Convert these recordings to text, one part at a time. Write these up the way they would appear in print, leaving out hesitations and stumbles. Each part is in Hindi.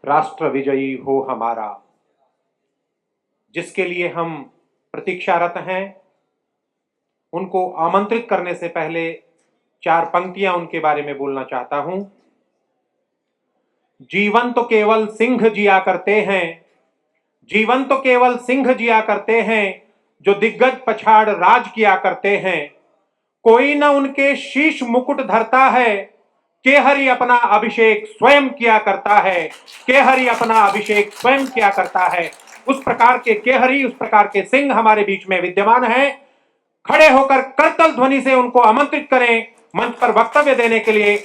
राष्ट्र विजयी हो हमारा, जिसके लिए हम प्रतीक्षारत हैं। उनको आमंत्रित करने से पहले 4 पंक्तियां उनके बारे में बोलना चाहता हूं। जीवन तो केवल सिंह जिया करते हैं, जीवन तो केवल सिंह जिया करते हैं, जो दिग्गज पछाड़ राज किया करते हैं। कोई न उनके शीश मुकुट धरता है, केहरी अपना अभिषेक स्वयं किया करता है, केहरी अपना अभिषेक स्वयं किया करता है। उस प्रकार के केहरी, उस प्रकार के सिंह हमारे बीच में विद्यमान हैं। खड़े होकर करतल ध्वनि से उनको आमंत्रित करें मंच पर वक्तव्य देने के लिए।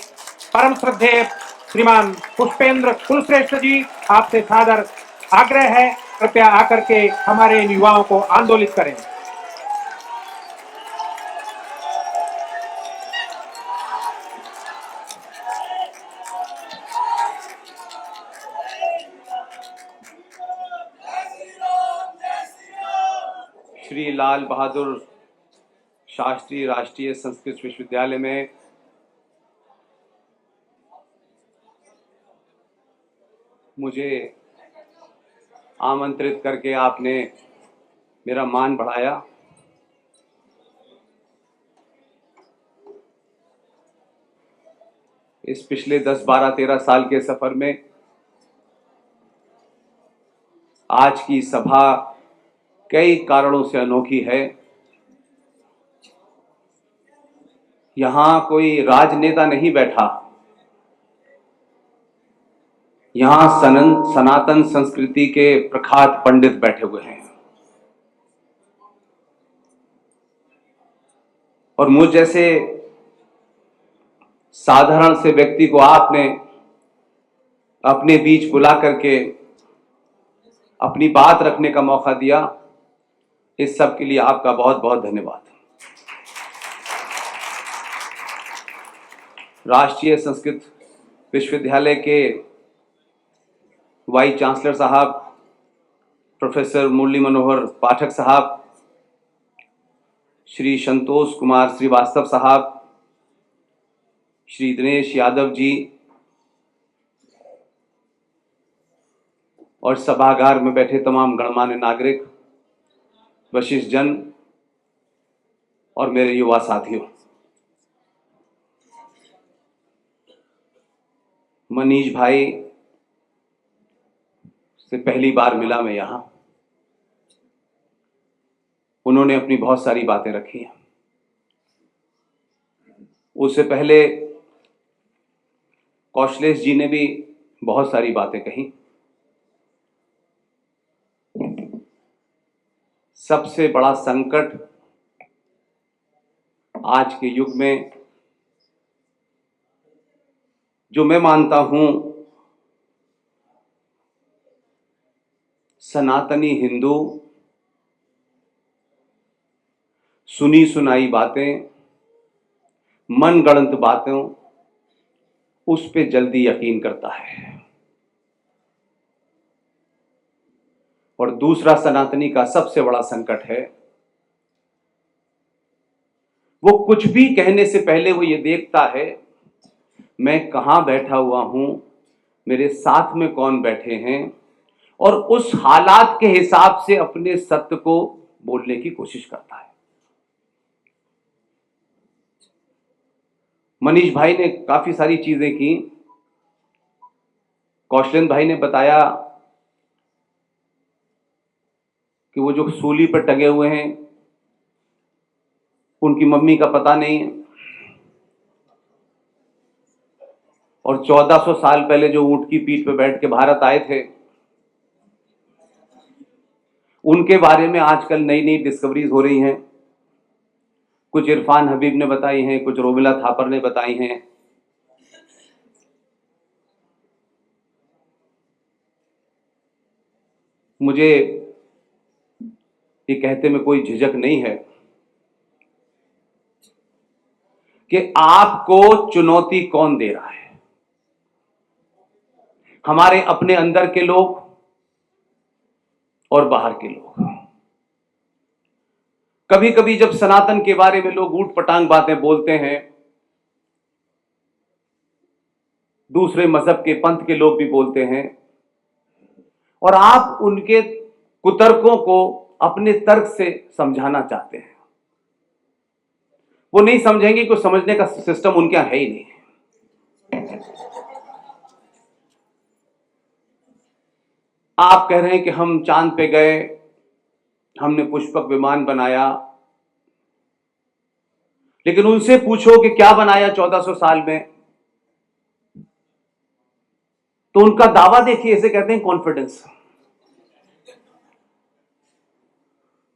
परम श्रद्धेय श्रीमान पुष्पेंद्र कुलश्रेष्ठ जी, आपसे सादर आग्रह है, कृपया आकर के हमारे इन युवाओं को आंदोलित करें। श्री लाल बहादुर शास्त्री राष्ट्रीय संस्कृत विश्वविद्यालय में मुझे आमंत्रित करके आपने मेरा मान बढ़ाया। इस पिछले 10, 12, 13 साल के सफर में आज की सभा कई कारणों से अनोखी है। यहां कोई राजनेता नहीं बैठा, यहां सनातन संस्कृति के प्रख्यात पंडित बैठे हुए हैं। और मुझ जैसे साधारण से व्यक्ति को आपने अपने बीच बुला करके अपनी बात रखने का मौका दिया। इस सब के लिए आपका बहुत बहुत धन्यवाद। राष्ट्रीय संस्कृत विश्वविद्यालय के वाइस चांसलर साहब, प्रोफेसर मुरली मनोहर पाठक साहब, श्री संतोष कुमार श्रीवास्तव साहब, श्री दिनेश यादव जी और सभागार में बैठे तमाम गणमान्य नागरिक, वशिष्ठ जन और मेरे युवा साथियों, मनीष भाई से पहली बार मिला मैं यहां। उन्होंने अपनी बहुत सारी बातें रखी हैं। उससे पहले कौशलेश जी ने भी बहुत सारी बातें कही। सबसे बड़ा संकट आज के युग में, जो मैं मानता हूं सनातनी हिंदू सुनी सुनाई बातें, मनगढ़ंत बातों, उस पे जल्दी यकीन करता है। और दूसरा सनातनी का सबसे बड़ा संकट है, वो कुछ भी कहने से पहले वो ये देखता है मैं कहां बैठा हुआ हूं, मेरे साथ में कौन बैठे हैं, और उस हालात के हिसाब से अपने सत्य को बोलने की कोशिश करता है। मनीष भाई ने काफी सारी चीजें की। कौशलेंद्र भाई ने बताया कि वो जो सूली पर टंगे हुए हैं उनकी मम्मी का पता नहीं है, और 1400 साल पहले जो ऊंट की पीठ पर बैठ के भारत आए थे, उनके बारे में आजकल नई नई डिस्कवरीज हो रही हैं। कुछ इरफान हबीब ने बताई हैं, कुछ रोमिला थापर ने बताई हैं। मुझे ये कहते में कोई झिझक नहीं है कि आपको चुनौती कौन दे रहा है, हमारे अपने अंदर के लोग और बाहर के लोग। कभी कभी जब सनातन के बारे में लोग ऊट पटांग बातें बोलते हैं, दूसरे मजहब के पंथ के लोग भी बोलते हैं, और आप उनके कुतर्कों को अपने तर्क से समझाना चाहते हैं। वो नहीं समझेंगे, कोई समझने का सिस्टम उनके यहां है ही नहीं। आप कह रहे हैं कि हम चांद पे गए, हमने पुष्पक विमान बनाया, लेकिन उनसे पूछो कि क्या बनाया 1400 साल में, तो उनका दावा देखिए, इसे कहते हैं कॉन्फिडेंस।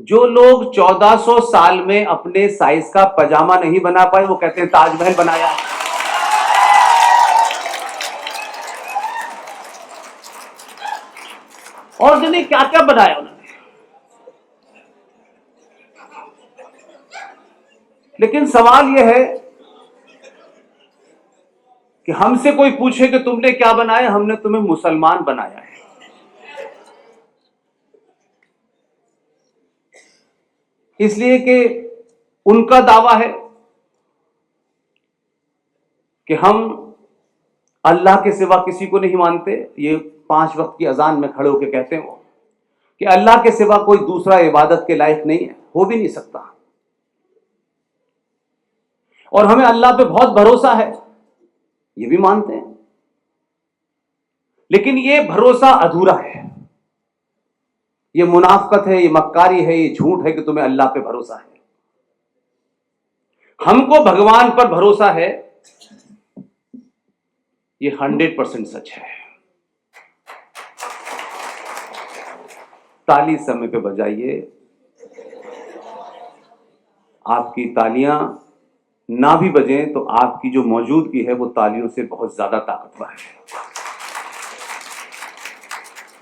जो लोग 1400 साल में अपने साइज का पजामा नहीं बना पाए, वो कहते हैं ताजमहल बनाया। और जाने क्या क्या बनाया उन्होंने। लेकिन सवाल यह है कि हमसे कोई पूछे कि तुमने क्या बनाया, हमने तुम्हें मुसलमान बनाया है। इसलिए कि उनका दावा है कि हम अल्लाह के सिवा किसी को नहीं मानते। ये 5 वक्त की अजान में खड़े होकर कहते हैं वो कि अल्लाह के सिवा कोई दूसरा इबादत के लायक नहीं है, हो भी नहीं सकता। और हमें अल्लाह पे बहुत भरोसा है, ये भी मानते हैं। लेकिन ये भरोसा अधूरा है, ये मुनाफकत है, ये मक्कारी है, ये झूठ है कि तुम्हें अल्लाह पे भरोसा है। हमको भगवान पर भरोसा है, ये 100% सच है। ताली समय पे बजाइए। आपकी तालियां ना भी बजें तो आपकी जो मौजूदगी है वो तालियों से बहुत ज्यादा ताकतवर है।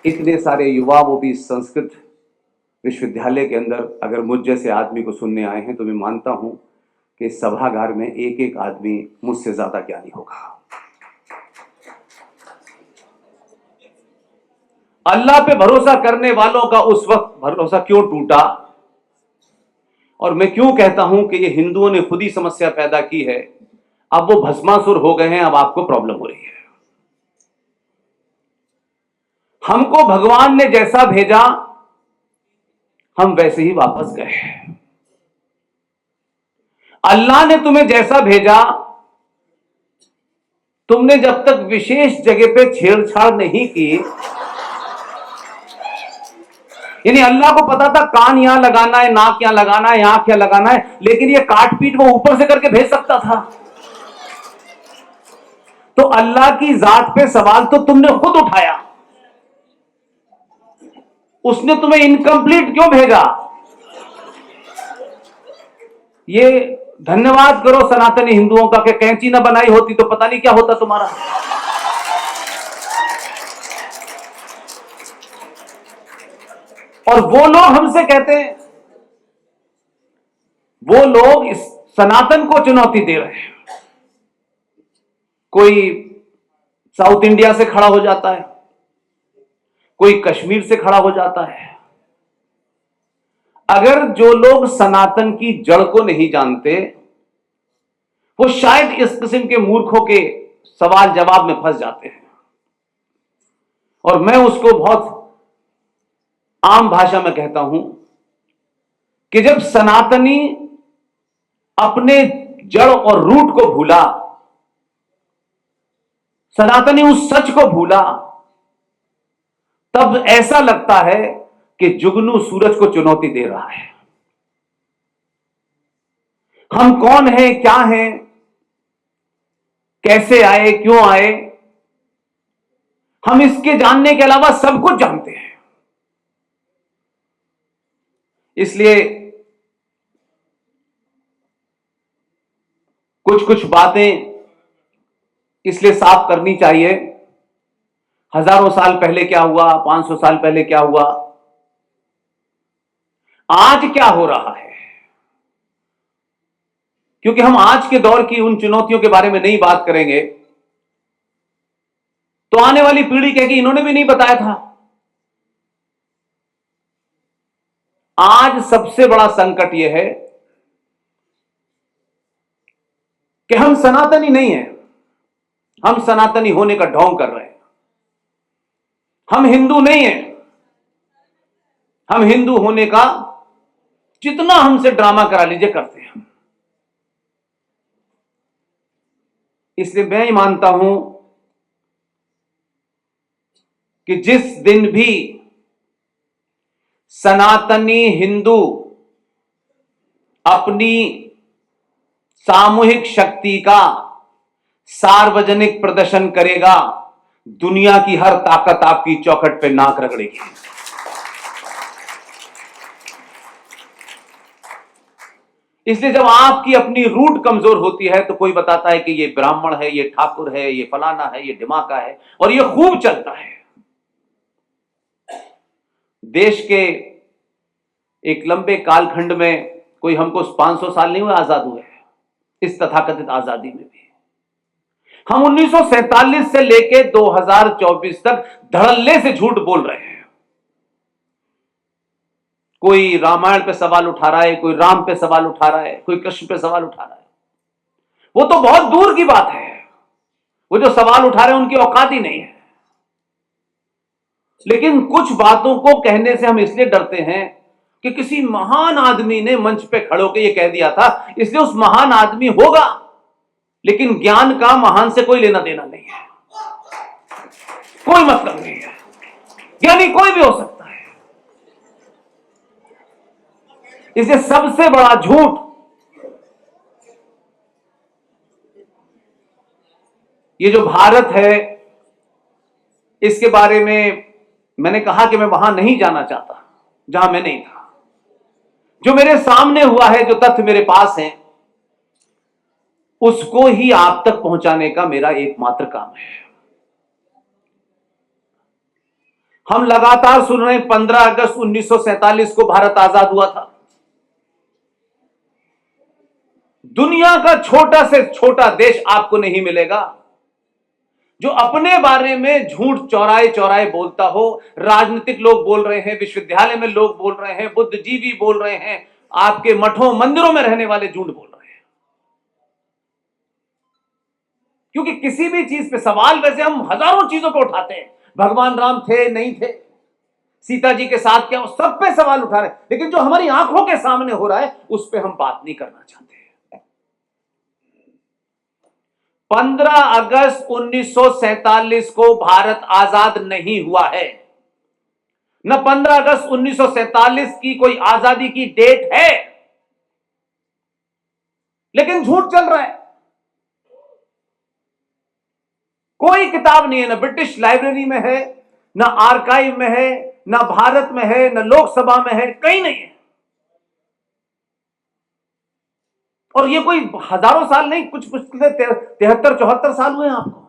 इतने सारे युवा, वो भी संस्कृत विश्वविद्यालय के अंदर, अगर मुझ जैसे आदमी को सुनने आए हैं तो मैं मानता हूं कि सभागार में एक एक आदमी मुझसे ज्यादा ज्ञानी होगा। अल्लाह पे भरोसा करने वालों का उस वक्त भरोसा क्यों टूटा, और मैं क्यों कहता हूं कि ये हिंदुओं ने खुद ही समस्या पैदा की है। अब वो भस्मासुर हो गए हैं, अब आपको प्रॉब्लम हो रही है। हमको भगवान ने जैसा भेजा हम वैसे ही वापस गए। अल्लाह ने तुम्हें जैसा भेजा, तुमने जब तक विशेष जगह पे छेड़छाड़ नहीं की, यानी अल्लाह को पता था कान यहां लगाना है, नाक यहां लगाना है, आंख यहां लगाना है, लेकिन ये काट पीट वो ऊपर से करके भेज सकता था। तो अल्लाह की जात पे सवाल तो तुमने खुद उठाया। उसने तुम्हें इनकम्प्लीट क्यों भेजा? ये धन्यवाद करो सनातनी हिंदुओं का कि कैंची ना बनाई होती तो पता नहीं क्या होता तुम्हारा। और वो लोग हमसे कहते हैं, वो लोग इस सनातन को चुनौती दे रहे हैं। कोई साउथ इंडिया से खड़ा हो जाता है, कोई कश्मीर से खड़ा हो जाता है। अगर जो लोग सनातन की जड़ को नहीं जानते, वो शायद इस किस्म के मूर्खों के सवाल जवाब में फंस जाते हैं। और मैं उसको बहुत आम भाषा में कहता हूं कि जब सनातनी अपने जड़ और रूट को भूला, सनातनी उस सच को भूला, तब ऐसा लगता है कि जुगनू सूरज को चुनौती दे रहा है। हम कौन हैं, क्या हैं, कैसे आए, क्यों आए, हम इसके जानने के अलावा सब कुछ जानते हैं। इसलिए कुछ कुछ बातें इसलिए साफ करनी चाहिए। हजारों साल पहले क्या हुआ, 500 साल पहले क्या हुआ, आज क्या हो रहा है। क्योंकि हम आज के दौर की उन चुनौतियों के बारे में नहीं बात करेंगे तो आने वाली पीढ़ी कहेगी इन्होंने भी नहीं बताया था। आज सबसे बड़ा संकट यह है कि हम सनातनी नहीं हैं, हम सनातनी होने का ढोंग कर रहे हैं। हम हिंदू नहीं हैं, हम हिंदू होने का जितना हमसे ड्रामा करा लीजिए करते हैं। इसलिए मैं ही मानता हूं कि जिस दिन भी सनातनी हिंदू अपनी सामूहिक शक्ति का सार्वजनिक प्रदर्शन करेगा, दुनिया की हर ताकत आपकी चौखट पे नाक रगड़ेगी। इसलिए जब आपकी अपनी रूट कमजोर होती है तो कोई बताता है कि ये ब्राह्मण है, ये ठाकुर है, ये फलाना है, ये ढिमाका है, और ये खूब चलता है। देश के एक लंबे कालखंड में, कोई हमको 500 साल नहीं हुए आजाद हुए, इस तथाकथित आजादी में भी हम 1947 से लेके 2024 तक धड़ल्ले से झूठ बोल रहे हैं। कोई रामायण पे सवाल उठा रहा है, कोई राम पे सवाल उठा रहा है, कोई कृष्ण पे सवाल उठा रहा है। वो तो बहुत दूर की बात है, वो जो सवाल उठा रहे हैं उनकी औकात ही नहीं है। लेकिन कुछ बातों को कहने से हम इसलिए डरते हैं कि किसी महान आदमी ने मंच पे खड़े होकर यह कह दिया था, इसलिए उस महान आदमी होगा। लेकिन ज्ञान का महान से कोई लेना देना नहीं है, कोई मतलब नहीं है। ज्ञानी कोई भी हो सकता है। इसलिए सबसे बड़ा झूठ ये जो भारत है, इसके बारे में मैंने कहा कि मैं वहां नहीं जाना चाहता जहां मैं नहीं था। जो मेरे सामने हुआ है, जो तथ्य मेरे पास हैं, उसको ही आप तक पहुंचाने का मेरा एकमात्र काम है। हम लगातार सुन रहे हैं 15 अगस्त 1947 को भारत आजाद हुआ था। दुनिया का छोटा से छोटा देश आपको नहीं मिलेगा जो अपने बारे में झूठ चौराहे चौराहे बोलता हो। राजनीतिक लोग बोल रहे हैं, विश्वविद्यालय में लोग बोल रहे हैं, बुद्धिजीवी बोल रहे हैं, आपके मठों मंदिरों में रहने वाले झूठ बोल रहे हैं। क्योंकि किसी भी चीज पे सवाल वैसे हम हजारों चीजों पे उठाते हैं, भगवान राम थे नहीं थे, सीता जी के साथ क्या, सब पे सवाल उठा रहे हैं। लेकिन जो हमारी आंखों के सामने हो रहा है उस पर हम बात नहीं करना चाहते। 15 अगस्त 1947 को भारत आजाद नहीं हुआ है। न 15 अगस्त 1947 की कोई आजादी की डेट है, लेकिन झूठ चल रहा है। कोई किताब नहीं है, न ब्रिटिश लाइब्रेरी में है, न आर्काइव में है, न भारत में है, न लोकसभा में है, कहीं नहीं है। और ये कोई हजारों साल नहीं, कुछ मुश्किल से 73-74 साल हुए हैं आपको।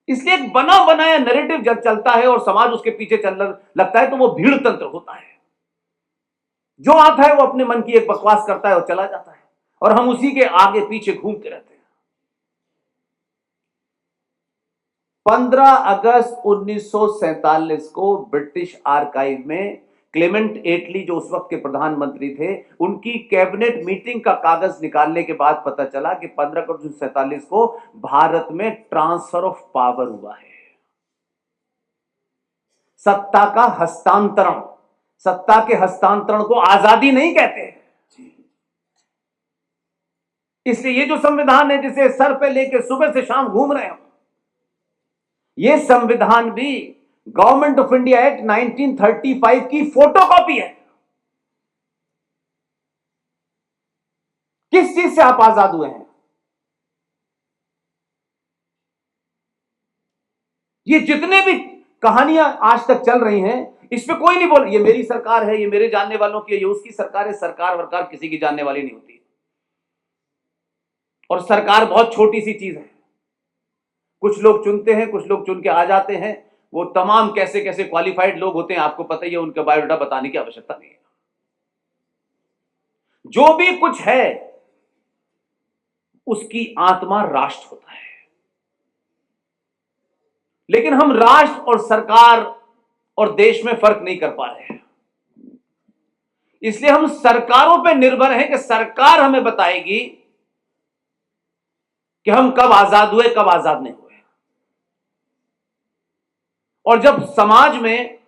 इसलिए एक बना बनाया नैरेटिव जब चलता है और समाज उसके पीछे चलने लगता है तो वो भीड़ तंत्र होता है। जो आता है वो अपने मन की एक बकवास करता है और चला जाता है, और हम उसी के आगे पीछे घूमते रहते हैं। 15 अगस्त 1947 को ब्रिटिश आर्काइव में क्लेमेंट एटली, जो उस वक्त के प्रधानमंत्री थे, उनकी कैबिनेट मीटिंग का कागज निकालने के बाद पता चला कि 15 अगस्त 1947 को भारत में ट्रांसफर ऑफ पावर हुआ है। सत्ता का हस्तांतरण। सत्ता के हस्तांतरण को आजादी नहीं कहते। इसलिए ये जो संविधान है जिसे सर पे लेके सुबह से शाम घूम रहे हो, ये संविधान भी गवर्नमेंट ऑफ इंडिया एक्ट 1935 की फोटोकॉपी है। किस चीज से आप आजाद हुए हैं? ये जितने भी कहानियां आज तक चल रही हैं, इस पे कोई नहीं बोल ये मेरी सरकार है, ये मेरे जानने वालों की है, ये उसकी सरकार है। सरकार वरकार किसी की जानने वाली नहीं होती। और सरकार बहुत छोटी सी चीज है। कुछ लोग चुनते हैं, कुछ लोग चुन के आ जाते हैं। वो तमाम कैसे कैसे क्वालिफाइड लोग होते हैं, आपको पता ही है, उनका बायोडाटा बताने की आवश्यकता नहीं है। जो भी कुछ है उसकी आत्मा राष्ट्र होता है। लेकिन हम राष्ट्र और सरकार और देश में फर्क नहीं कर पा रहे हैं। इसलिए हम सरकारों पर निर्भर हैं कि सरकार हमें बताएगी कि हम कब आजाद हुए, कब आजाद नहीं हुए। और जब समाज में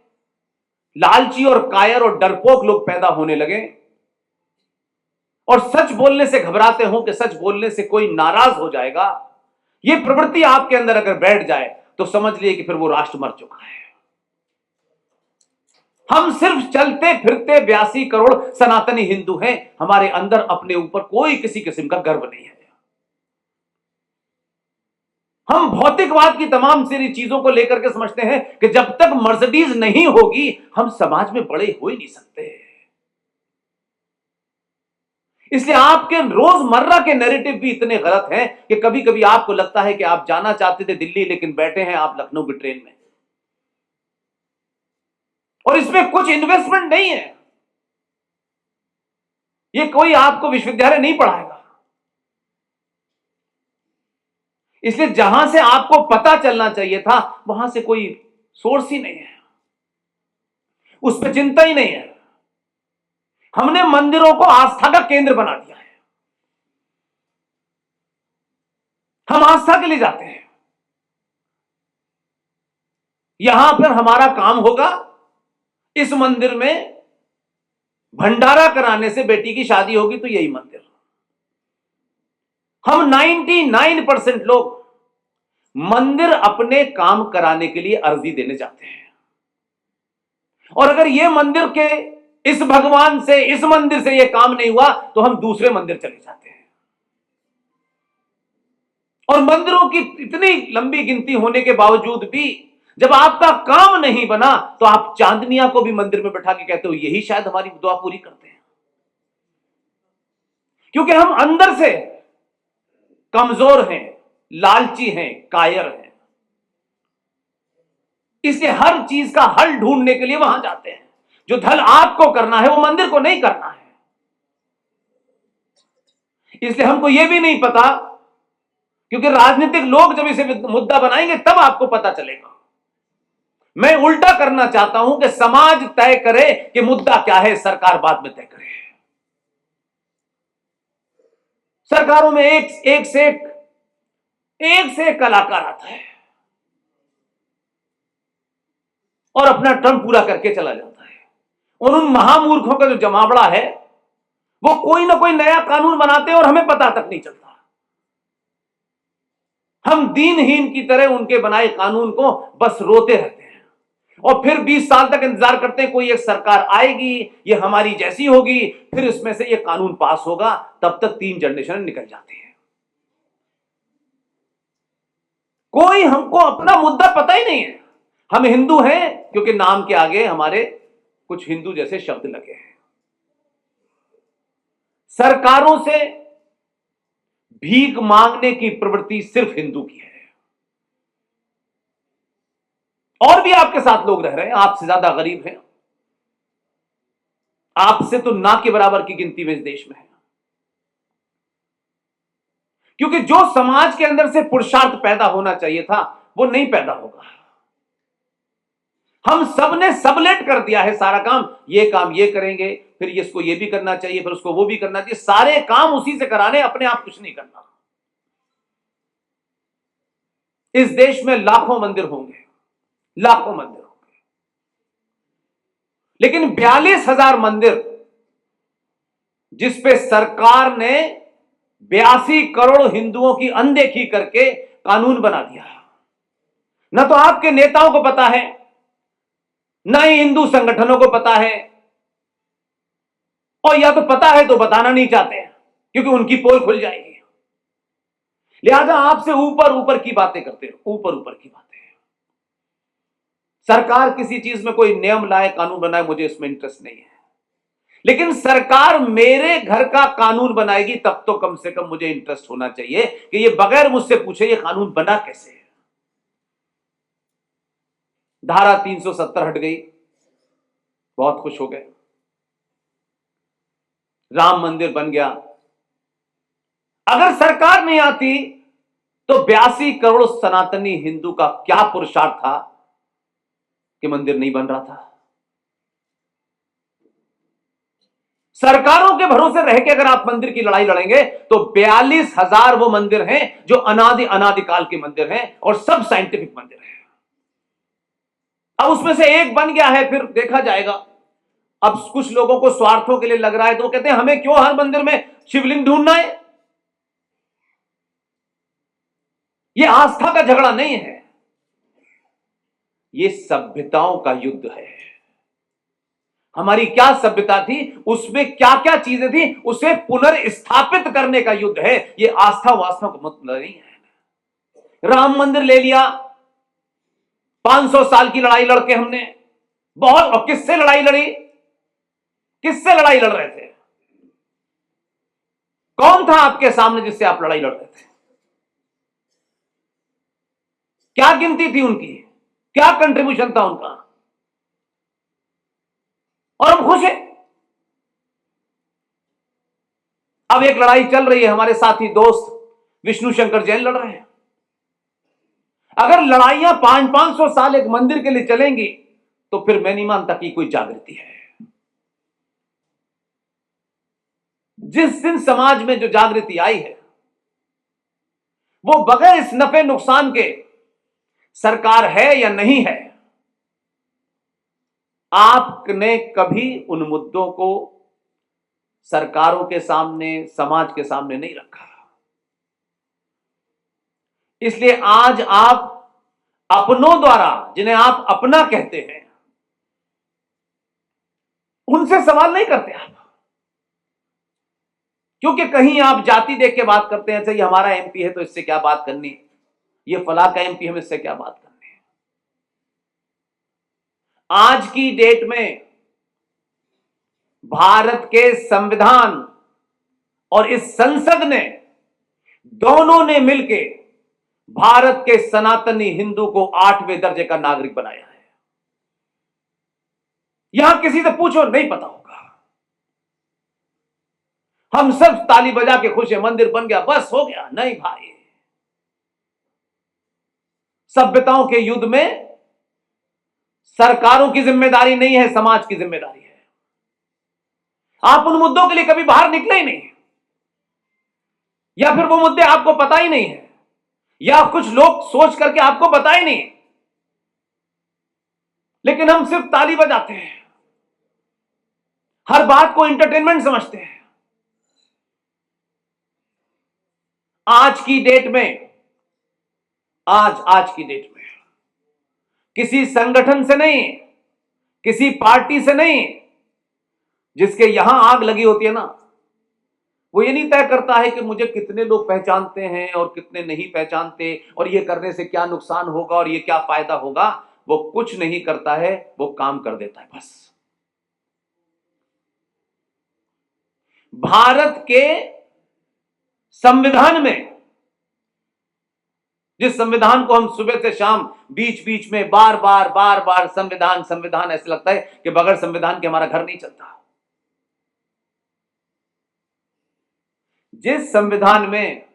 लालची और कायर और डरपोक लोग पैदा होने लगे और सच बोलने से घबराते हो कि सच बोलने से कोई नाराज हो जाएगा, यह प्रवृत्ति आपके अंदर अगर बैठ जाए तो समझ लिए कि फिर वो राष्ट्र मर चुका है। हम सिर्फ चलते फिरते 82 करोड़ सनातनी हिंदू हैं, हमारे अंदर अपने ऊपर कोई किसी किस्म का गर्व नहीं है। हम भौतिकवाद की तमाम सारी चीजों को लेकर के समझते हैं कि जब तक मर्सिडीज नहीं होगी हम समाज में बड़े हो ही नहीं सकते। इसलिए आपके रोजमर्रा के नैरेटिव भी इतने गलत हैं कि कभी कभी आपको लगता है कि आप जाना चाहते थे दिल्ली, लेकिन बैठे हैं आप लखनऊ की ट्रेन में, और इसमें कुछ इन्वेस्टमेंट नहीं है। ये कोई आपको विश्वविद्यालय नहीं पढ़ाएगा। इसलिए जहां से आपको पता चलना चाहिए था वहां से कोई सोर्स ही नहीं है, उस पर चिंता ही नहीं है। हमने मंदिरों को आस्था का केंद्र बना दिया है। हम आस्था के लिए जाते हैं, यहां पर हमारा काम होगा इस मंदिर में भंडारा कराने से बेटी की शादी होगी तो यही मंदिर। हम 99% लोग मंदिर अपने काम कराने के लिए अर्जी देने जाते हैं, और अगर यह मंदिर के इस भगवान से, इस मंदिर से यह काम नहीं हुआ तो हम दूसरे मंदिर चले जाते हैं। और मंदिरों की इतनी लंबी गिनती होने के बावजूद भी जब आपका काम नहीं बना तो आप चांदनिया को भी मंदिर में बैठा के कहते हो यही शायद हमारी दुआ पूरी करते हैं, क्योंकि हम अंदर से कमजोर हैं, लालची हैं, कायर हैं। इसलिए हर चीज का हल ढूंढने के लिए वहां जाते हैं। जो धल आपको करना है वो मंदिर को नहीं करना है। इसलिए हमको यह भी नहीं पता, क्योंकि राजनीतिक लोग जब इसे मुद्दा बनाएंगे तब आपको पता चलेगा। मैं उल्टा करना चाहता हूं कि समाज तय करे कि मुद्दा क्या है, सरकार बाद में तय करे। सरकारों में एक से एक कलाकार आता है और अपना टर्म पूरा करके चला जाता है, और उन महामूर्खों का जो जमावड़ा है वो कोई ना कोई नया कानून बनाते हैं और हमें पता तक नहीं चलता। हम दीनहीन की तरह उनके बनाए कानून को बस रोते रहते हैं, और फिर 20 साल तक इंतजार करते हैं कोई एक सरकार आएगी, ये हमारी जैसी होगी, फिर इसमें से ये कानून पास होगा। तब तक 3 जनरेशन निकल जाती है। कोई हमको अपना मुद्दा पता ही नहीं है। हम हिंदू हैं क्योंकि नाम के आगे हमारे कुछ हिंदू जैसे शब्द लगे हैं। सरकारों से भीख मांगने की प्रवृत्ति सिर्फ हिंदू की है। और भी आपके साथ लोग रह रहे हैं, आपसे ज्यादा गरीब हैं, आपसे तो ना के बराबर की गिनती में इस देश में है। क्योंकि जो समाज के अंदर से पुरुषार्थ पैदा होना चाहिए था वो नहीं पैदा होगा। हम सब ने सबलेट कर दिया है सारा काम ये करेंगे, फिर इसको ये भी करना चाहिए, फिर उसको वो भी करना चाहिए, सारे काम उसी से कराने, अपने आप कुछ नहीं करना। इस देश में लाखों मंदिर होंगे, लाखों मंदिर होंगे, लेकिन 42,000 मंदिर जिस पे सरकार ने 82 करोड़ हिंदुओं की अनदेखी करके कानून बना दिया। न तो आपके नेताओं को पता है, न ही हिंदू संगठनों को पता है, और या तो पता है तो बताना नहीं चाहते हैं क्योंकि उनकी पोल खुल जाएगी। लिहाजा आपसे ऊपर ऊपर की बातें करते हैं, ऊपर ऊपर की बातें। सरकार किसी चीज में कोई नियम लाए, कानून बनाए, मुझे इसमें इंटरेस्ट नहीं है, लेकिन सरकार मेरे घर का कानून बनाएगी तब तो कम से कम मुझे इंटरेस्ट होना चाहिए कि ये बगैर मुझसे पूछे ये कानून बना कैसे है। धारा 370 हट गई, बहुत खुश हो गए, राम मंदिर बन गया। अगर सरकार नहीं आती तो 82 करोड़ सनातनी हिंदू का क्या पुरुषार्थ था कि मंदिर नहीं बन रहा था। सरकारों के भरोसे रह के अगर आप मंदिर की लड़ाई लड़ेंगे तो 42,000 वो मंदिर हैं जो अनादिकाल के मंदिर हैं, और सब साइंटिफिक मंदिर हैं। अब उसमें से एक बन गया है, फिर देखा जाएगा। अब कुछ लोगों को स्वार्थों के लिए लग रहा है तो वो कहते हैं हमें क्यों हर मंदिर में शिवलिंग ढूंढना है। ये आस्था का झगड़ा नहीं है, ये सभ्यताओं का युद्ध है। हमारी क्या सभ्यता थी, उसमें क्या क्या चीजें थी, उसे पुनर्स्थापित करने का युद्ध है। ये आस्था वास्ता का मतलब नहीं है। राम मंदिर ले लिया, 500 साल की लड़ाई लड़के हमने, बहुत। और किससे लड़ाई लड़ी, किससे लड़ाई लड़ रहे थे? कौन था आपके सामने जिससे आप लड़ाई लड़ रहे थे? क्या गिनती थी उनकी, क्या कंट्रीब्यूशन था उनका? और हम खुश हैं। अब एक लड़ाई चल रही है, हमारे साथी दोस्त विष्णु शंकर जैन लड़ रहे हैं। अगर लड़ाइयां 500 साल एक मंदिर के लिए चलेंगी तो फिर मैं नहीं मानता कि कोई जागृति है। जिस दिन समाज में जो जागृति आई है वो बगैर इस नफे नुकसान के, सरकार है या नहीं है, आपने कभी उन मुद्दों को सरकारों के सामने, समाज के सामने नहीं रखा। इसलिए आज आप अपनों द्वारा, जिन्हें आप अपना कहते हैं, उनसे सवाल नहीं करते आप। क्योंकि कहीं आप जाति देख के बात करते हैं, अच्छा ये हमारा एमपी है तो इससे क्या बात करनी, ये फला का एमपी हम इससे क्या बात करनी है। आज की डेट में भारत के संविधान और इस संसद ने, दोनों ने मिलकर भारत के सनातनी हिंदू को 8वें दर्जे का नागरिक बनाया है। यहां किसी से पूछो नहीं पता होगा। हम सब ताली बजा के खुश है, मंदिर बन गया, बस हो गया। नहीं भाई, सभ्यताओं के युद्ध में सरकारों की जिम्मेदारी नहीं है, समाज की जिम्मेदारी है। आप उन मुद्दों के लिए कभी बाहर निकले ही नहीं, या फिर वो मुद्दे आपको पता ही नहीं है, या कुछ लोग सोच करके आपको बताए नहीं, लेकिन हम सिर्फ ताली बजाते हैं, हर बात को एंटरटेनमेंट समझते हैं। आज की डेट में, आज की डेट में किसी संगठन से नहीं, किसी पार्टी से नहीं, जिसके यहां आग लगी होती है ना, वो ये नहीं तय करता है कि मुझे कितने लोग पहचानते हैं और कितने नहीं पहचानते, और ये करने से क्या नुकसान होगा और ये क्या फायदा होगा। वो कुछ नहीं करता है, वो काम कर देता है बस। भारत के संविधान में, जिस संविधान को हम सुबह से शाम बीच बीच में बार बार संविधान संविधान, ऐसे लगता है कि बगैर संविधान के हमारा घर नहीं चलता। जिस संविधान में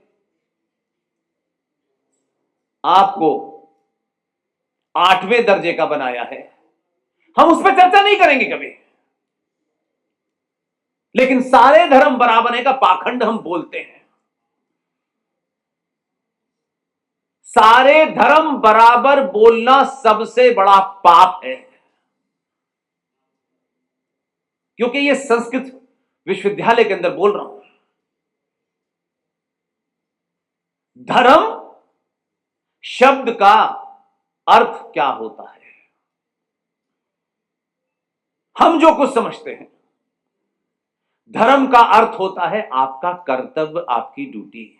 आपको 8वें दर्जे का बनाया है, हम उस पर चर्चा नहीं करेंगे कभी, लेकिन सारे धर्म बराबर है का पाखंड हम बोलते हैं। सारे धर्म बराबर बोलना सबसे बड़ा पाप है, क्योंकि ये संस्कृत विश्वविद्यालय के अंदर बोल रहा हूं। धर्म शब्द का अर्थ क्या होता है, हम जो कुछ समझते हैं, धर्म का अर्थ होता है आपका कर्तव्य, आपकी ड्यूटी।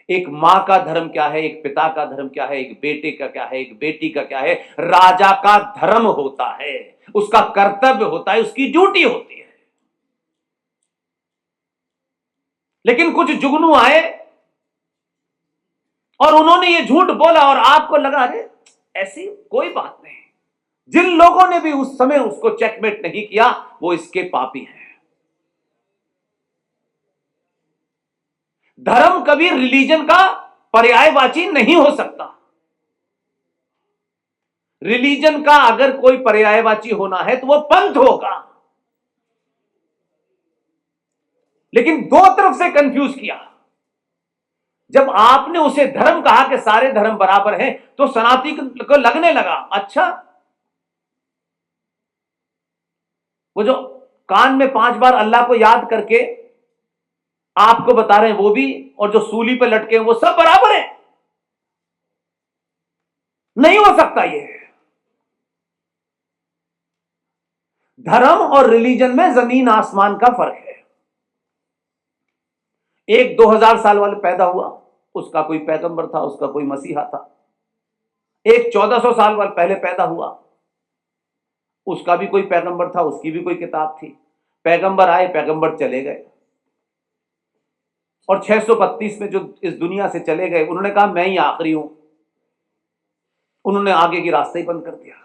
एक मां का धर्म क्या है, एक पिता का धर्म क्या है, एक बेटे का क्या है, एक बेटी का क्या है। राजा का धर्म होता है, उसका कर्तव्य होता है, उसकी ड्यूटी होती है। लेकिन कुछ जुगनू आए और उन्होंने ये झूठ बोला और आपको लगा अरे ऐसी कोई बात नहीं। जिन लोगों ने भी उस समय उसको चेकमेट नहीं किया वो इसके पापी हैं। धर्म कभी रिलीजन का पर्यायवाची नहीं हो सकता। रिलीजन का अगर कोई पर्यायवाची होना है तो वो पंथ होगा। लेकिन दो तरफ से कंफ्यूज किया। जब आपने उसे धर्म कहा कि सारे धर्म बराबर हैं, तो सनातनी को लगने लगा अच्छा, वो जो कान में 5 बार अल्लाह को याद करके आपको बता रहे हैं वो भी, और जो सूली पे लटके हैं वो सब बराबर हैं। नहीं हो सकता ये। धर्म और रिलीजन में जमीन आसमान का फर्क है। एक 2000 साल वाले पैदा हुआ, उसका कोई पैगंबर था, उसका कोई मसीहा था। एक 1400 साल वाले पहले पैदा हुआ, उसका भी कोई पैगंबर था, उसकी भी कोई किताब थी। पैगंबर आए, पैगंबर चले गए। और 632 में जो इस दुनिया से चले गए, उन्होंने कहा मैं ही आखिरी हूं। उन्होंने आगे की रास्ते ही बंद कर दिया।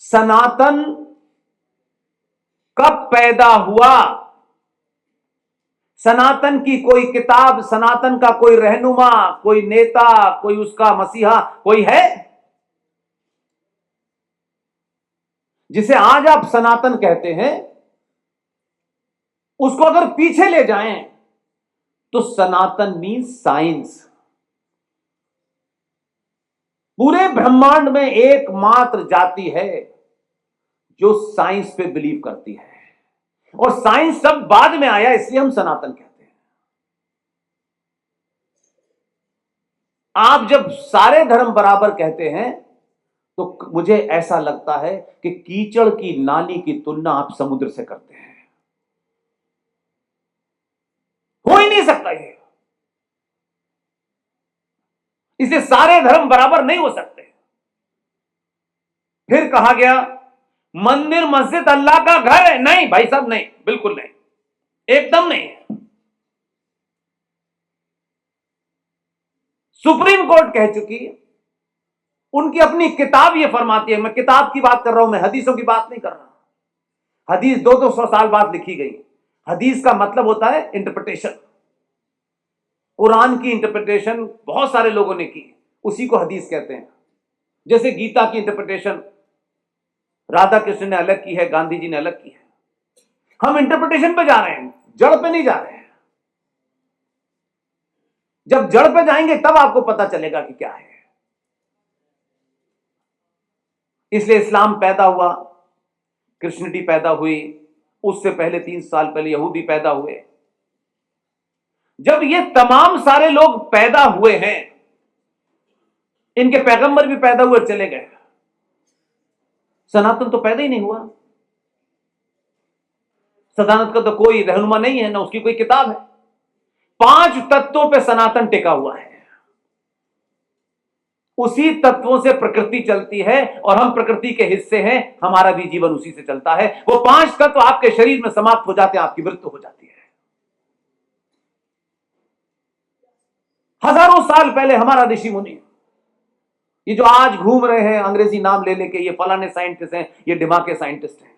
सनातन कब पैदा हुआ? सनातन की कोई किताब, सनातन का कोई रहनुमा, कोई नेता, कोई उसका मसीहा कोई है जिसे आज आप सनातन कहते हैं? उसको अगर पीछे ले जाएं तो सनातन मीन्स साइंस। पूरे ब्रह्मांड में एकमात्र जाति है जो साइंस पे बिलीव करती है, और साइंस सब बाद में आया, इसलिए हम सनातन कहते हैं। आप जब सारे धर्म बराबर कहते हैं तो मुझे ऐसा लगता है कि कीचड़ की नाली की तुलना आप समुद्र से करते हैं। हो ही नहीं सकता ये। इसे सारे धर्म बराबर नहीं हो सकते। फिर कहा गया मंदिर मस्जिद अल्लाह का घर है। नहीं भाई साहब, नहीं, बिल्कुल नहीं, एकदम नहीं। सुप्रीम कोर्ट कह चुकी है, उनकी अपनी किताब ये फरमाती है। मैं किताब की बात कर रहा हूं, मैं हदीसों की बात नहीं कर रहा। हदीस 200 साल बाद लिखी गई। हदीस का मतलब होता है इंटरप्रिटेशन। कुरान की इंटरप्रिटेशन बहुत सारे लोगों ने की, उसी को हदीस कहते हैं। जैसे गीता की इंटरप्रिटेशन राधा कृष्ण ने अलग की है, गांधी जी ने अलग की है। हम इंटरप्रिटेशन पे जा रहे हैं, जड़ पे नहीं जा रहे हैं। जब जड़ पे जाएंगे तब आपको पता चलेगा कि क्या है। इसलिए इस्लाम पैदा हुआ, क्रिश्चियनिटी पैदा हुई, उससे पहले 3 साल पहले यहूदी पैदा हुए। जब ये तमाम सारे लोग पैदा हुए हैं, इनके पैगंबर भी पैदा हुए चले गए, सनातन तो पैदा ही नहीं हुआ। सनातन का तो कोई रहनुमा नहीं है, ना उसकी कोई किताब है। 5 तत्वों पे सनातन टिका हुआ है। उसी तत्वों से प्रकृति चलती है और हम प्रकृति के हिस्से हैं, हमारा भी जीवन उसी से चलता है। वो 5 तत्व आपके शरीर में समाप्त हो जाते हैं, आपकी मृत्यु हो जाती है। हजारों साल पहले हमारा ऋषि मुनि, ये जो आज घूम रहे हैं अंग्रेजी नाम ले लेके, ये फलाने साइंटिस्ट हैं, ये दिमाग के साइंटिस्ट हैं,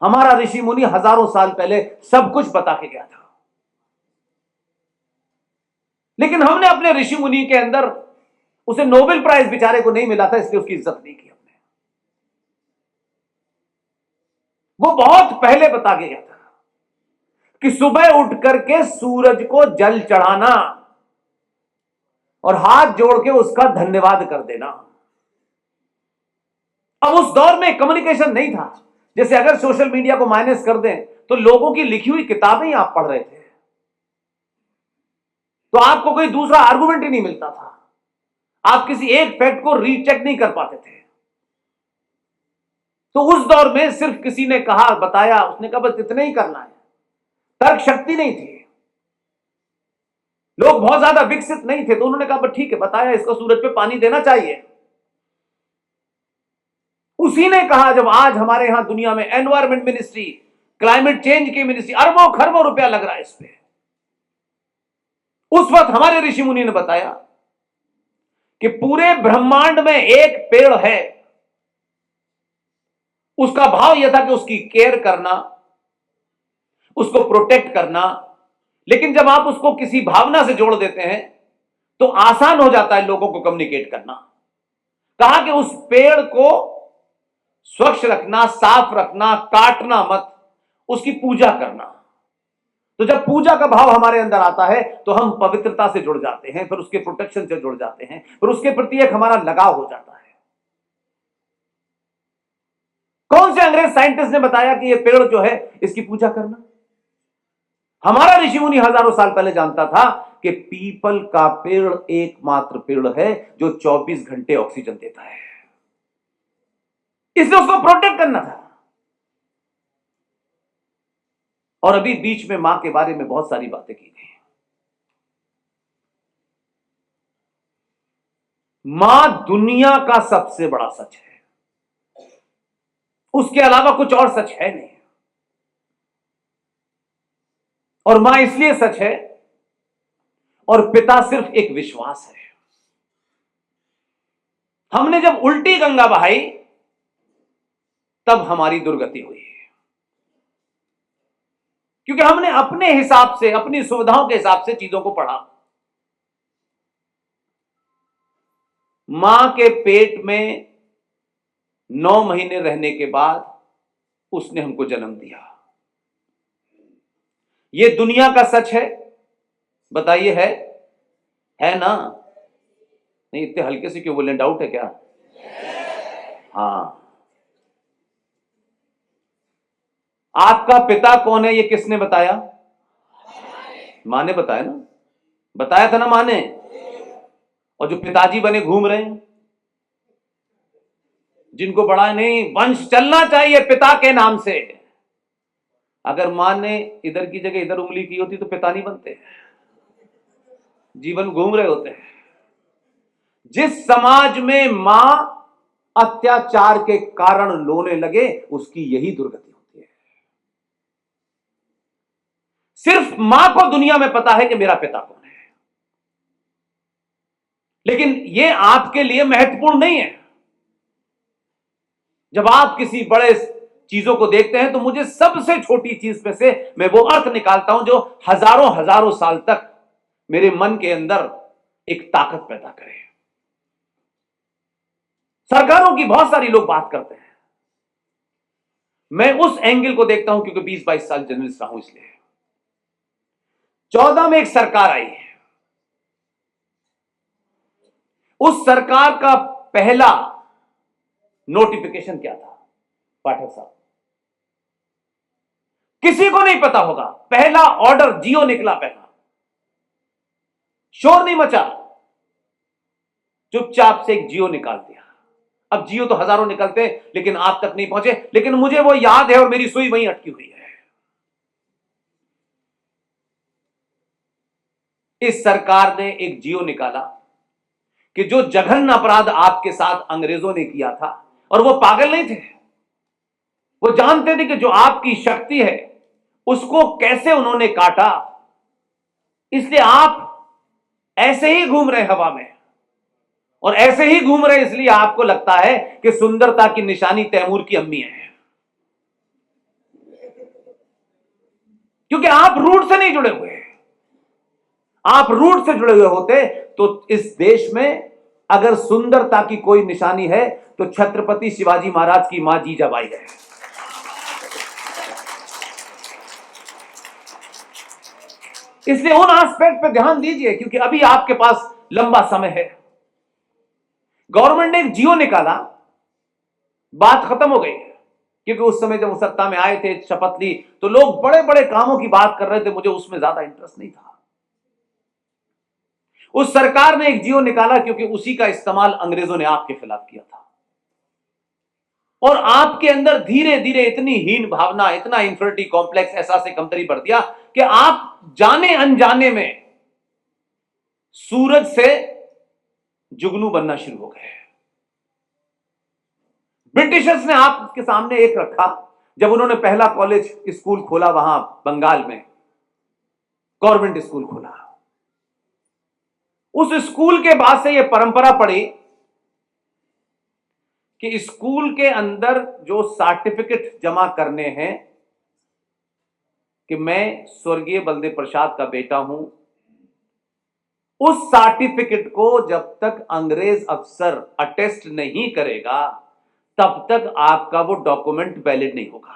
हमारा ऋषि मुनि हजारों साल पहले सब कुछ बता के गया था। लेकिन हमने अपने ऋषि मुनि के अंदर, उसे नोबेल प्राइज बेचारे को नहीं मिला था, इसलिए उसकी इज्जत नहीं की हमने। वो बहुत पहले बता के गया था कि सुबह उठ करके सूरज को जल चढ़ाना और हाथ जोड़ के उसका धन्यवाद कर देना। अब उस दौर में कम्युनिकेशन नहीं था। जैसे अगर सोशल मीडिया को माइनस कर दें तो लोगों की लिखी हुई किताबें ही आप पढ़ रहे थे, तो आपको कोई दूसरा आर्गुमेंट ही नहीं मिलता था। आप किसी एक फैक्ट को रीचेक नहीं कर पाते थे। तो उस दौर में सिर्फ किसी ने कहा, बताया, उसने कहा बस इतना ही करना है। तर्क शक्ति नहीं थी, लोग बहुत ज्यादा विकसित नहीं थे, तो उन्होंने कहा ठीक है, बताया, इसको सूरज पे पानी देना चाहिए। उसी ने कहा, जब आज हमारे यहां दुनिया में एनवायरमेंट मिनिस्ट्री, क्लाइमेट चेंज की मिनिस्ट्री, अरबों खरबों रुपया लग रहा है इस पे, उस वक्त हमारे ऋषि मुनि ने बताया कि पूरे ब्रह्मांड में एक पेड़ है, उसका भाव यह था कि उसकी केयर करना, उसको प्रोटेक्ट करना। लेकिन जब आप उसको किसी भावना से जोड़ देते हैं तो आसान हो जाता है लोगों को कम्युनिकेट करना। कहा कि उस पेड़ को स्वच्छ रखना, साफ रखना, काटना मत, उसकी पूजा करना। तो जब पूजा का भाव हमारे अंदर आता है तो हम पवित्रता से जुड़ जाते हैं, फिर उसके प्रोटेक्शन से जुड़ जाते हैं, फिर उसके प्रति एक हमारा लगाव हो जाता है। कौन से अंग्रेज साइंटिस्ट ने बताया कि ये पेड़ जो है इसकी पूजा करना? हमारा ऋषि मुनि हजारों साल पहले जानता था कि पीपल का पेड़ एकमात्र पेड़ है जो 24 घंटे ऑक्सीजन देता है, इसलिए उसको प्रोटेक्ट करना था। और अभी बीच में मां के बारे में बहुत सारी बातें की गई। मां दुनिया का सबसे बड़ा सच है, उसके अलावा कुछ और सच है नहीं। और मां इसलिए सच है और पिता सिर्फ एक विश्वास है। हमने जब उल्टी गंगा बहाई तब हमारी दुर्गति हुई, क्योंकि हमने अपने हिसाब से, अपनी सुविधाओं के हिसाब से चीजों को पढ़ा। मां के पेट में 9 महीने रहने के बाद उसने हमको जन्म दिया। यह दुनिया का सच है, बताइए है ना? नहीं, इतने हल्के से क्यों बोले? डाउट है क्या? हाँ। आपका पिता कौन है, ये किसने बताया? मां ने बताया ना, बताया था ना मां ने। और जो पिताजी बने घूम रहे हैं, जिनको बड़ा नहीं, वंश चलना चाहिए पिता के नाम से। अगर मां ने इधर की जगह इधर उंगली की होती तो पिता नहीं बनते, जीवन घूम रहे होते हैं। जिस समाज में मां अत्याचार के कारण रोने लगे, उसकी यही दुर्गति होती है। सिर्फ मां को दुनिया में पता है कि मेरा पिता कौन है, लेकिन यह आपके लिए महत्वपूर्ण नहीं है। जब आप किसी बड़े चीजों को देखते हैं तो मुझे सबसे छोटी चीज में से मैं वो अर्थ निकालता हूं जो हजारों हजारों साल तक मेरे मन के अंदर एक ताकत पैदा करे। सरकारों की बहुत सारी लोग बात करते हैं, मैं उस एंगल को देखता हूं क्योंकि 20-22 साल जर्नलिस्ट रहा हूं। इसलिए 14 में एक सरकार आई है, उस सरकार का पहला नोटिफिकेशन क्या था? पाठक साहब, किसी को नहीं पता होगा। पहला ऑर्डर जियो निकला, पहला शोर नहीं मचा, चुपचाप से एक जियो निकाल दिया। अब जियो तो हजारों निकलते हैं लेकिन आप तक नहीं पहुंचे, लेकिन मुझे वो याद है और मेरी सुई वहीं अटकी हुई है। इस सरकार ने एक जियो निकाला कि जो जघन्य अपराध आपके साथ अंग्रेजों ने किया था, और वो पागल नहीं थे, वो जानते थे कि जो आपकी शक्ति है उसको कैसे उन्होंने काटा। इसलिए आप ऐसे ही घूम रहे हवा में, और ऐसे ही घूम रहे इसलिए आपको लगता है कि सुंदरता की निशानी तैमूर की अम्मी है, क्योंकि आप रूट से नहीं जुड़े हुए। आप रूट से जुड़े हुए होते तो इस देश में अगर सुंदरता की कोई निशानी है तो छत्रपति शिवाजी महाराज की मां जीजाबाई है। इसलिए उन एस्पेक्ट पे ध्यान दीजिए, क्योंकि अभी आपके पास लंबा समय है। गवर्नमेंट ने एक जियो निकाला, बात खत्म हो गई, क्योंकि उस समय जब वो सत्ता में आए थे, शपथ ली, तो लोग बड़े बड़े कामों की बात कर रहे थे, मुझे उसमें ज्यादा इंटरेस्ट नहीं था। उस सरकार ने एक जियो निकाला क्योंकि उसी का इस्तेमाल अंग्रेजों ने आपके खिलाफ किया था, और आपके अंदर धीरे धीरे इतनी हीन भावना, इतना इंफिनिटी कॉम्प्लेक्स, ऐसा से कमतरी भर दिया कि आप जाने अनजाने में सूरज से जुगनू बनना शुरू हो गए। ब्रिटिशर्स ने आपके सामने एक रखा, जब उन्होंने पहला कॉलेज स्कूल खोला वहां बंगाल में, गवर्नमेंट स्कूल खोला। उस स्कूल के बाद से यह परंपरा पड़ी कि स्कूल के अंदर जो सर्टिफिकेट जमा करने हैं कि मैं स्वर्गीय बलदेव प्रसाद का बेटा हूं, उस सर्टिफिकेट को जब तक अंग्रेज अफसर अटेस्ट नहीं करेगा तब तक आपका वो डॉक्यूमेंट वैलिड नहीं होगा।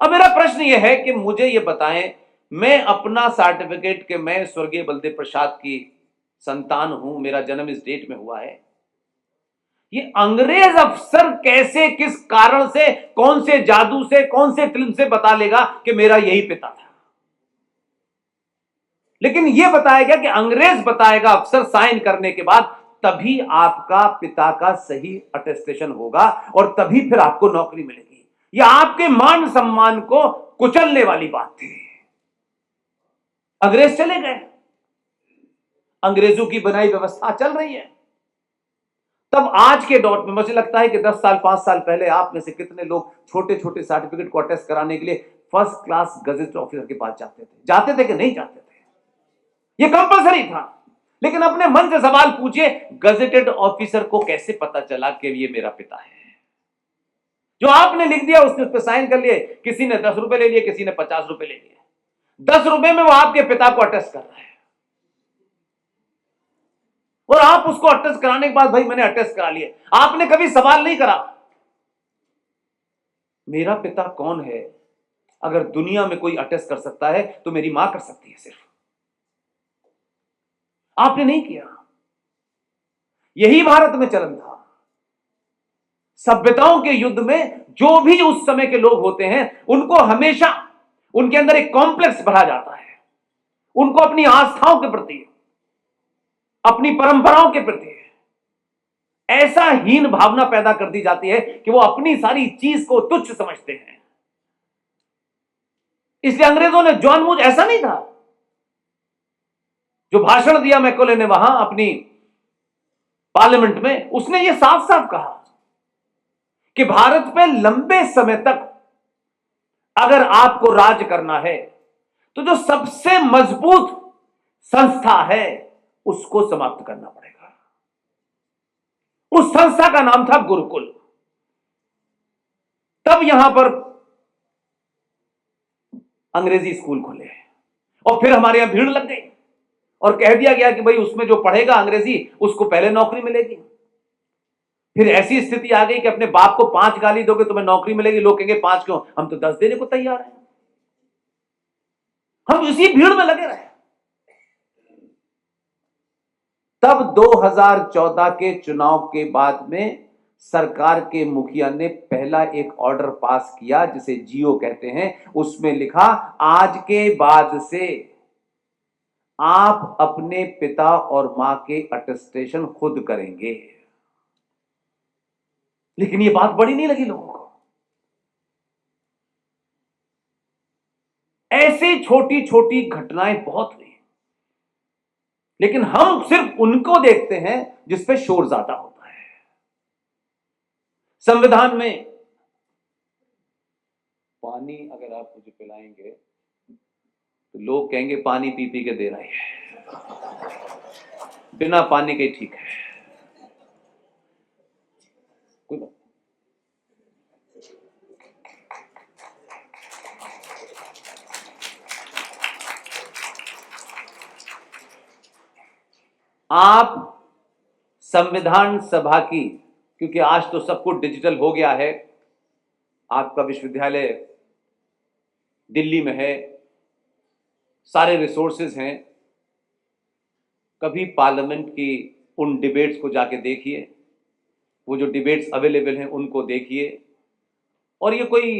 अब मेरा प्रश्न यह है कि मुझे यह बताएं, मैं अपना सर्टिफिकेट कि मैं स्वर्गीय बलदेव प्रसाद की संतान हूं, मेरा जन्म इस डेट में हुआ है, ये अंग्रेज अफसर कैसे, किस कारण से, कौन से जादू से, कौन से फिल्म से बता लेगा कि मेरा यही पिता था? लेकिन यह बताया गया कि अंग्रेज बताएगा अफसर साइन करने के बाद, तभी आपका पिता का सही अटेस्टेशन होगा और तभी फिर आपको नौकरी मिलेगी। यह आपके मान सम्मान को कुचलने वाली बात थी। अंग्रेज चले गए, अंग्रेजों की बनाई व्यवस्था चल रही है। तब आज के दौर में मुझे लगता है कि 10 साल 5 साल पहले आप में से कितने लोग छोटे छोटे सर्टिफिकेट को अटेस्ट कराने के लिए फर्स्ट क्लास गजेट ऑफिसर के पास जाते थे कि नहीं जाते थे? यह कंपलसरी था। लेकिन अपने मन से सवाल पूछिए, गजेटेड ऑफिसर को कैसे पता चला कि ये मेरा पिता है? जो आपने लिख दिया उसने उस पर साइन कर लिए, किसी ने 10 रुपए ले लिए, किसी ने 50 रुपए ले लिए, 10 रुपए में वो आपके पिता को अटेस्ट कर रहा है और आप उसको अटेस्ट कराने के बाद, भाई मैंने अटेस्ट करा लिए, आपने कभी सवाल नहीं करा मेरा पिता कौन है? अगर दुनिया में कोई अटेस्ट कर सकता है तो मेरी मां कर सकती है, सिर्फ आपने नहीं किया। यही भारत में चलन था। सभ्यताओं के युद्ध में जो भी उस समय के लोग होते हैं, उनको हमेशा उनके अंदर एक कॉम्प्लेक्स भरा जाता है। उनको अपनी आस्थाओं के प्रति, अपनी परंपराओं के प्रति ऐसा हीन भावना पैदा कर दी जाती है कि वो अपनी सारी चीज को तुच्छ समझते हैं। इसलिए अंग्रेजों ने जानबूझ, ऐसा नहीं था, जो भाषण दिया मैकोले ने वहां अपनी पार्लियामेंट में, उसने ये साफ साफ कहा कि भारत पे लंबे समय तक अगर आपको राज करना है तो जो सबसे मजबूत संस्था है उसको समाप्त करना पड़ेगा। उस संस्था का नाम था गुरुकुल। तब यहां पर अंग्रेजी स्कूल खुले और फिर हमारे यहां भीड़ लग गई और कह दिया गया कि भाई उसमें जो पढ़ेगा अंग्रेजी उसको पहले नौकरी मिलेगी। फिर ऐसी स्थिति आ गई कि अपने बाप को 5 गाली दोगे तुम्हें नौकरी मिलेगी। लोग कहेंगे 5 क्यों, हम तो 10 देने को तैयार हैं। हम इसी भीड़ में लगे रहे। तब 2014 के चुनाव के बाद में सरकार के मुखिया ने पहला एक ऑर्डर पास किया जिसे जियो कहते हैं। उसमें लिखा, आज के बाद से आप अपने पिता और मां के अटेस्टेशन खुद करेंगे। लेकिन यह बात बड़ी नहीं लगी लोगों को। ऐसी छोटी छोटी घटनाएं बहुत हुई, लेकिन हम सिर्फ उनको देखते हैं जिस पे शोर ज्यादा होता है। संविधान में पानी अगर आप मुझे पिलाएंगे तो लोग कहेंगे पानी पी पी के दे रहा है, बिना पानी के ठीक है। कोई बात, आप संविधान सभा की, क्योंकि आज तो सब कुछ डिजिटल हो गया है, आपका विश्वविद्यालय दिल्ली में है, सारे रिसोर्सेज हैं, कभी पार्लियामेंट की उन डिबेट्स को जाके देखिए, वो जो डिबेट्स अवेलेबल हैं उनको देखिए। और ये कोई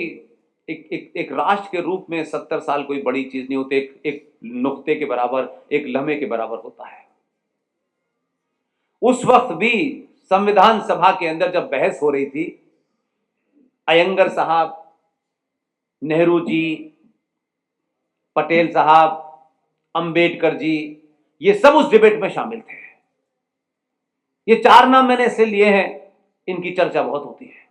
एक राष्ट्र के रूप में 70 साल कोई बड़ी चीज नहीं होती, एक नुक्ते के बराबर, एक लम्हे के बराबर होता है। उस वक्त भी संविधान सभा के अंदर जब बहस हो रही थी, अयंगर साहब, नेहरू जी, पटेल साहब, अंबेडकर जी, ये सब उस डिबेट में शामिल थे। ये 4 नाम मैंने इसलिए लिए हैं, इनकी चर्चा बहुत होती है।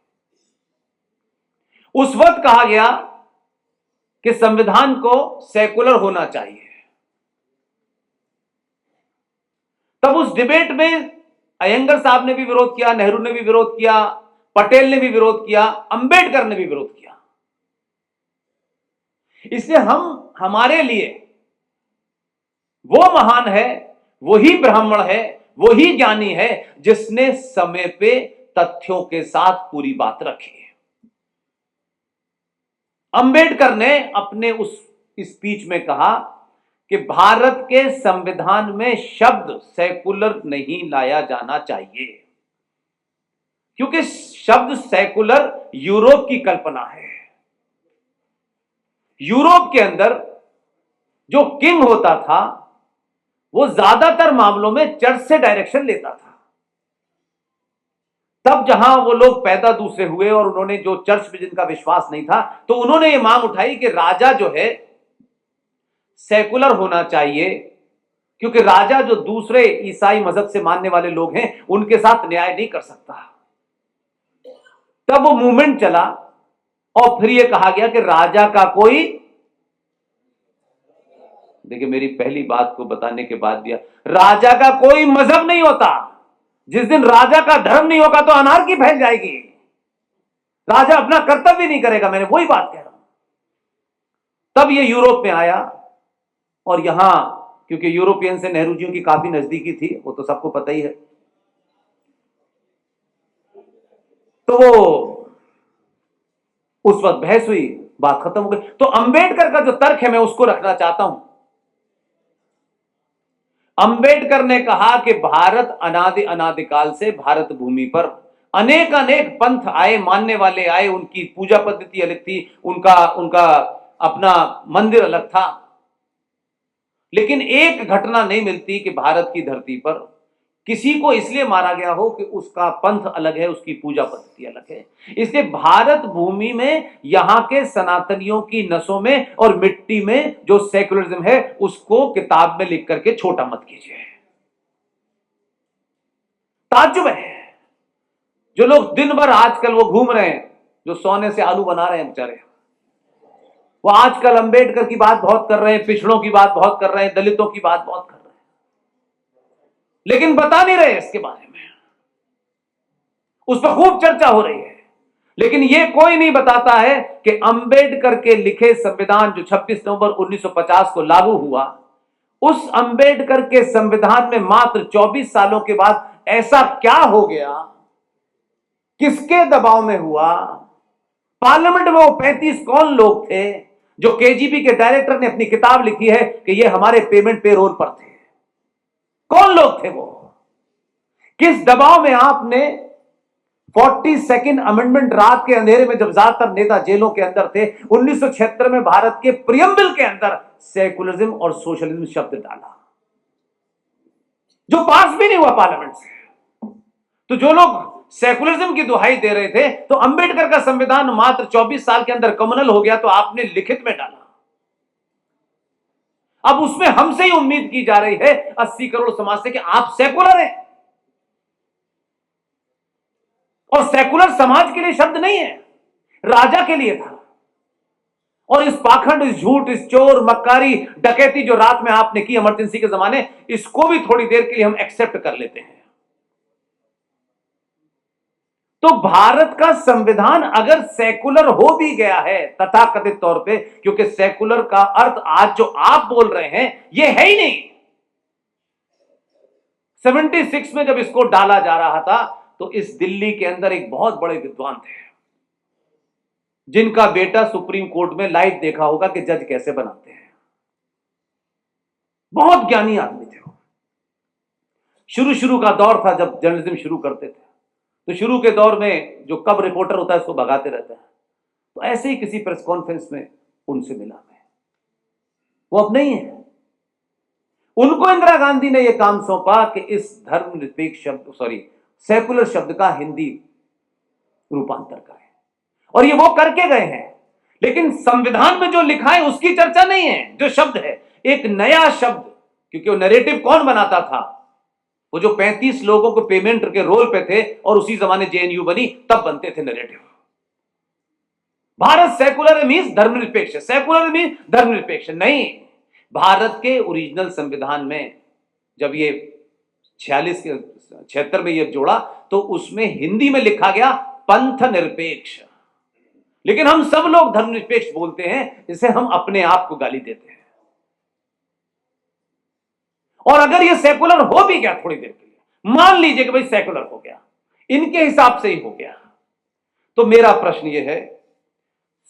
उस वक्त कहा गया कि संविधान को सेकुलर होना चाहिए। तब उस डिबेट में अयंगर साहब ने भी विरोध किया, नेहरू ने भी विरोध किया, पटेल ने भी विरोध किया, अंबेडकर ने भी विरोध किया। इसलिए हमारे लिए वो महान है, वही ब्राह्मण है, वही ज्ञानी है जिसने समय पे तथ्यों के साथ पूरी बात रखी है। अंबेडकर ने अपने उस स्पीच में कहा कि भारत के संविधान में शब्द सेकुलर नहीं लाया जाना चाहिए, क्योंकि शब्द सेकुलर यूरोप की कल्पना है। यूरोप के अंदर जो किंग होता था वो ज्यादातर मामलों में चर्च से डायरेक्शन लेता था। तब जहां वो लोग पैदा दूसरे हुए और उन्होंने जो चर्च में जिनका विश्वास नहीं था, तो उन्होंने ये मांग उठाई कि राजा जो है सेकुलर होना चाहिए, क्योंकि राजा जो दूसरे ईसाई मजहब से मानने वाले लोग हैं उनके साथ न्याय नहीं कर सकता। तब वो मूवमेंट चला और फिर ये कहा गया कि राजा का कोई, देखिए मेरी पहली बात को बताने के बाद दिया, राजा का कोई मजहब नहीं होता। जिस दिन राजा का धर्म नहीं होगा तो अनार्की फैल जाएगी, राजा अपना कर्तव्य नहीं करेगा। मैंने वही बात कह रहा हूं। तब ये यूरोप में आया और यहां क्योंकि यूरोपियन से नेहरू जी की काफी नजदीकी थी, वो तो सबको पता ही है, तो वो उस वक्त बहस हुई, बात खत्म हो गई। तो अंबेडकर का जो तर्क है मैं उसको रखना चाहता हूं। अंबेडकर ने कहा कि भारत अनादिकाल से भारत भूमि पर अनेक अनेक पंथ आए, मानने वाले आए, उनकी पूजा पद्धति अलग थी, उनका अपना मंदिर अलग था, लेकिन एक घटना नहीं मिलती कि भारत की धरती पर किसी को इसलिए मारा गया हो कि उसका पंथ अलग है, उसकी पूजा पद्धति अलग है। इसलिए भारत भूमि में यहां के सनातनियों की नसों में और मिट्टी में जो सेकुलरिज्म है उसको किताब में लिख करके छोटा मत कीजिए। ताज्जुब है जो लोग दिन भर आजकल वो घूम रहे हैं, जो सोने से आलू बना रहे हैं बेचारे, वो आजकल अंबेडकर की बात बहुत कर रहे हैं, पिछड़ों की बात बहुत कर रहे हैं, दलितों की बात बहुत कर रहे हैं, लेकिन बता नहीं रहे इसके बारे में। उस पर खूब चर्चा हो रही है, लेकिन यह कोई नहीं बताता है कि अंबेडकर के लिखे संविधान जो 26 नवंबर 1950 को लागू हुआ, उस अंबेडकर के संविधान में मात्र 24 सालों के बाद ऐसा क्या हो गया, किसके दबाव में हुआ, पार्लियामेंट में वो 35 कौन लोग थे जो केजीबी के डायरेक्टर ने अपनी किताब लिखी है कि ये हमारे पेमेंट पेरोल पर थे, कौन लोग थे वो, किस दबाव में आपने 42nd अमेंडमेंट रात के अंधेरे में जब ज्यादातर नेता जेलों के अंदर थे 1976 में भारत के प्रियम्बल के अंदर सेकुलरिज्म और सोशलिज्म शब्द डाला, जो पास भी नहीं हुआ पार्लियामेंट से। तो जो लोग सेकुलरिज्म की दुहाई दे रहे थे, तो अंबेडकर का संविधान मात्र 24 साल के अंदर कम्युनल हो गया, तो आपने लिखित में डाला। अब उसमें हमसे ही उम्मीद की जा रही है 80 करोड़ समाज से कि आप सेकुलर हैं, और सेकुलर समाज के लिए शब्द नहीं है, राजा के लिए था। और इस पाखंड, इस झूठ, इस चोर, मक्कारी, डकैती जो रात में आपने की इमरजेंसी के जमाने, इसको भी थोड़ी देर के लिए हम एक्सेप्ट कर लेते हैं। तो भारत का संविधान अगर सेकुलर हो भी गया है तथाकथित तौर पे, क्योंकि सेकुलर का अर्थ आज जो आप बोल रहे हैं ये है ही नहीं। 76 में जब इसको डाला जा रहा था तो इस दिल्ली के अंदर एक बहुत बड़े विद्वान थे जिनका बेटा सुप्रीम कोर्ट में लाइव देखा होगा कि जज कैसे बनाते हैं। बहुत ज्ञानी आदमी थे वो। शुरू का दौर था जब जर्नलिज्म शुरू करते थे, तो शुरू के दौर में जो कब रिपोर्टर होता है उसको भगाते रहता है। तो ऐसे ही किसी प्रेस कॉन्फ्रेंस में उनसे मिला मैं, वो अब नहीं है। उनको इंदिरा गांधी ने यह काम सौंपा कि इस धर्मनिरपेक्ष सेकुलर शब्द का हिंदी रूपांतर करें, और ये वो करके गए हैं। लेकिन संविधान में जो लिखा है उसकी चर्चा नहीं है। जो शब्द है एक नया शब्द, क्योंकि वो नैरेटिव कौन बनाता था, वो जो 35 लोगों को पेमेंट के रोल पे थे और उसी जमाने जेएनयू बनी तब बनते थे नैरेटिव। भारत सेकुलर मींस धर्मनिरपेक्ष, सेकुलर मींस धर्मनिरपेक्ष नहीं। भारत के ओरिजिनल संविधान में जब ये 76 में ये जोड़ा तो उसमें हिंदी में लिखा गया पंथ निरपेक्ष, लेकिन हम सब लोग धर्मनिरपेक्ष बोलते हैं, इसे हम अपने आप को गाली देते हैं। और अगर ये सेकुलर हो भी गया थोड़ी देर के लिए, मान लीजिए कि भाई सेकुलर हो गया, इनके हिसाब से ही हो गया, तो मेरा प्रश्न ये है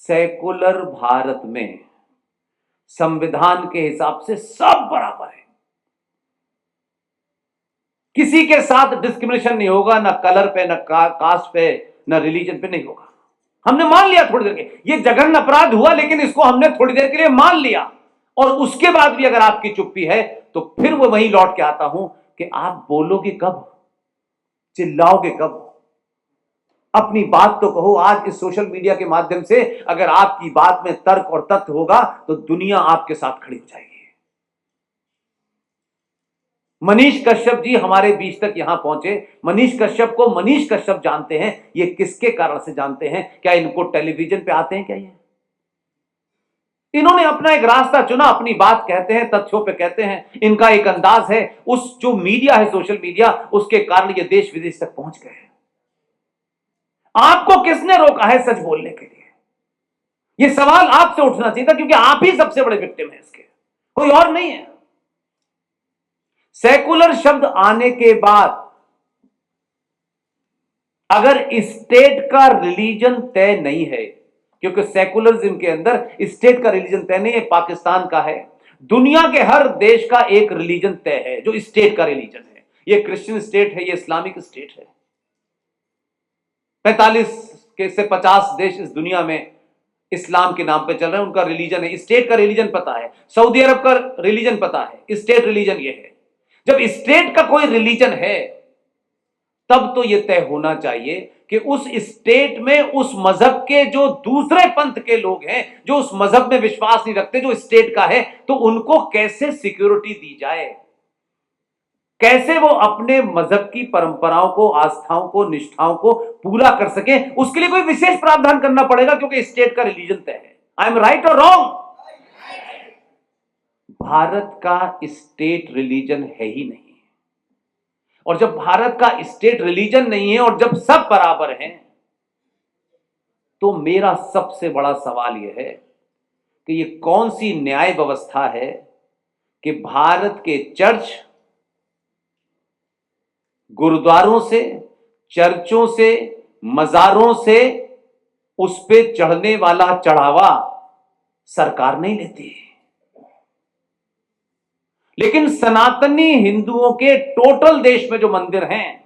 सेकुलर भारत में संविधान के हिसाब से सब बराबर है, किसी के साथ डिस्क्रिमिनेशन नहीं होगा, ना कलर पे, ना कास्ट पे, ना रिलीजन पे नहीं होगा। हमने मान लिया थोड़ी देर के, ये जघन्य अपराध हुआ, लेकिन इसको हमने थोड़ी देर के लिए मान लिया, और उसके बाद भी अगर आपकी चुप्पी है तो फिर वो वहीं लौट के आता हूं कि आप बोलोगे कब, चिल्लाओगे कब, अपनी बात तो कहो। आज इस सोशल मीडिया के माध्यम से अगर आपकी बात में तर्क और तथ्य होगा तो दुनिया आपके साथ खड़ी हो जाएगी। मनीष कश्यप जी हमारे बीच तक यहां पहुंचे। मनीष कश्यप को मनीष कश्यप जानते हैं, ये किसके कारण से जानते हैं? क्या इनको टेलीविजन पे आते हैं क्या? ये इन्होंने अपना एक रास्ता चुना, अपनी बात कहते हैं, तथ्यों पे कहते हैं, इनका एक अंदाज है। उस जो मीडिया है, सोशल मीडिया, उसके कारण ये देश विदेश तक पहुंच गए। आपको किसने रोका है सच बोलने के लिए? यह सवाल आपसे उठना चाहिए था, क्योंकि आप ही सबसे बड़े विक्टिम हैं इसके, कोई और नहीं है। सेकुलर शब्द आने के बाद अगर स्टेट का रिलीजन तय नहीं है, क्योंकि सेकुलरिज्म के अंदर स्टेट का रिलीजन तय नहीं है, पाकिस्तान का है, दुनिया के हर देश का एक रिलीजन तय है जो स्टेट का रिलीजन है। ये क्रिश्चियन स्टेट है, ये इस्लामिक स्टेट है। 45 के से 50 देश इस दुनिया में इस्लाम के नाम पे चल रहे हैं, उनका रिलीजन है, स्टेट का रिलीजन पता है। सऊदी अरब का रिलीजन पता है, स्टेट रिलीजन ये है। जब स्टेट का कोई रिलीजन है तब तो यह तय होना चाहिए कि उस स्टेट में उस मजहब के जो दूसरे पंथ के लोग हैं, जो उस मजहब में विश्वास नहीं रखते, जो स्टेट का है, तो उनको कैसे सिक्योरिटी दी जाए, कैसे वो अपने मजहब की परंपराओं को, आस्थाओं को, निष्ठाओं को पूरा कर सके। उसके लिए कोई विशेष प्रावधान करना पड़ेगा, क्योंकि स्टेट का रिलीजन तय है। आई एम राइट और रॉन्ग? भारत का स्टेट रिलीजन है ही नहीं, और जब भारत का स्टेट रिलीजन नहीं है और जब सब बराबर हैं, तो मेरा सबसे बड़ा सवाल यह है कि यह कौन सी न्याय व्यवस्था है कि भारत के चर्च, गुरुद्वारों से, चर्चों से, मजारों से उस पे चढ़ने वाला चढ़ावा सरकार नहीं लेती, लेकिन सनातनी हिंदुओं के टोटल देश में जो मंदिर हैं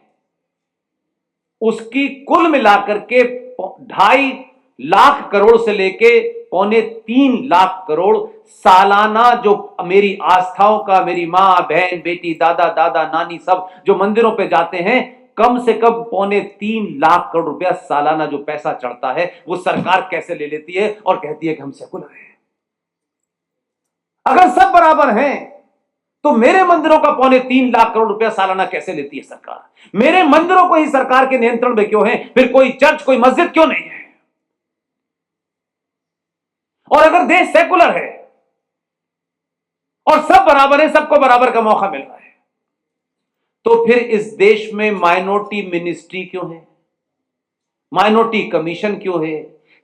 उसकी कुल मिलाकर के 2.5 लाख करोड़ से लेके 2.25 लाख करोड़ सालाना जो मेरी आस्थाओं का, मेरी मां, बहन, बेटी, दादा, दादा, नानी सब जो मंदिरों पे जाते हैं, कम से कम 2.25 लाख करोड़ रुपया सालाना जो पैसा चढ़ता है, वो सरकार कैसे ले लेती है और कहती है कि हम सेकुलर हैं। अगर सब बराबर हैं तो मेरे मंदिरों का 2.25 लाख करोड़ रुपया सालाना कैसे लेती है सरकार? मेरे मंदिरों को ही सरकार के नियंत्रण में क्यों है? फिर कोई चर्च, कोई मस्जिद क्यों नहीं है? और अगर देश सेकुलर है और सब बराबर है, सबको बराबर का मौका मिल रहा है, तो फिर इस देश में माइनॉरिटी मिनिस्ट्री क्यों है? माइनॉरिटी कमीशन क्यों है?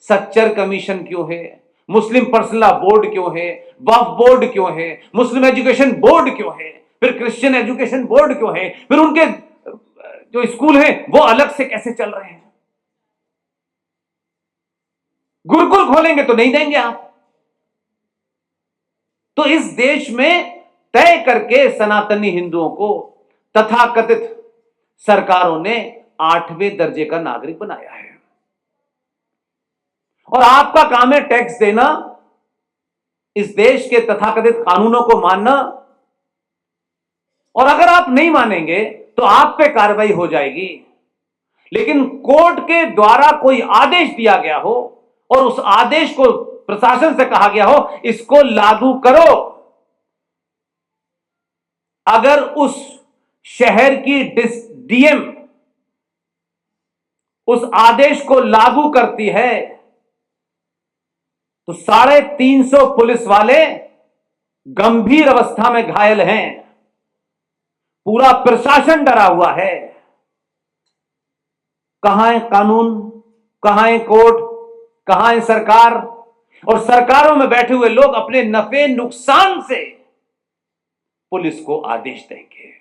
सच्चर कमीशन क्यों है? मुस्लिम पर्सनल बोर्ड क्यों है? वक्फ बोर्ड क्यों है? मुस्लिम एजुकेशन बोर्ड क्यों है? फिर क्रिश्चियन एजुकेशन बोर्ड क्यों है? फिर उनके जो स्कूल हैं वो अलग से कैसे चल रहे हैं? गुरुकुल खोलेंगे तो नहीं देंगे आप। तो इस देश में तय करके सनातनी हिंदुओं को तथाकथित सरकारों ने 8वें दर्जे का नागरिक बनाया है, और आपका काम है टैक्स देना, इस देश के तथाकथित कानूनों को मानना, और अगर आप नहीं मानेंगे तो आप पे कार्रवाई हो जाएगी। लेकिन कोर्ट के द्वारा कोई आदेश दिया गया हो और उस आदेश को प्रशासन से कहा गया हो इसको लागू करो, अगर उस शहर की डीएम उस आदेश को लागू करती है तो 350 पुलिस वाले गंभीर अवस्था में घायल हैं, पूरा प्रशासन डरा हुआ है। कहां है कानून, कहां है कोर्ट, कहां है सरकार? और सरकारों में बैठे हुए लोग अपने नफे नुकसान से पुलिस को आदेश देंगे।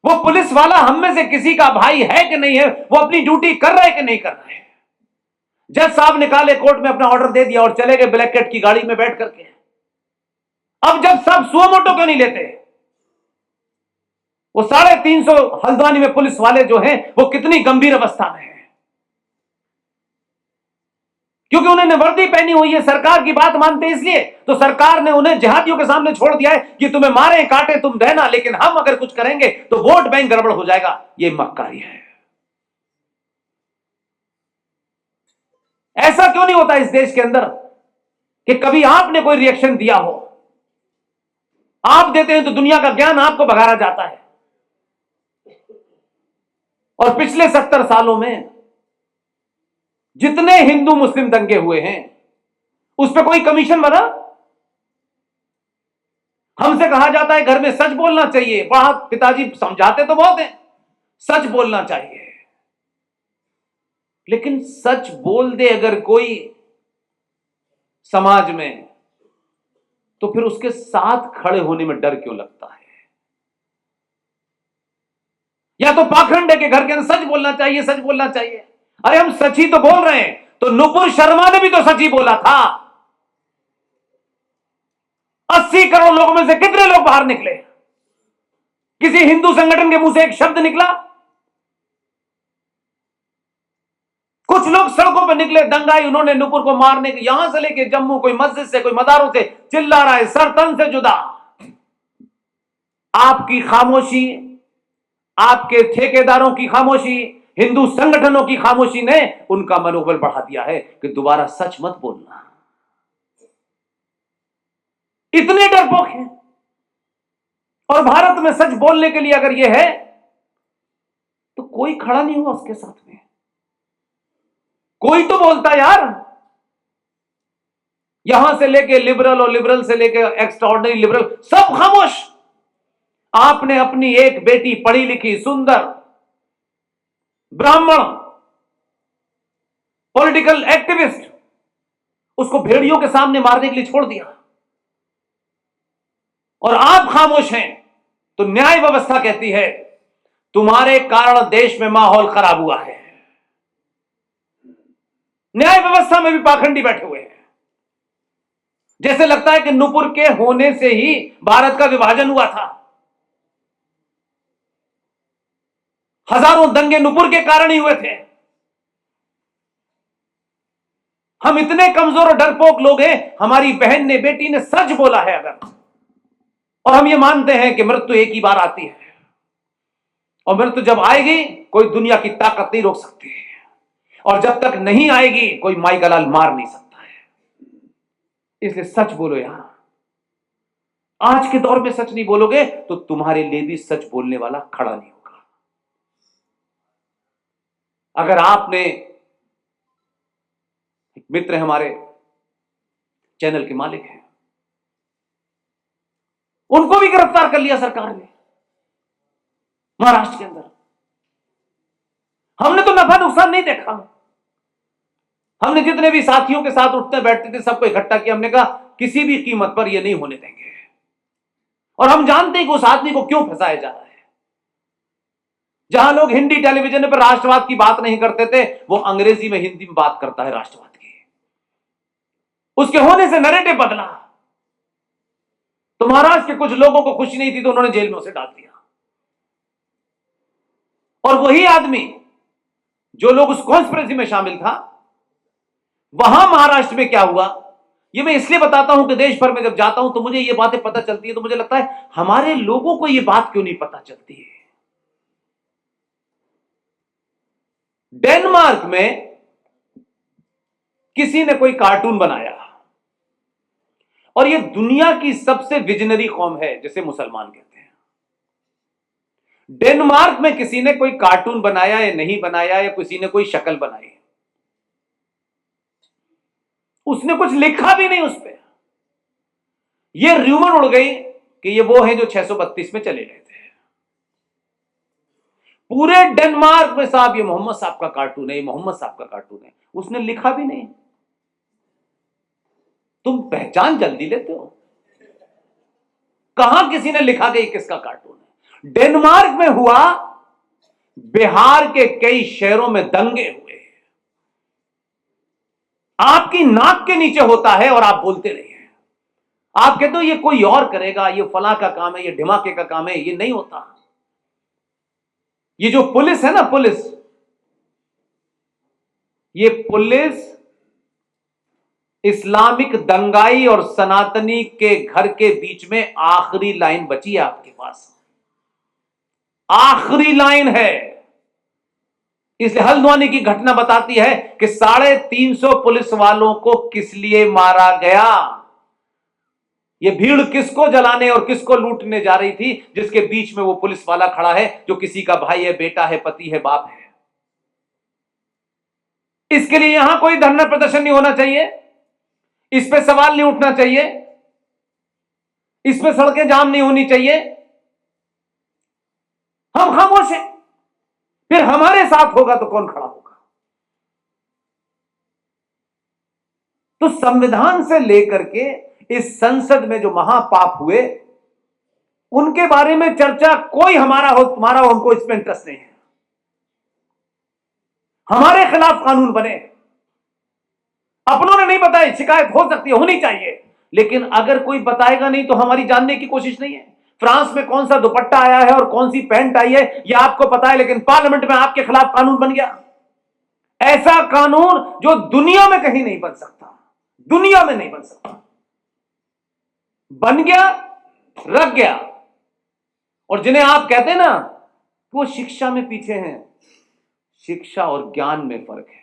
वो पुलिस वाला हम में से किसी का भाई है कि नहीं है, वो अपनी ड्यूटी कर रहा है कि नहीं कर रहा है? जज साहब निकाले, कोर्ट में अपना ऑर्डर दे दिया और चले गए ब्लैक कैट की गाड़ी में बैठ करके। अब जज साहब सुओ मोटो क्यों नहीं लेते? वो 350 हल्द्वानी में पुलिस वाले जो हैं वो कितनी गंभीर अवस्था में हैं, क्योंकि उन्होंने वर्दी पहनी हुई है, सरकार की बात मानते हैं इसलिए। तो सरकार ने उन्हें जिहादियों के सामने छोड़ दिया है कि तुम्हें मारे काटे तुम रहना, लेकिन हम अगर कुछ करेंगे तो वोट बैंक गड़बड़ हो जाएगा। ये मक्कारी है। ऐसा क्यों नहीं होता इस देश के अंदर कि कभी आपने कोई रिएक्शन दिया हो? आप देते हैं तो दुनिया का ज्ञान आपको भगारा जाता है। और पिछले 70 सालों में जितने हिंदू मुस्लिम दंगे हुए हैं उस पर कोई कमीशन बना? हमसे कहा जाता है घर में सच बोलना चाहिए। बड़ा पिताजी समझाते तो बहुत हैं, सच बोलना चाहिए, लेकिन सच बोल दे अगर कोई समाज में, तो फिर उसके साथ खड़े होने में डर क्यों लगता है? या तो पाखंड है कि घर के अंदर सच बोलना चाहिए, सच बोलना चाहिए। अरे हम सच ही तो बोल रहे हैं। तो नुपुर शर्मा ने भी तो सच ही बोला था। 80 करोड़ लोगों में से कितने लोग बाहर निकले? किसी हिंदू संगठन के मुंह से एक शब्द निकला? कुछ लोग सड़कों पर निकले, दंगाई, उन्होंने नुपुर को मारने के, यहां से लेके जम्मू, कोई मस्जिद से, कोई मदारों से चिल्ला रहा है, सर तन से जुदा। आपकी खामोशी, आपके ठेकेदारों की खामोशी, हिंदू संगठनों की खामोशी ने उनका मनोबल बढ़ा दिया है कि दोबारा सच मत बोलना। इतने डरपोक हैं। और भारत में सच बोलने के लिए अगर यह है तो कोई खड़ा नहीं हुआ उसके साथ में। कोई तो बोलता यार। यहां से लेके लिबरल और लिबरल से लेके एक्स्ट्राऑर्डिनरी लिबरल सब खामोश। आपने अपनी एक बेटी पढ़ी लिखी सुंदर ब्राह्मण पॉलिटिकल एक्टिविस्ट, उसको भेड़ियों के सामने मारने के लिए छोड़ दिया और आप खामोश हैं। तो न्याय व्यवस्था कहती है तुम्हारे कारण देश में माहौल खराब हुआ है। न्याय व्यवस्था में भी पाखंडी बैठे हुए हैं। जैसे लगता है कि नुपुर के होने से ही भारत का विभाजन हुआ था। हजारों दंगे नुपुर के कारण ही हुए थे। हम इतने कमजोर और डरपोक लोग हैं। हमारी बहन ने, बेटी ने सच बोला है अगर, और हम ये मानते हैं कि मृत्यु एक ही बार आती है और मृत्यु जब आएगी कोई दुनिया की ताकत नहीं रोक सकती है, और जब तक नहीं आएगी कोई माई का लाल मार नहीं सकता है। इसलिए सच बोलो यार। आज के दौर में सच नहीं बोलोगे तो तुम्हारे लिए भी सच बोलने वाला खड़ा नहीं होगा। अगर आपने, एक मित्र हमारे चैनल के मालिक हैं, उनको भी गिरफ्तार कर लिया सरकार ने महाराष्ट्र के अंदर। हमने तो नफा नुकसान नहीं देखा। हमने जितने भी साथियों के साथ उठते बैठते थे सबको इकट्ठा किया। हमने कहा किसी भी कीमत पर यह नहीं होने देंगे। और हम जानते हैं कि उस आदमी को क्यों फंसाया जा रहा है। जहां लोग हिंदी टेलीविजन पर राष्ट्रवाद की बात नहीं करते थे, वो अंग्रेजी में हिंदी में बात करता है राष्ट्रवाद की। उसके होने से नैरेटिव बदला। तो महाराष्ट्र के कुछ लोगों को खुशी नहीं थी तो उन्होंने जेल में उसे डाल दिया। और वही आदमी जो लोग उस कॉन्स्पिरेसी में शामिल था, वहां महाराष्ट्र में क्या हुआ, ये मैं इसलिए बताता हूं कि देश भर में जब जाता हूं तो मुझे ये बातें पता चलती है तो मुझे लगता है हमारे लोगों को ये बात क्यों नहीं पता चलती है। डेनमार्क में किसी ने कोई कार्टून बनाया, और ये दुनिया की सबसे विजनरी कौम है जिसे मुसलमान कहते हैं। डेनमार्क में किसी ने कोई कार्टून बनाया या नहीं बनाया, या किसी ने कोई शक्ल बनाई, उसने कुछ लिखा भी नहीं उस पर। यह र्यूमर उड़ गई कि ये वो है जो 632 में चले गए थे। पूरे डेनमार्क में साहब ये मोहम्मद साहब का कार्टून है, ये मोहम्मद साहब का कार्टून है। उसने लिखा भी नहीं। तुम पहचान जल्दी लेते हो। कहां किसी ने लिखा कि किसका कार्टून है। डेनमार्क में हुआ, बिहार के कई शहरों में दंगे हुए, आपकी नाक के नीचे होता है और आप बोलते नहीं हैं। आप कहते हो ये कोई और करेगा, ये फला का काम है, ये ढिमाके का काम है। ये नहीं होता। ये जो पुलिस है ना, पुलिस, ये पुलिस इस्लामिक दंगाई और सनातनी के घर के बीच में आखिरी लाइन बची है आपके पास, आखिरी लाइन है। इसलिए हल्द्वानी की घटना बताती है कि 350 पुलिस वालों को किस लिए मारा गया। ये भीड़ किसको जलाने और किसको लूटने जा रही थी, जिसके बीच में वो पुलिस वाला खड़ा है जो किसी का भाई है, बेटा है, पति है, बाप है। इसके लिए यहां कोई धरना प्रदर्शन नहीं होना चाहिए, इस पे सवाल नहीं उठना चाहिए, इस पे सड़कें जाम नहीं होनी चाहिए। हम खामोश हैं, फिर हमारे साथ होगा तो कौन खड़ा होगा। तो संविधान से लेकर के इस संसद में जो महापाप हुए उनके बारे में चर्चा कोई हमारा हो तुम्हारा हो, हमको इसमें इंटरेस्ट नहीं है। हमारे खिलाफ कानून बने, अपनों ने नहीं बताई, शिकायत हो सकती है, होनी चाहिए, लेकिन अगर कोई बताएगा नहीं तो हमारी जानने की कोशिश नहीं है। फ्रांस में कौन सा दुपट्टा आया है और कौन सी पैंट आई है यह आपको पता है, लेकिन पार्लियामेंट में आपके खिलाफ कानून बन गया। ऐसा कानून जो दुनिया में कहीं नहीं बन सकता, दुनिया में नहीं बन सकता, बन गया, रख गया। और जिन्हें आप कहते हैं ना वो शिक्षा में पीछे हैं, शिक्षा और ज्ञान में फर्क है।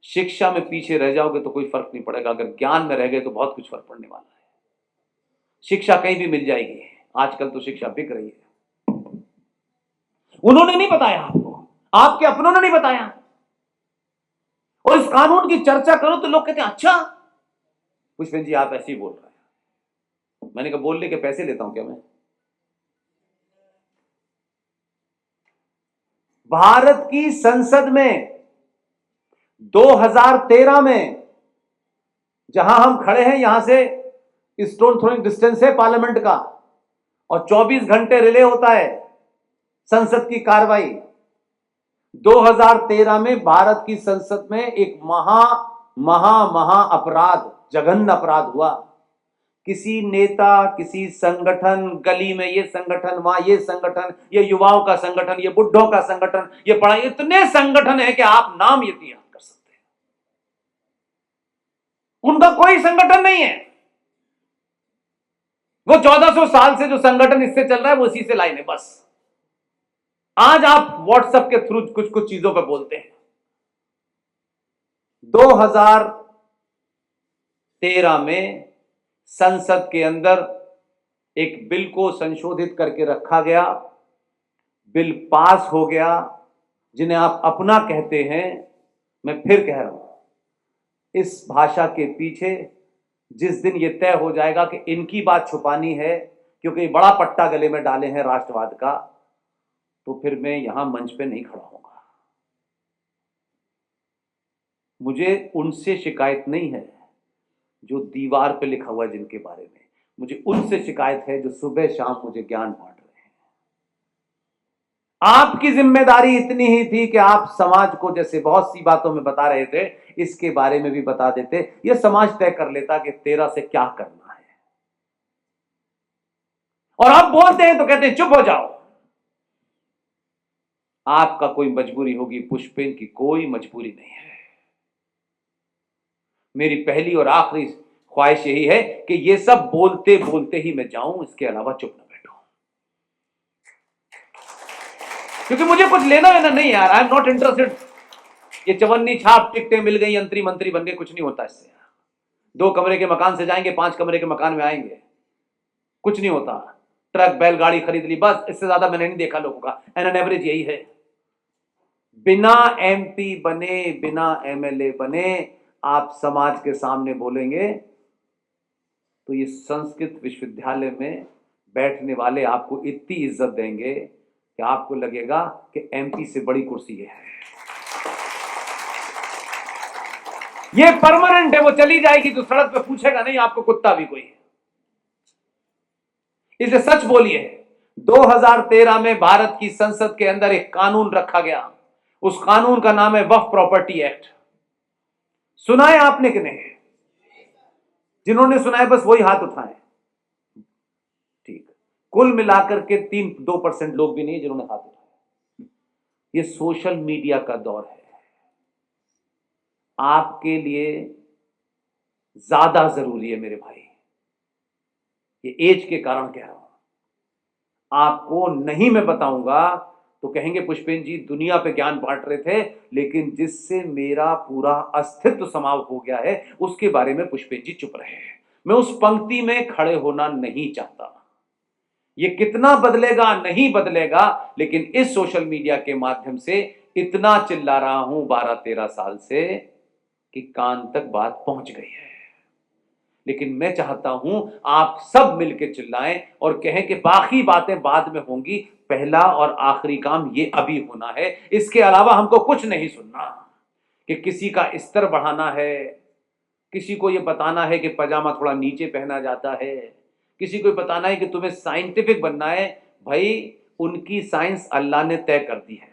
शिक्षा में पीछे रह जाओगे तो कोई फर्क नहीं पड़ेगा, अगर ज्ञान में रह गए तो बहुत कुछ फर्क पड़ने वाला है। शिक्षा कहीं भी मिल जाएगी, आजकल तो शिक्षा बिक रही है। उन्होंने नहीं बताया आपको, आपके अपनों ने नहीं बताया, और इस कानून की चर्चा करो तो लोग कहते हैं अच्छा पुष्पेंद्र जी आप ऐसे ही बोल रहे हैं। मैंने कहा बोलने के पैसे लेता हूं क्या मैं? भारत की संसद में 2013 में जहां हम खड़े हैं, यहां से स्टोन थ्रोइंग डिस्टेंस है पार्लियामेंट का, और 24 घंटे रिले होता है संसद की कार्रवाई। 2013 में भारत की संसद में एक महा अपराध, जघन्य अपराध हुआ। किसी नेता, किसी संगठन, गली में ये संगठन, वहां ये संगठन, ये युवाओं का संगठन, ये बुढ़ों का संगठन, ये पढ़ाई, इतने संगठन है कि आप नाम ये याद कर सकते हैं। उनका कोई संगठन नहीं है, वो 1400 साल से जो संगठन इससे चल रहा है वो इसी से लाइन है बस। आज आप व्हाट्सएप के थ्रू कुछ कुछ चीजों पर बोलते हैं। 2013 में संसद के अंदर एक बिल को संशोधित करके रखा गया, बिल पास हो गया, जिन्हें आप अपना कहते हैं। मैं फिर कह रहा हूं, इस भाषा के पीछे जिस दिन यह तय हो जाएगा कि इनकी बात छुपानी है क्योंकि बड़ा पट्टा गले में डाले हैं राष्ट्रवाद का, तो फिर मैं यहां मंच पे नहीं खड़ा होऊंगा। मुझे उनसे शिकायत नहीं है जो दीवार पे लिखा हुआ है जिनके बारे में, मुझे उनसे शिकायत है जो सुबह शाम मुझे ज्ञान बांट रहे हैं। आपकी जिम्मेदारी इतनी ही थी कि आप समाज को जैसे बहुत सी बातों में बता रहे थे, इसके बारे में भी बता देते। यह समाज तय कर लेता कि 13 से क्या करना है। और आप बोलते हैं तो कहते हैं चुप हो जाओ। आपका कोई मजबूरी होगी, पुष्पेन की कोई मजबूरी नहीं है। मेरी पहली और आखिरी ख्वाहिश यही है कि ये सब बोलते बोलते ही मैं जाऊं, इसके अलावा चुप न बैठूं, क्योंकि मुझे कुछ लेना देना नहीं यार। I am not interested. ये चवन्नी छाप टिकटें मिल गई, यंत्री मंत्री बन गए, कुछ नहीं होता इससे। 2 कमरे के मकान से जाएंगे, 5 कमरे के मकान में आएंगे, कुछ नहीं होता। ट्रक बैलगाड़ी खरीद ली, बस, इससे ज्यादा मैंने नहीं देखा लोगों का। एन एवरेज यही है। बिना एमपी बने, बिना एमएलए बने आप समाज के सामने बोलेंगे तो ये संस्कृत विश्वविद्यालय में बैठने वाले आपको इतनी इज्जत देंगे कि आपको लगेगा कि एमपी से बड़ी कुर्सी है। ये परमानेंट है, वो चली जाएगी तो सड़क पे पूछेगा नहीं आपको कुत्ता भी कोई। इसे सच बोलिए। 2013 में भारत की संसद के अंदर एक कानून रखा गया, उस कानून का नाम है वक्फ प्रॉपर्टी एक्ट। सुनाए आपने कि नहीं? जिन्होंने सुनाए बस वही हाथ उठाएं। ठीक, कुल मिलाकर के 2% लोग भी नहीं जिन्होंने हाथ उठाए। ये सोशल मीडिया का दौर है, आपके लिए ज्यादा जरूरी है मेरे भाई। ये एज के कारण कह रहा हूं, आपको नहीं मैं बताऊंगा तो कहेंगे पुष्पेन जी दुनिया पे ज्ञान बांट रहे थे, लेकिन जिससे मेरा पूरा अस्तित्व समाप्त हो गया है उसके बारे में पुष्पेन जी चुप रहे हैं। मैं उस पंक्ति में खड़े होना नहीं चाहता। ये कितना बदलेगा नहीं बदलेगा, लेकिन इस सोशल मीडिया के माध्यम से इतना चिल्ला रहा हूं 12-13 साल से कि कान तक बात पहुंच गई है। लेकिन मैं चाहता हूं आप सब मिलकर चिल्लाएं और कहें कि बाकी बातें बाद में होंगी, पहला और आखिरी काम ये अभी होना है। इसके अलावा हमको कुछ नहीं सुनना कि किसी का स्तर बढ़ाना है, किसी को ये बताना है कि पजामा थोड़ा नीचे पहना जाता है, किसी को बताना है कि तुम्हें साइंटिफिक बनना है। भाई उनकी साइंस अल्लाह ने तय कर दी है,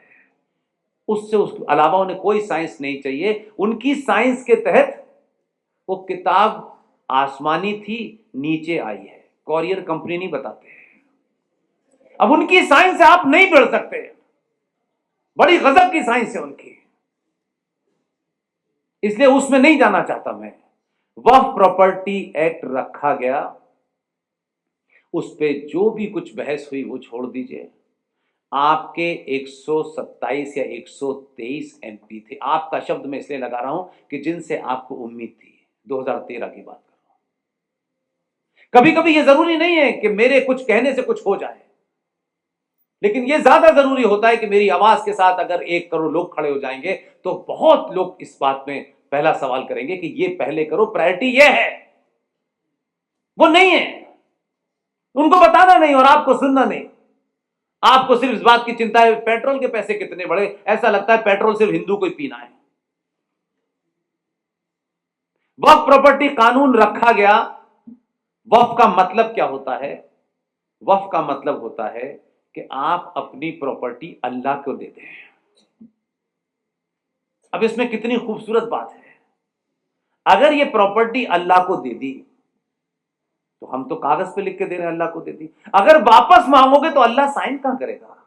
उससे उसके अलावा उन्हें कोई साइंस नहीं चाहिए। उनकी साइंस के तहत वो किताब आसमानी थी नीचे आई है, कॉरियर कंपनी नहीं बताते। अब उनकी साइंस से आप नहीं बढ़ सकते, बड़ी गजब की साइंस है उनकी, इसलिए उसमें नहीं जाना चाहता मैं। वक्फ प्रॉपर्टी एक्ट रखा गया, उस पे जो भी कुछ बहस हुई वो छोड़ दीजिए। आपके 127 या 123 एमपी थे, आपका शब्द मैं इसलिए लगा रहा हूं कि जिनसे आपको उम्मीद थी। 2013 की बात कर रहा हूं। कभी कभी ये जरूरी नहीं है कि मेरे कुछ कहने से कुछ हो जाए, लेकिन ये ज्यादा जरूरी होता है कि मेरी आवाज के साथ अगर 1 करोड़ लोग खड़े हो जाएंगे तो बहुत लोग इस बात में पहला सवाल करेंगे कि ये पहले करो, प्रायोरिटी ये है, वो नहीं है। उनको बताना नहीं और आपको सुनना नहीं। आपको सिर्फ इस बात की चिंता है पेट्रोल के पैसे कितने बढ़े, ऐसा लगता है पेट्रोल सिर्फ हिंदू को ही पीना है। वक्फ प्रॉपर्टी कानून रखा गया। वक्फ का मतलब क्या होता है? वक्फ का मतलब होता है कि आप अपनी प्रॉपर्टी अल्लाह को दे दें। अब इसमें कितनी खूबसूरत बात है। अगर ये प्रॉपर्टी अल्लाह को दे दी तो हम तो कागज पे लिख के दे रहे हैं अल्लाह को दे दी, अगर वापस मांगोगे तो अल्लाह साइन कहां करेगा?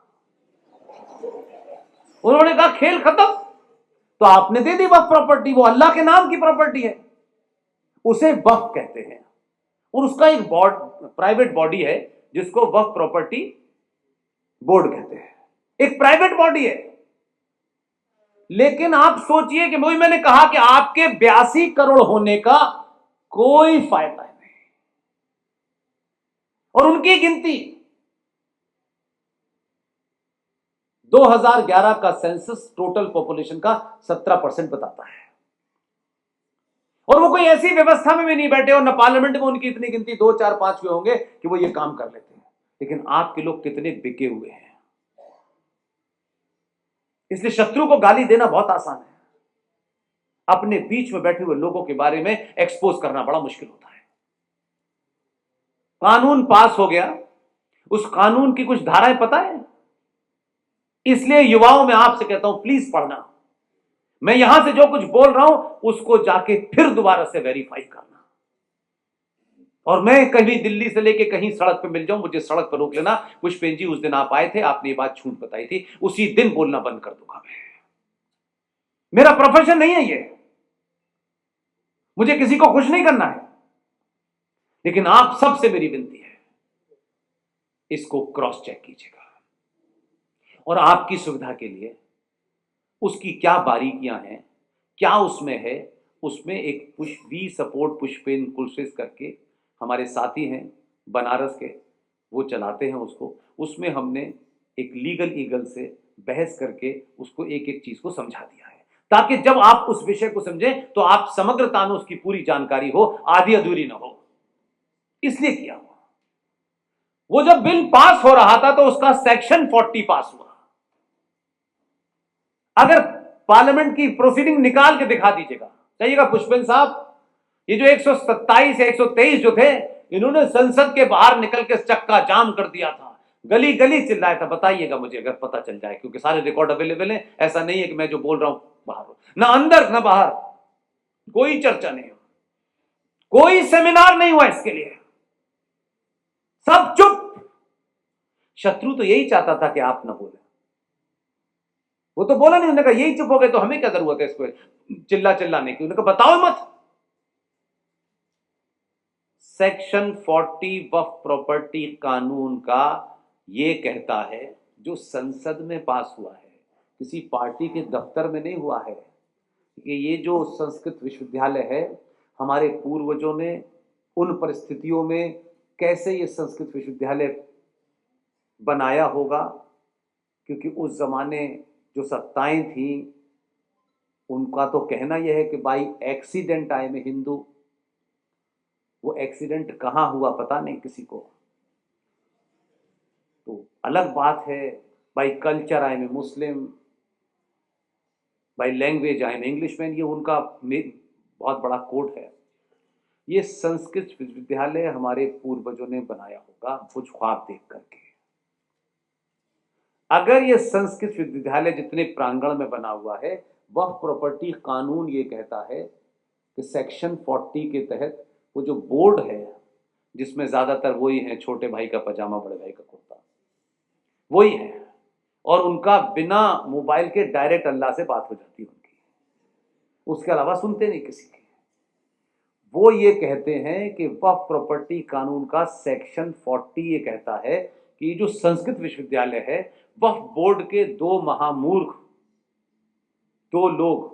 उन्होंने कहा खेल खत्म, तो आपने दे दी वक्फ प्रॉपर्टी, वो अल्लाह के नाम की प्रॉपर्टी है, उसे वक्फ कहते हैं। और उसका एक प्राइवेट बॉडी है जिसको वक्फ प्रॉपर्टी बोर्ड कहते हैं, एक प्राइवेट बॉडी है। लेकिन आप सोचिए कि वही मैंने कहा कि आपके 82 करोड़ होने का कोई फायदा नहीं, और उनकी गिनती 2011 का सेंसस टोटल पॉपुलेशन का 17% बताता है। और वो कोई ऐसी व्यवस्था में भी नहीं बैठे और न पार्लियामेंट में उनकी इतनी गिनती 2, 4, 5 के होंगे कि वो ये काम कर लेते हैं। लेकिन आपके लोग कितने बिके हुए हैं, इसलिए शत्रु को गाली देना बहुत आसान है, अपने बीच में बैठे हुए लोगों के बारे में एक्सपोज करना बड़ा मुश्किल होता है। कानून पास हो गया, उस कानून की कुछ धाराएं पता है, इसलिए युवाओं में आपसे कहता हूं प्लीज पढ़ना। मैं यहां से जो कुछ बोल रहा हूं उसको जाके फिर दोबारा से वेरीफाई करना। और मैं कभी दिल्ली से लेके कहीं सड़क पे मिल जाऊं, मुझे सड़क पर रोक लेना, पुष्पेन जी उस दिन आप आए थे, आपने ये बात झूठ बताई थी, उसी दिन बोलना बंद कर दूंगा मैं। मेरा प्रोफेशन नहीं है ये, मुझे किसी को खुश नहीं करना है। लेकिन आप सबसे मेरी विनती है, इसको क्रॉस चेक कीजिएगा। और आपकी सुविधा के लिए उसकी क्या बारीकियां हैं, क्या उसमें है, उसमें एक वी सपोर्ट पुष्पेन कुलसेस करके हमारे साथी हैं बनारस के, वो चलाते हैं उसको। उसमें हमने एक लीगल ईगल से बहस करके उसको एक एक चीज को समझा दिया है, ताकि जब आप उस विषय को समझें तो आप समग्रता में उसकी पूरी जानकारी हो, आधी अधूरी ना हो, इसलिए किया हुआ। वो जब बिल पास हो रहा था तो उसका सेक्शन 40 पास हुआ। अगर पार्लियामेंट की प्रोसीडिंग निकाल के दिखा दीजिएगा, कहिएगा पुष्पेन साहब ये जो 127 या 123 जो थे, इन्होंने संसद के बाहर निकल के चक्का जाम कर दिया था, गली गली चिल्लाया था। बताइएगा मुझे अगर पता चल जाए, क्योंकि सारे रिकॉर्ड अवेलेबल हैं। ऐसा नहीं है कि मैं जो बोल रहा हूं बाहर हो, ना अंदर ना बाहर। कोई चर्चा नहीं हुआ, कोई सेमिनार नहीं हुआ इसके लिए, सब चुप। शत्रु तो यही चाहता था कि आप ना बोले, वो तो बोला नहीं, उन्होंने कहा यही चुप हो गए तो हमें क्या जरूरत है इसको चिल्लाने की। उन्होंने कहा बताओ मत। सेक्शन 40 वक्फ प्रॉपर्टी कानून का ये कहता है, जो संसद में पास हुआ है, किसी पार्टी के दफ्तर में नहीं हुआ है, कि ये जो संस्कृत विश्वविद्यालय है, हमारे पूर्वजों ने उन परिस्थितियों में कैसे ये संस्कृत विश्वविद्यालय बनाया होगा, क्योंकि उस जमाने जो सत्ताएं थी उनका तो कहना यह है कि बाई एक्सीडेंट आए में हिंदू, वो एक्सीडेंट कहाँ हुआ पता नहीं किसी को, तो अलग बात है। बाई कल्चर आए में मुस्लिम, बाई लैंग्वेज आए में इंग्लिश मैन, ये उनका बहुत बड़ा कोड है। ये संस्कृत विश्वविद्यालय हमारे पूर्वजों ने बनाया होगा कुछ ख्वाब देख करके। अगर ये संस्कृत विश्वविद्यालय जितने प्रांगण में बना हुआ है, वह प्रॉपर्टी कानून ये कहता है कि सेक्शन 40 के तहत वो जो बोर्ड है, जिसमें ज्यादातर वही है, छोटे भाई का पजामा बड़े भाई का कुर्ता, वही है, और उनका बिना मोबाइल के डायरेक्ट अल्लाह से बात हो जाती है उनकी, उसके अलावा सुनते नहीं किसी की। वो ये कहते हैं कि वक्फ प्रॉपर्टी कानून का सेक्शन 40 ये कहता है कि जो संस्कृत विश्वविद्यालय है, वक्फ बोर्ड के दो महामूर्ख, दो लोग,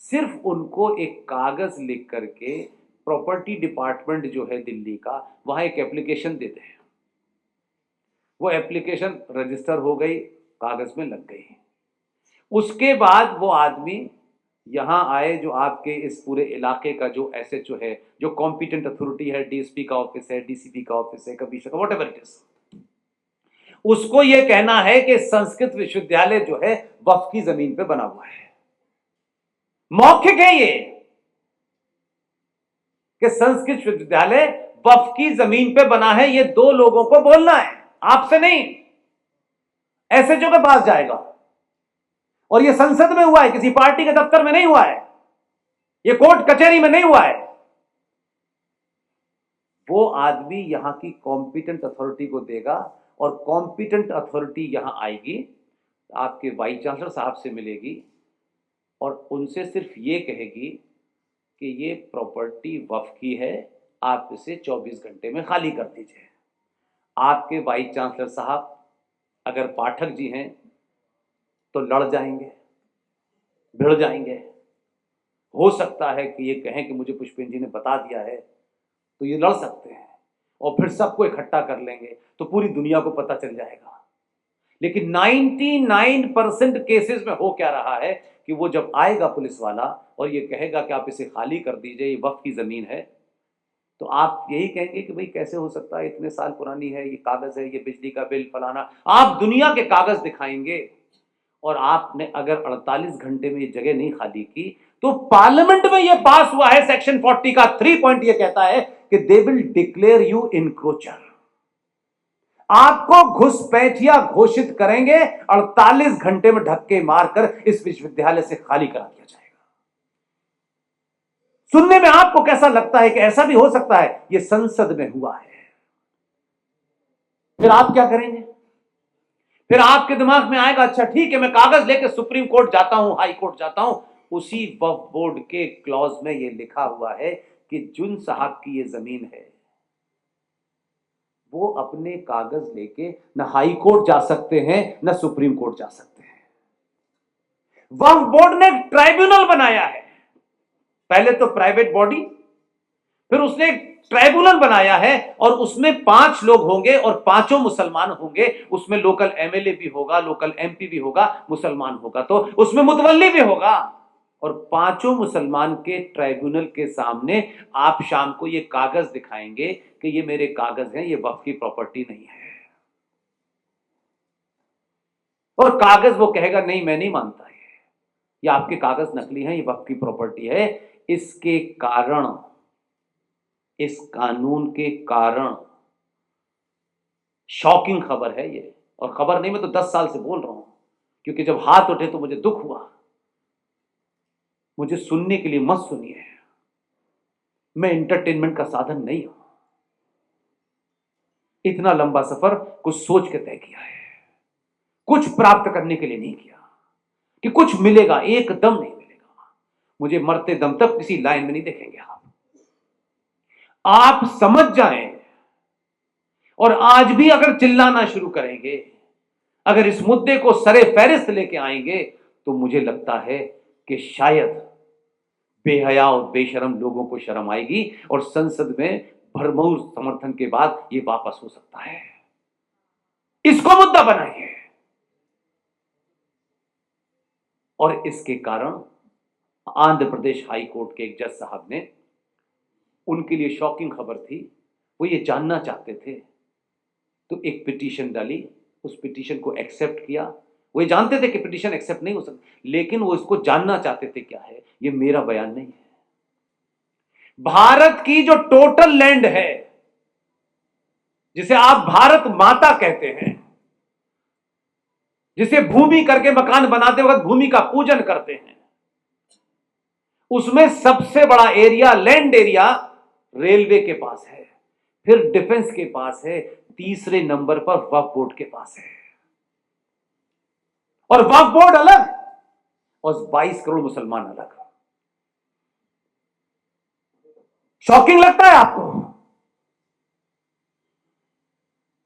सिर्फ उनको एक कागज लिख करके प्रॉपर्टी डिपार्टमेंट जो है दिल्ली का, वहां एक एप्लीकेशन देते हैं, वो एप्लीकेशन रजिस्टर हो गई, कागज में लग गई। उसके बाद वो आदमी यहां आए, जो आपके इस पूरे इलाके का जो एसएचओ है, जो कॉम्पिटेंट अथॉरिटी है, डीएसपी का ऑफिस है, डीसीपी का ऑफिस है, कमिश्नर का, व्हाटएवर इट इज, उसको ये कहना है कि संस्कृत विश्वविद्यालय जो है वक्फ की जमीन पे बना हुआ है। मौखिक है ये कि संस्कृत विश्वविद्यालय वक्फ की जमीन पे बना है, ये दो लोगों को बोलना है, आपसे नहीं, एसएचओ के पास जाएगा। और ये संसद में हुआ है, किसी पार्टी के दफ्तर में नहीं हुआ है, ये कोर्ट कचहरी में नहीं हुआ है। वो आदमी यहां की कॉम्पिटेंट अथॉरिटी को देगा, और कॉम्पिटेंट अथॉरिटी यहां आएगी, आपके वाइस चांसलर साहब से मिलेगी, और उनसे सिर्फ ये कहेगी कि ये प्रॉपर्टी वक्फ की है, आप इसे 24 घंटे में खाली कर दीजिए। आपके वाइस चांसलर साहब अगर पाठक जी हैं तो लड़ जाएंगे, भिड़ जाएंगे। हो सकता है कि ये कहें कि मुझे पुष्पेंद्र जी ने बता दिया है, तो ये लड़ सकते हैं, और फिर सबको इकट्ठा कर लेंगे तो पूरी दुनिया को पता चल जाएगा। लेकिन 99% केसेस में हो क्या रहा है कि वो जब आएगा पुलिस वाला और ये कहेगा कि आप इसे खाली कर दीजिए, ये वक्फ की जमीन है, तो आप यही कहेंगे कि भाई कैसे हो सकता है, इतने साल पुरानी है, ये कागज है, ये बिजली का बिल फलाना, आप दुनिया के कागज दिखाएंगे। और आपने अगर 48 घंटे में ये जगह नहीं खाली की, तो पार्लियामेंट में ये पास हुआ है, सेक्शन 40 का 3 पॉइंट ये कहता है कि दे विल डिक्लेयर यू इनक्रोचर, आपको घुसपैठिया घोषित करेंगे, 48 घंटे में धक्के मारकर इस विश्वविद्यालय से खाली करा दिया जाएगा। सुनने में आपको कैसा लगता है कि ऐसा भी हो सकता है? यह संसद में हुआ है। फिर आप क्या करेंगे? फिर आपके दिमाग में आएगा, अच्छा ठीक है, मैं कागज लेकर सुप्रीम कोर्ट जाता हूं, हाई कोर्ट जाता हूं। उसी वक्फ बोर्ड के क्लॉज में यह लिखा हुआ है कि जुन साहब की यह जमीन है, वो अपने कागज लेके न हाई कोर्ट जा सकते हैं, न सुप्रीम कोर्ट जा सकते हैं। वक्फ बोर्ड ने ट्राइब्यूनल बनाया है, पहले तो प्राइवेट बॉडी, फिर उसने एक ट्राइब्यूनल बनाया है, और उसमें 5 लोग होंगे और पांचों मुसलमान होंगे। उसमें लोकल एमएलए भी होगा, लोकल एमपी भी होगा, मुसलमान होगा तो उसमें मुतवल्ली भी होगा। और पांचों मुसलमान के ट्राइब्यूनल के सामने आप शाम को ये कागज दिखाएंगे कि ये मेरे कागज हैं, ये वक्फ की प्रॉपर्टी नहीं है। और कागज वो कहेगा नहीं, मैं नहीं मानता, ये आपके कागज नकली हैं, ये वक्फ की प्रॉपर्टी है। इसके कारण, इस कानून के कारण, शॉकिंग खबर है ये, और खबर नहीं, मैं तो 10 साल से बोल रहा हूं, क्योंकि जब हाथ उठे तो मुझे दुख हुआ। मुझे सुनने के लिए मत सुनिए, मैं एंटरटेनमेंट का साधन नहीं हूं। इतना लंबा सफर कुछ सोच के तय किया है, कुछ प्राप्त करने के लिए नहीं किया कि कुछ मिलेगा, एकदम नहीं मिलेगा। मुझे मरते दम तक किसी लाइन में नहीं देखेंगे आप समझ जाएं। और आज भी अगर चिल्लाना शुरू करेंगे, अगर इस मुद्दे को सरे फहरिस्त लेके आएंगे, तो मुझे लगता है कि शायद बेहया और बेशरम लोगों को शर्म आएगी और संसद में भरमौर समर्थन के बाद ये वापस हो सकता है। इसको मुद्दा बनाइए। और इसके कारण आंध्र प्रदेश हाई कोर्ट के एक जज साहब ने, उनके लिए शॉकिंग खबर थी, वो ये जानना चाहते थे, तो एक पिटीशन डाली, उस पिटीशन को एक्सेप्ट किया। वो ये जानते थे कि पिटीशन एक्सेप्ट नहीं हो सकती, लेकिन वो इसको जानना चाहते थे क्या है। ये मेरा बयान नहीं है। भारत की जो टोटल लैंड है, जिसे आप भारत माता कहते हैं, जिसे भूमि करके मकान बनाते वक्त भूमि का पूजन करते हैं, उसमें सबसे बड़ा एरिया, लैंड एरिया रेलवे के पास है, फिर डिफेंस के पास है, तीसरे नंबर पर वक्फ बोर्ड के पास है। और वक्फ बोर्ड अलग और 22 करोड़ मुसलमान अलग। शॉकिंग लगता है आपको?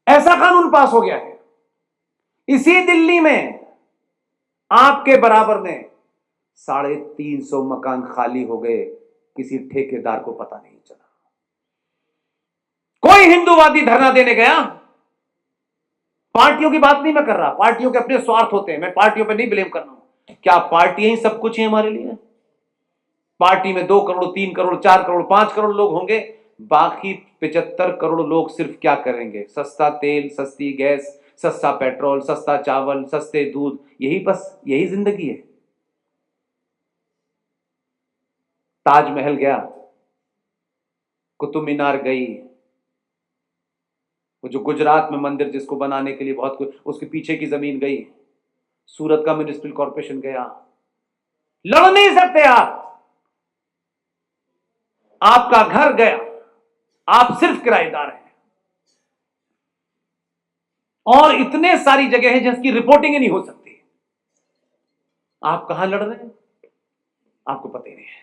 ऐसा कानून पास हो गया है। इसी दिल्ली में आपके बराबर में 350 मकान खाली हो गए, किसी ठेकेदार को पता नहीं चला। कोई हिंदूवादी धरना देने गया, पार्टियों की बात नहीं मैं कर रहा, पार्टियों के अपने स्वार्थ होते हैं, मैं पार्टियों पे नहीं ब्लेम कर रहा हूं। क्या पार्टियां ही सब कुछ है हमारे लिए? पार्टी में 2 करोड़, 3 करोड़, 4 करोड़, 5 करोड़ लोग होंगे, बाकी 75 करोड़ लोग सिर्फ क्या करेंगे? सस्ता तेल, सस्ती गैस, सस्ता पेट्रोल, सस्ता चावल, सस्ते दूध, यही बस, यही जिंदगी है। ताजमहल गया, कुतुब मीनार गई, वो जो गुजरात में मंदिर जिसको बनाने के लिए बहुत कुछ, उसके पीछे की जमीन गई, सूरत का म्युनिसिपल कॉर्पोरेशन गया। लड़ नहीं सकते आप, आपका घर गया, आप सिर्फ किराएदार हैं। और इतने सारी जगह हैं जिसकी रिपोर्टिंग ही नहीं हो सकती। आप कहां लड़ रहे हैं, आपको पता ही नहीं है।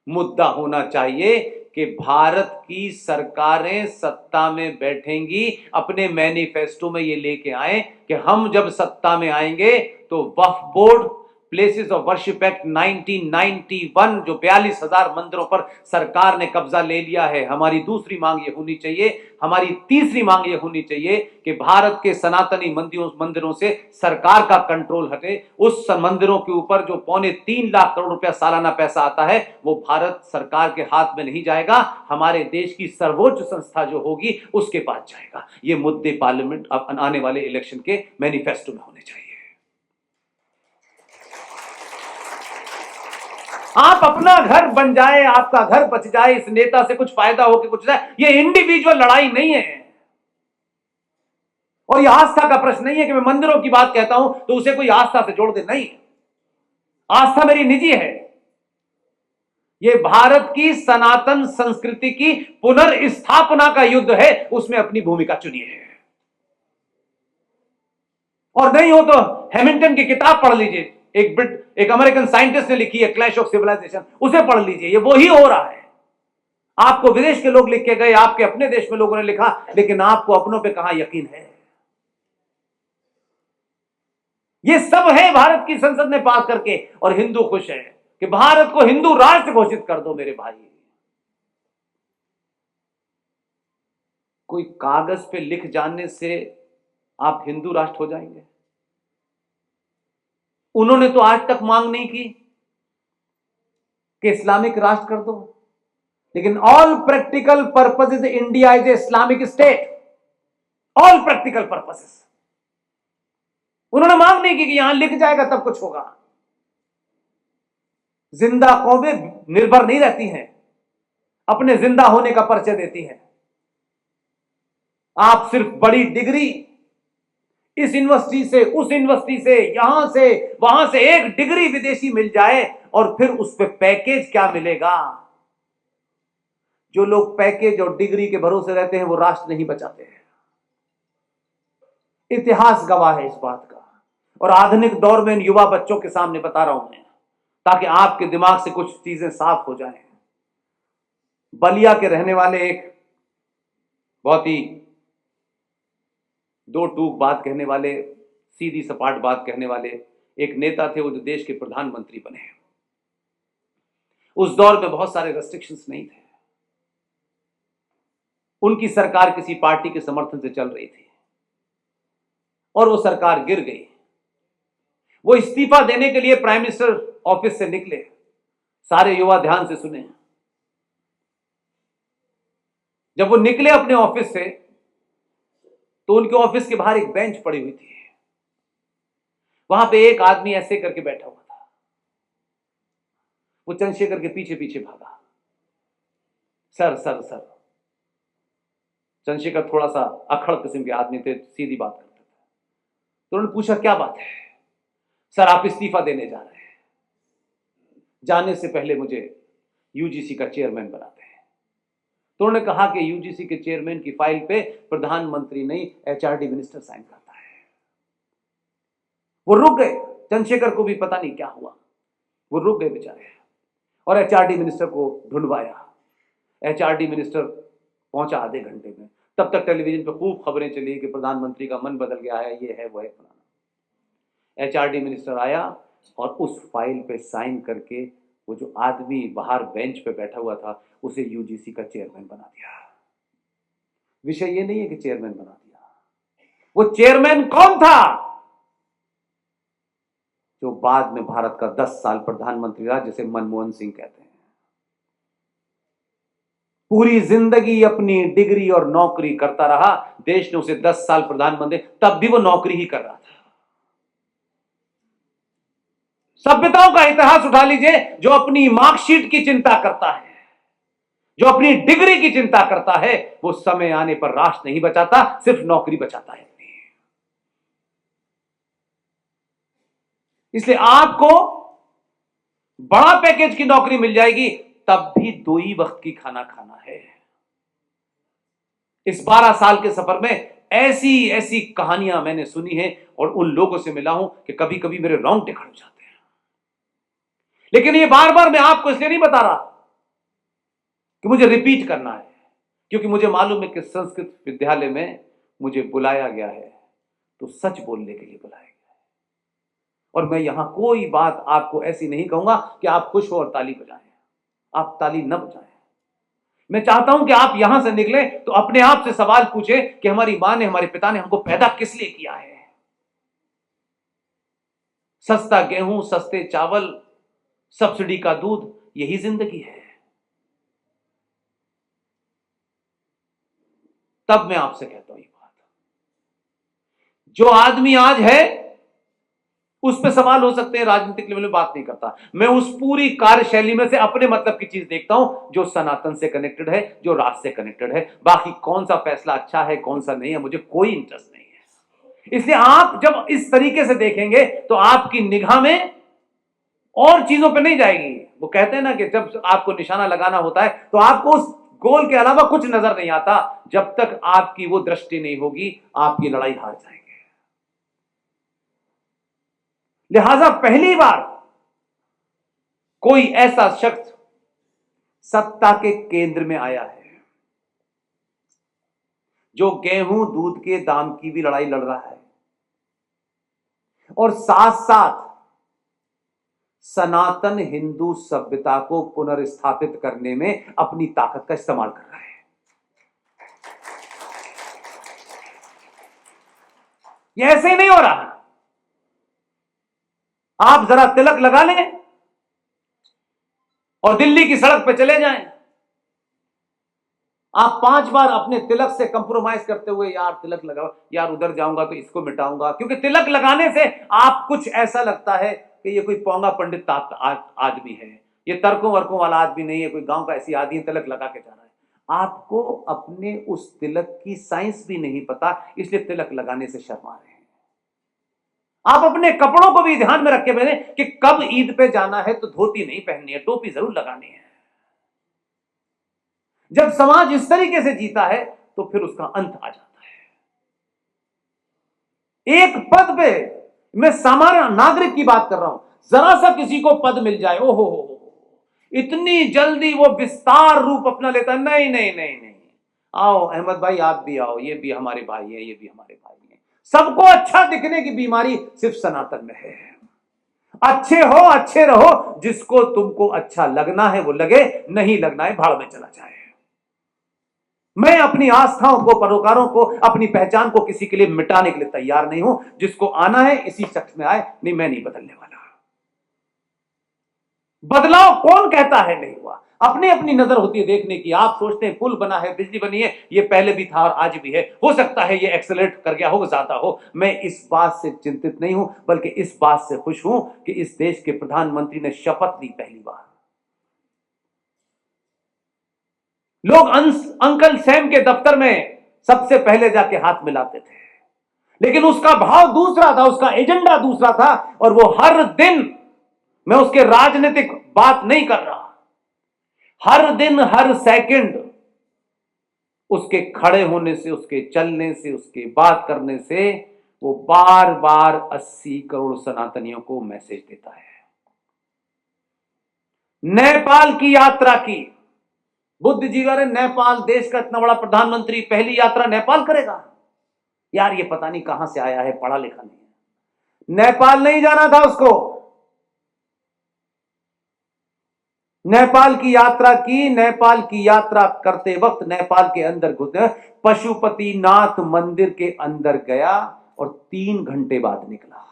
मुद्दा होना चाहिए कि भारत की सरकारें सत्ता में बैठेंगी, अपने मैनिफेस्टो में ये लेके आए कि हम जब सत्ता में आएंगे तो Waqf board, places of worship act 1991, जो 42,000 मंदिरों पर सरकार ने कब्जा ले लिया है, हमारी दूसरी मांग ये होनी चाहिए, हमारी तीसरी मांग ये होनी चाहिए कि भारत के सनातनी मंदिरों से सरकार का कंट्रोल हटे। उस मंदिरों के ऊपर जो 3.25 लाख करोड़ रुपया सालाना पैसा आता है, वो भारत सरकार के हाथ में नहीं जाएगा, हमारे देश की सर्वोच्च संस्था जो होगी उसके पास जाएगा। ये मुद्दे पार्लियामेंट आने वाले इलेक्शन के मैनिफेस्टो में होने चाहिए। आप अपना घर बन जाए, आपका घर बच जाए, इस नेता से कुछ फायदा हो कि कुछ जाए, ये इंडिविजुअल लड़ाई नहीं है। और ये आस्था का प्रश्न नहीं है कि मैं मंदिरों की बात कहता हूं तो उसे कोई आस्था से जोड़ दे, नहीं। आस्था मेरी निजी है। ये भारत की सनातन संस्कृति की पुनर्स्थापना का युद्ध है, उसमें अपनी भूमिका चुनिए। और नहीं हो तो हैमिल्टन की किताब पढ़ लीजिए, एक अमेरिकन साइंटिस्ट ने लिखी है, क्लैश ऑफ सिविलाइजेशन, उसे पढ़ लीजिए। ये वही हो रहा है। आपको विदेश के लोग लिख के गए, आपके अपने देश में लोगों ने लिखा, लेकिन आपको अपनों पे कहां यकीन है? ये सब है भारत की संसद ने पास करके, और हिंदू खुश है कि भारत को हिंदू राष्ट्र घोषित कर दो। मेरे भाई, कोई कागज पे लिख जाने से आप हिंदू राष्ट्र हो जाएंगे? उन्होंने तो आज तक मांग नहीं की कि इस्लामिक राष्ट्र कर दो, लेकिन all practical purposes India is a Islamic state. All practical purposes उन्होंने मांग नहीं की कि यहां लिख जाएगा तब कुछ होगा। जिंदा कौमें निर्भर नहीं रहती हैं, अपने जिंदा होने का परिचय देती हैं। आप सिर्फ बड़ी डिग्री, इस यूनिवर्सिटी से, उस यूनिवर्सिटी से, यहां से, वहां से एक डिग्री विदेशी मिल जाए और फिर उस पे पैकेज क्या मिलेगा। जो लोग पैकेज और डिग्री के भरोसे रहते हैं वो राष्ट्र नहीं बचाते हैं। इतिहास गवाह है इस बात का, और आधुनिक दौर में इन युवा बच्चों के सामने बता रहा हूं मैं, ताकि आपके दिमाग से कुछ चीजें साफ हो जाएं। बलिया के रहने वाले एक बहुत ही दो टूक बात कहने वाले, सीधी सपाट बात कहने वाले एक नेता थे, वो जो देश के प्रधानमंत्री बने। उस दौर में बहुत सारे रेस्ट्रिक्शंस नहीं थे। उनकी सरकार किसी पार्टी के समर्थन से चल रही थी और वो सरकार गिर गई। वो इस्तीफा देने के लिए प्राइम मिनिस्टर ऑफिस से निकले। सारे युवा ध्यान से सुने। जब वो निकले अपने ऑफिस से तो उनके ऑफिस के बाहर एक बेंच पड़ी हुई थी। वहां पे एक आदमी ऐसे करके बैठा हुआ था। वो चंद्रशेखर के पीछे पीछे भागा। Sir sir sir. चंद्रशेखर थोड़ा सा अखड़ किस्म के आदमी थे, सीधी बात करते थे। तो उन्होंने पूछा क्या बात है। सर आप इस्तीफा देने जा रहे हैं, जाने से पहले मुझे यूजीसी का चेयरमैन बनाते हैं। तो उन्होंने कहा कि यूजीसी के चेयरमैन की फाइल पे प्रधानमंत्री नहीं, एचआरडी मिनिस्टर साइन करता है। वो रुक गए। चंद्रशेखर को भी पता नहीं क्या हुआ, वो रुक गए बेचारे, और एचआरडी मिनिस्टर को ढूंढवाया। एचआरडी मिनिस्टर पहुंचा आधे घंटे में। तब तक टेलीविजन पे खूब खबरें चली कि प्रधानमंत्री का मन बदल गया है, ये है वो है फलाना। एचआरडी मिनिस्टर आया और उस फाइल पे साइन करके वो जो आदमी बाहर बेंच पे बैठा हुआ था उसे यूजीसी का चेयरमैन बना दिया। विषय ये नहीं है कि चेयरमैन बना दिया, वो चेयरमैन कौन था जो बाद में भारत का 10 साल प्रधानमंत्री रहा, जिसे मनमोहन सिंह कहते हैं। पूरी जिंदगी अपनी डिग्री और नौकरी करता रहा, देश ने उसे 10 साल प्रधानमंत्री, तब भी वो नौकरी ही कर रहा था। सभ्यताओं का इतिहास उठा लीजिए, जो अपनी मार्कशीट की चिंता करता है, जो अपनी डिग्री की चिंता करता है, वो समय आने पर राष्ट्र नहीं बचाता, सिर्फ नौकरी बचाता है। इसलिए आपको बड़ा पैकेज की नौकरी मिल जाएगी, तब भी 2 ही वक्त की खाना खाना है। इस 12 साल के सफर में ऐसी ऐसी कहानियां मैंने सुनी हैं और उन लोगों से मिला हूं कि कभी कभी मेरे रोंगटे खड़े हो जाते हैं। लेकिन ये बार बार मैं आपको इसलिए नहीं बता रहा कि मुझे रिपीट करना है, क्योंकि मुझे मालूम है कि संस्कृत विद्यालय में मुझे बुलाया गया है तो सच बोलने के लिए बुलाया गया है। और मैं यहां कोई बात आपको ऐसी नहीं कहूंगा कि आप खुश हो और ताली बजाएं। आप ताली न बजाएं। मैं चाहता हूं कि आप यहां से निकले तो अपने आप से सवाल पूछें कि हमारी मां ने, हमारे पिता ने हमको पैदा किस लिए किया है। सस्ता गेहूं, सस्ते चावल, सब्सिडी का दूध, यही जिंदगी है। तब मैं आपसे कहता हूं ये बात, जो आदमी आज है उस पे सवाल हो सकते हैं, राजनीतिक लेवल में बात नहीं करता। मैं उस पूरी कार्यशैली में से अपने मतलब की चीज देखता हूं जो सनातन से कनेक्टेड है, जो राष्ट्र से कनेक्टेड है। बाकी कौन सा फैसला अच्छा है, कौन सा नहीं है, मुझे कोई इंटरेस्ट नहीं है। इसलिए आप जब इस तरीके से देखेंगे तो आपकी निगाह में और चीजों पर नहीं जाएगी। वो कहते हैं ना कि जब आपको निशाना लगाना होता है तो आपको उस गोल के अलावा कुछ नजर नहीं आता। जब तक आपकी वो दृष्टि नहीं होगी, आपकी लड़ाई हार जाएगी। लिहाजा पहली बार कोई ऐसा शख्स सत्ता के केंद्र में आया है जो गेहूं दूध के दाम की भी लड़ाई लड़ रहा है और साथ साथ सनातन हिंदू सभ्यता को पुनर्स्थापित करने में अपनी ताकत का इस्तेमाल कर रहा है। यह ऐसे ही नहीं हो रहा। आप जरा तिलक लगा लें और दिल्ली की सड़क पे चले जाएं। आप 5 बार अपने तिलक से कंप्रोमाइज करते हुए, यार तिलक लगाओ, यार उधर जाऊंगा तो इसको मिटाऊंगा, क्योंकि तिलक लगाने से आप कुछ ऐसा लगता है कि ये कोई पोंगा पंडित आदमी है, ये तर्कों वर्कों वाला आदमी नहीं है, कोई गांव का ऐसी आदमी तिलक लगा के जा रहा है। आपको अपने उस तिलक की साइंस भी नहीं पता, इसलिए तिलक लगाने से शर्मा रहे हैं। आप अपने कपड़ों को भी ध्यान में रख के पहने कि कब ईद पे जाना है तो धोती नहीं पहननी है, टोपी जरूर लगानी है। जब समाज इस तरीके से जीता है तो फिर उसका अंत आ जाता है। एक पद पे, मैं सामान्य नागरिक की बात कर रहा हूं, जरा सा किसी को पद मिल जाए, ओहो हो, इतनी जल्दी वो विस्तार रूप अपना लेता है। नहीं नहीं नहीं नहीं, आओ अहमद भाई आप भी आओ, ये भी हमारे भाई है, ये भी हमारे भाई है। सबको अच्छा दिखने की बीमारी सिर्फ सनातन में है। अच्छे हो, अच्छे रहो, जिसको तुमको अच्छा लगना है वो लगे, नहीं लगना है भाड़ में चला जाए। मैं अपनी आस्थाओं को, परोकारों को, अपनी पहचान को किसी के लिए मिटाने के लिए तैयार नहीं हूं। जिसको आना है इसी शख्स में आए, नहीं मैं नहीं बदलने वाला। बदलाव कौन कहता है नहीं हुआ? अपनी अपनी नजर होती है देखने की। आप सोचते हैं पुल बना है, बिजली बनी है, ये पहले भी था और आज भी है, हो सकता है ये एक्सेलरेट कर गया हो, ज्यादा हो। मैं इस बात से चिंतित नहीं हूं, बल्कि इस बात से खुश हूं कि इस देश के प्रधानमंत्री ने शपथ ली पहली बार। लोग अंकल सैम के दफ्तर में सबसे पहले जाके हाथ मिलाते थे, लेकिन उसका भाव दूसरा था, उसका एजेंडा दूसरा था। और वो हर दिन, मैं उसके राजनीतिक बात नहीं कर रहा, हर दिन हर सेकंड उसके खड़े होने से, उसके चलने से, उसके बात करने से वो बार बार 80 करोड़ सनातनियों को मैसेज देता है। नेपाल की यात्रा की, बुद्धिजीवी ने नेपाल देश का इतना बड़ा प्रधानमंत्री पहली यात्रा नेपाल करेगा? यार ये पता नहीं कहां से आया है, पढ़ा लिखा नहीं है। नेपाल नहीं जाना था उसको। नेपाल की यात्रा की, नेपाल की यात्रा करते वक्त नेपाल के अंदर घुसे, पशुपतिनाथ मंदिर के अंदर गया और 3 घंटे बाद निकला।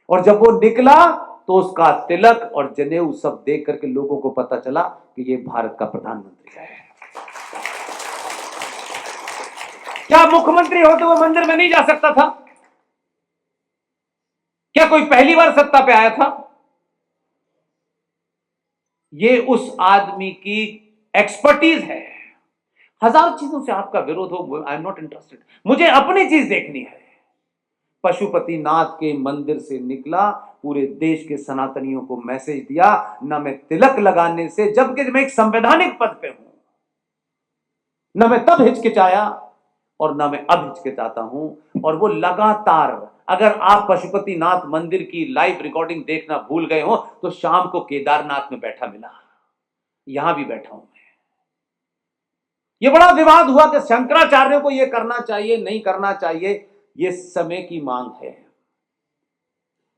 और जब वो निकला तो उसका तिलक और जनेऊ सब देख करके लोगों को पता चला कि ये भारत का प्रधानमंत्री है। क्या मुख्यमंत्री होते हुए मंदिर में नहीं जा सकता था? क्या कोई पहली बार सत्ता पे आया था? ये उस आदमी की एक्सपर्टीज है। हजार चीजों से आपका विरोध हो, आई एम नॉट इंटरेस्टेड, मुझे अपनी चीज देखनी है। पशुपतिनाथ के मंदिर से निकला, पूरे देश के सनातनियों को मैसेज दिया, ना मैं तिलक लगाने से, जबकि मैं एक संवैधानिक पद पे हूं, ना मैं तब हिचकिचाया और ना मैं अब हिचकिचाता हूं। और वो लगातार, अगर आप पशुपतिनाथ मंदिर की लाइव रिकॉर्डिंग देखना भूल गए हो तो शाम को केदारनाथ में बैठा मिला, यहां भी बैठा हूं मैं। ये बड़ा विवाद हुआ कि शंकराचार्यों को ये करना चाहिए, नहीं करना चाहिए, ये समय की मांग है।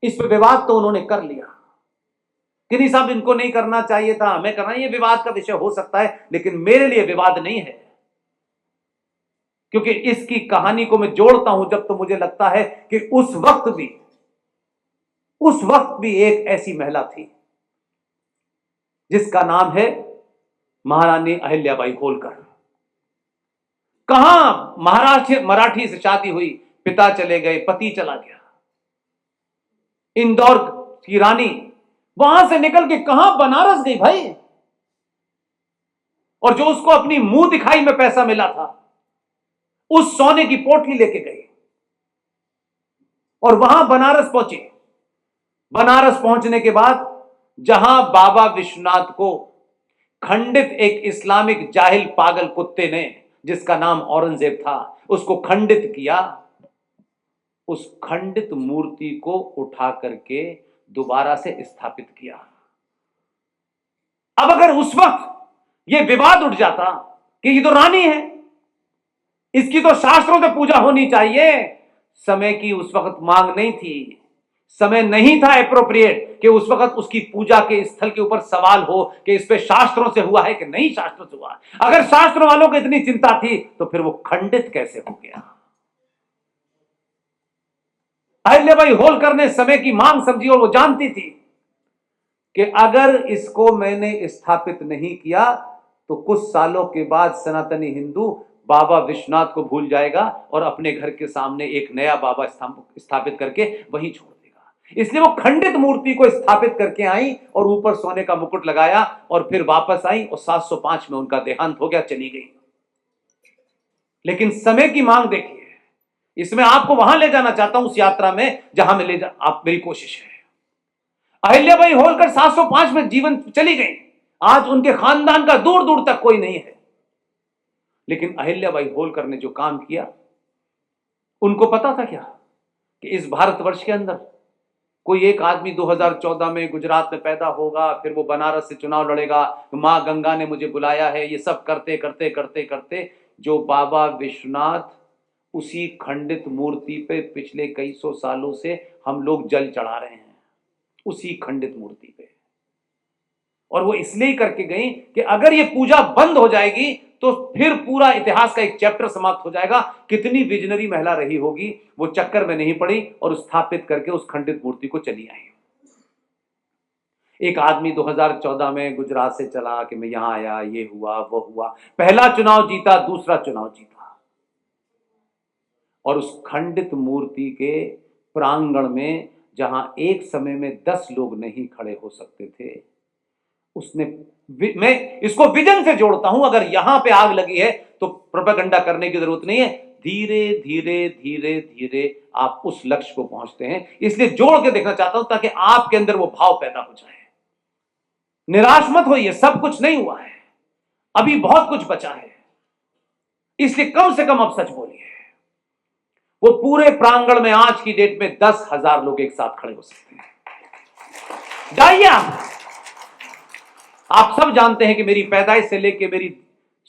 इस पे विवाद तो उन्होंने कर लिया कि नहीं साहब इनको नहीं करना चाहिए था, हमें करना, ये विवाद का विषय हो सकता है, लेकिन मेरे लिए विवाद नहीं है। क्योंकि इसकी कहानी को मैं जोड़ता हूं जब तो मुझे लगता है कि उस वक्त भी एक ऐसी महिला थी जिसका नाम है महारानी अहिल्याबाई होलकर। कहां महाराष्ट्र मराठी से शादी हुई, पिता चले गए, पति चला गया, इंदौर की रानी, वहां से निकल के कहां बनारस गई भाई। और जो उसको अपनी मुंह दिखाई में पैसा मिला था, उस सोने की पोटली लेके गई और वहां बनारस पहुंची। बनारस पहुंचने के बाद जहां बाबा विश्वनाथ को खंडित एक इस्लामिक जाहिल पागल कुत्ते ने, जिसका नाम औरंगजेब था, उसको खंडित किया, उस खंडित मूर्ति को उठा करके दोबारा से स्थापित किया। अब अगर उस वक्त यह विवाद उठ जाता कि ये तो रानी है, इसकी तो शास्त्रों से पूजा होनी चाहिए, समय की उस वक्त मांग नहीं थी, समय नहीं था एप्रोप्रिएट कि उस वक्त उसकी पूजा के स्थल के ऊपर सवाल हो कि इस पे शास्त्रों से हुआ है कि नहीं शास्त्रों से हुआ। अगर शास्त्र वालों को इतनी चिंता थी तो फिर वो खंडित कैसे हो गया? अहिल्याबाई होलकर ने समय की मांग समझी और वो जानती थी कि अगर इसको मैंने स्थापित नहीं किया तो कुछ सालों के बाद सनातनी हिंदू बाबा विश्वनाथ को भूल जाएगा और अपने घर के सामने एक नया बाबा स्थापित करके वहीं छोड़ देगा। इसलिए वो खंडित मूर्ति को स्थापित करके आई और ऊपर सोने का मुकुट लगाया और फिर वापस आई और 705 में उनका देहांत हो गया, चली गई। लेकिन समय की मांग देखिए, इसमें आपको वहां ले जाना चाहता हूं, उस यात्रा में जहां मैं आप मेरी कोशिश है। अहिल्याबाई होलकर 705 में जीवन चली गई। आज उनके खानदान का दूर दूर तक कोई नहीं है, लेकिन अहिल्याबाई होलकर ने जो काम किया, उनको पता था क्या कि इस भारतवर्ष के अंदर कोई एक आदमी 2014 में गुजरात में पैदा होगा, फिर वो बनारस से चुनाव लड़ेगा, मां गंगा ने मुझे बुलाया है। ये सब करते करते करते करते जो बाबा विश्वनाथ उसी खंडित मूर्ति पे पिछले कई सौ सालों से हम लोग जल चढ़ा रहे हैं, उसी खंडित मूर्ति पे। और वो इसलिए करके गई कि अगर ये पूजा बंद हो जाएगी तो फिर पूरा इतिहास का एक चैप्टर समाप्त हो जाएगा। कितनी विजनरी महिला रही होगी, वो चक्कर में नहीं पड़ी और स्थापित करके उस खंडित मूर्ति को चली आई। एक आदमी 2014 में गुजरात से चला कि मैं यहां आया, ये हुआ वो हुआ, पहला चुनाव जीता, दूसरा चुनाव जीता, और उस खंडित मूर्ति के प्रांगण में जहां एक समय में 10 लोग नहीं खड़े हो सकते थे, उसने, मैं इसको विजन से जोड़ता हूं, अगर यहां पे आग लगी है तो प्रोपेगेंडा करने की जरूरत नहीं है, धीरे धीरे धीरे धीरे आप उस लक्ष्य को पहुंचते हैं। इसलिए जोड़ के देखना चाहता हूं ताकि आपके अंदर वो भाव पैदा हो जाए। निराश मत होइए, सब कुछ नहीं हुआ है, अभी बहुत कुछ बचा है, इसलिए कम से कम अब सच बोलिए। वो पूरे प्रांगण में आज की डेट में 10,000 लोग एक साथ खड़े हो सकते हैं। जाइए, आप सब जानते हैं कि मेरी पैदाइश से लेकर मेरी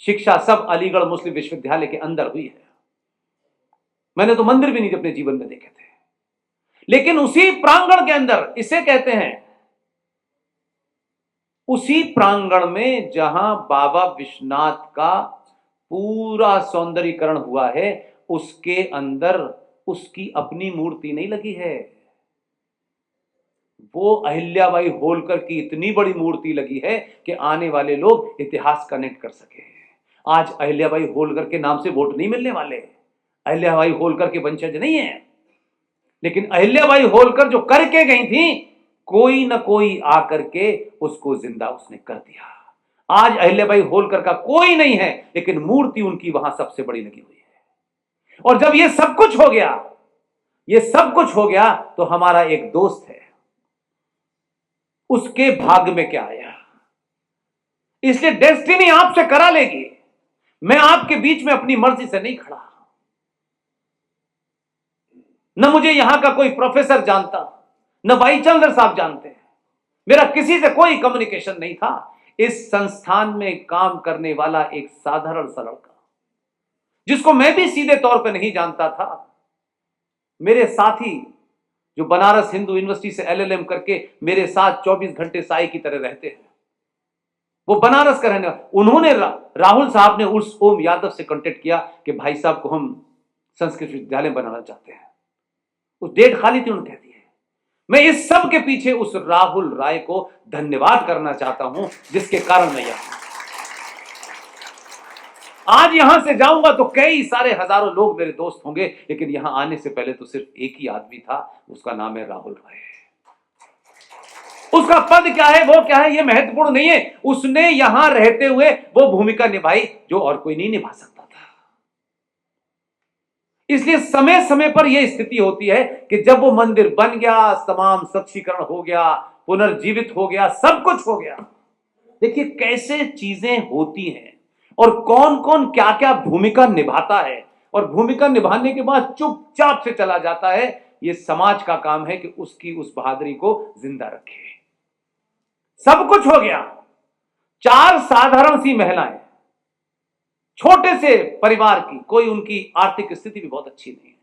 शिक्षा सब अलीगढ़ मुस्लिम विश्वविद्यालय के अंदर हुई है। मैंने तो मंदिर भी नहीं अपने जीवन में देखे थे, लेकिन उसी प्रांगण के अंदर, इसे कहते हैं उसी प्रांगण में जहां बाबा विश्वनाथ का पूरा सौंदर्यीकरण हुआ है, उसके अंदर उसकी अपनी मूर्ति नहीं लगी है, वो अहिल्याबाई होलकर की इतनी बड़ी मूर्ति लगी है कि आने वाले लोग इतिहास कनेक्ट कर सके। आज अहिल्याबाई होलकर के नाम से वोट नहीं मिलने वाले, अहिल्याबाई होलकर के वंशज नहीं है, लेकिन अहिल्याबाई होलकर जो करके गई थी, कोई ना कोई आकर के उसको जिंदा उसने कर दिया। आज अहिल्याबाई होलकर का कोई नहीं है, लेकिन मूर्ति उनकी वहां सबसे बड़ी लगी हुई है। और जब ये सब कुछ हो गया, ये सब कुछ हो गया, तो हमारा एक दोस्त है, उसके भाग्य में क्या आया। इसलिए डेस्टिनी आपसे करा लेगी। मैं आपके बीच में अपनी मर्जी से नहीं खड़ा, न मुझे यहां का कोई प्रोफेसर जानता, न भाईचंद्र साहब जानते हैं, मेरा किसी से कोई कम्युनिकेशन नहीं था। इस संस्थान में काम करने वाला एक साधारण सा लड़का, जिसको मैं भी सीधे तौर पे नहीं जानता था, मेरे साथी जो बनारस हिंदू यूनिवर्सिटी से LLM करके मेरे साथ 24 घंटे साई की तरह रहते हैं, वो बनारस का रहने वाला, उन्होंने राहुल साहब ने उस ओम यादव से कांटेक्ट किया कि भाई साहब को हम संस्कृत विद्यालय बनाना चाहते हैं। उस डेट खाली थी, उन्होंने कह दिया। मैं इस सब के पीछे उस राहुल राय को धन्यवाद करना चाहता हूं, जिसके कारण मैं यहां आज यहां से जाऊंगा तो कई सारे हजारों लोग मेरे दोस्त होंगे, लेकिन यहां आने से पहले तो सिर्फ एक ही आदमी था, उसका नाम है राहुल राय। उसका पद क्या है, वो क्या है, ये महत्वपूर्ण नहीं है, उसने यहां रहते हुए वो भूमिका निभाई जो और कोई नहीं निभा सकता था। इसलिए समय समय पर यह स्थिति होती है कि जब वो मंदिर बन गया, तमाम सक्षीकरण हो गया, पुनर्जीवित हो गया, सब कुछ हो गया। देखिए कैसे चीजें होती हैं और कौन कौन क्या क्या भूमिका निभाता है, और भूमिका निभाने के बाद चुपचाप से चला जाता है। यह समाज का काम है कि उसकी उस बहादुरी को जिंदा रखे। सब कुछ हो गया, 4 साधारण सी महिलाएं, छोटे से परिवार की, कोई उनकी आर्थिक स्थिति भी बहुत अच्छी नहीं है,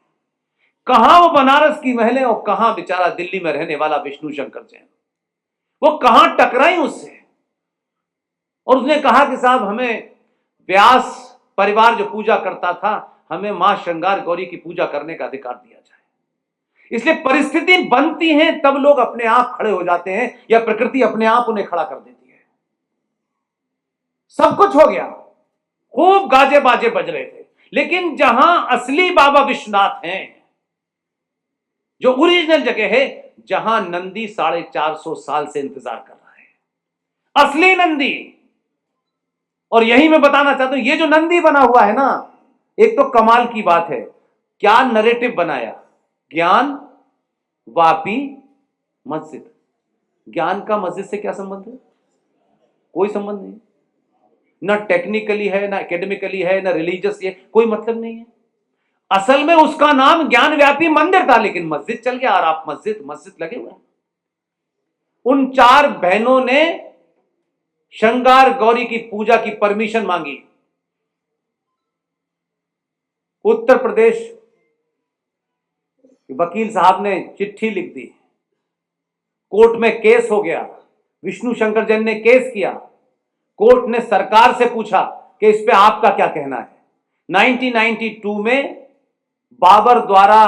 कहां वो बनारस की महिलाएं और कहां बेचारा दिल्ली में रहने वाला विष्णु शंकर जैन, वो कहां टकराई उससे। और उसने कहा कि साहब हमें व्यास परिवार जो पूजा करता था, हमें मां श्रृंगार गौरी की पूजा करने का अधिकार दिया जाए। इसलिए परिस्थिति बनती है तब लोग अपने आप खड़े हो जाते हैं, या प्रकृति अपने आप उन्हें खड़ा कर देती है। सब कुछ हो गया, खूब गाजे बाजे बज रहे थे, लेकिन जहां असली बाबा विश्वनाथ हैं, जो ओरिजिनल जगह है, जहां नंदी 450 साल से इंतजार कर रहा है, असली नंदी। और यही मैं बताना चाहता हूं, ये जो नंदी बना हुआ है ना, एक तो कमाल की बात है, क्या नरेटिव बनाया? ज्ञान वापी मस्जिद। ज्ञान का मस्जिद से क्या संबंध है? कोई संबंध नहीं, ना टेक्निकली है, ना एकेडमिकली है, ना रिलीजियस है, कोई मतलब नहीं है। असल में उसका नाम ज्ञान व्यापी मंदिर था, लेकिन मस्जिद चल गया और आप मस्जिद मस्जिद लगे हुए हैं। उन 4 बहनों ने श्रृंगार गौरी की पूजा की परमिशन मांगी। उत्तर प्रदेश वकील साहब ने चिट्ठी लिख दी, कोर्ट में केस हो गया, विष्णु शंकर जैन ने केस किया, कोर्ट ने सरकार से पूछा कि इस पे आपका क्या कहना है। 1992 में बाबर द्वारा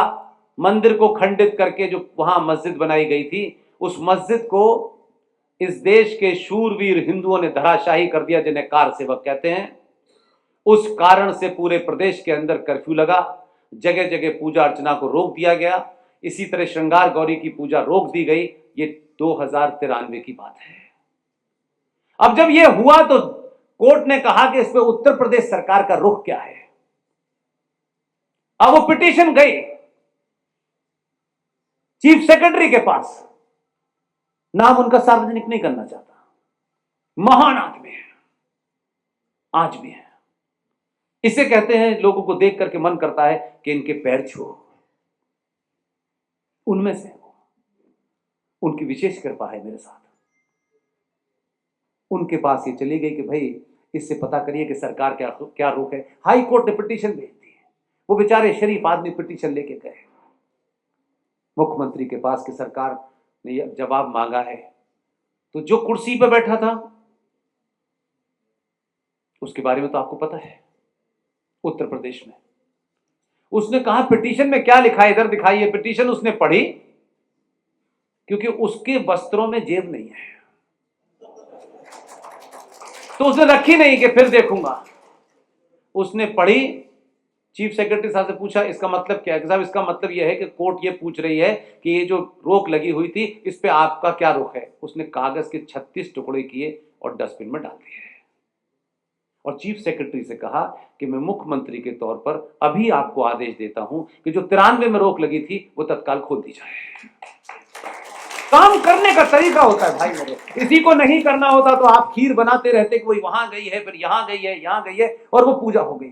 मंदिर को खंडित करके जो वहां मस्जिद बनाई गई थी, उस मस्जिद को इस देश के शूरवीर हिंदुओं ने धराशाही कर दिया, जिन्हें कार सेवक कहते हैं। उस कारण से पूरे प्रदेश के अंदर कर्फ्यू लगा, जगह जगह पूजा अर्चना को रोक दिया गया। इसी तरह श्रृंगार गौरी की पूजा रोक दी गई। ये 2093 की बात है। अब जब यह हुआ तो कोर्ट ने कहा कि इस पे उत्तर प्रदेश सरकार का रुख क्या है। अब वो पिटीशन गई चीफ सेक्रेटरी के पास, नाम उनका सार्वजनिक नहीं करना चाहता, महान आदमी है, आज भी है। इसे कहते हैं, लोगों को देख करके मन करता है कि इनके पैर छुओ। उनमें से उनकी विशेष कृपा है मेरे साथ। उनके पास ये चली गई कि भाई इससे पता करिए कि सरकार क्या रुख है। हाई कोर्ट ने पिटीशन भेज दी। वो बेचारे शरीफ आदमी पिटीशन लेके गए मुख्यमंत्री के पास कि सरकार ने जवाब मांगा है। तो जो कुर्सी पर बैठा था उसके बारे में तो आपको पता है, उत्तर प्रदेश में उसने कहा पिटीशन में क्या लिखा है, इधर दिखाइए। पिटीशन उसने पढ़ी, क्योंकि उसके वस्त्रों में जेब नहीं है तो उसने रखी नहीं कि फिर देखूंगा। उसने पढ़ी, चीफ सेक्रेटरी साहब से पूछा इसका मतलब क्या है। साहब इसका मतलब यह है कि कोर्ट ये पूछ रही है कि ये जो रोक लगी हुई थी इस पे आपका क्या रुख है। उसने कागज के 36 टुकड़े किए और डस्टबिन में डाल दिए और चीफ सेक्रेटरी से कहा कि मैं मुख्यमंत्री के तौर पर अभी आपको आदेश देता हूं कि जो 93 में रोक लगी थी वो तत्काल खोल दी जाए। काम करने का तरीका होता है भाई मेरे। इसी को नहीं करना होता तो आप खीर बनाते रहते कि वही वहां गई है, फिर यहां गई है, यहां गई है और वो पूजा हो गई।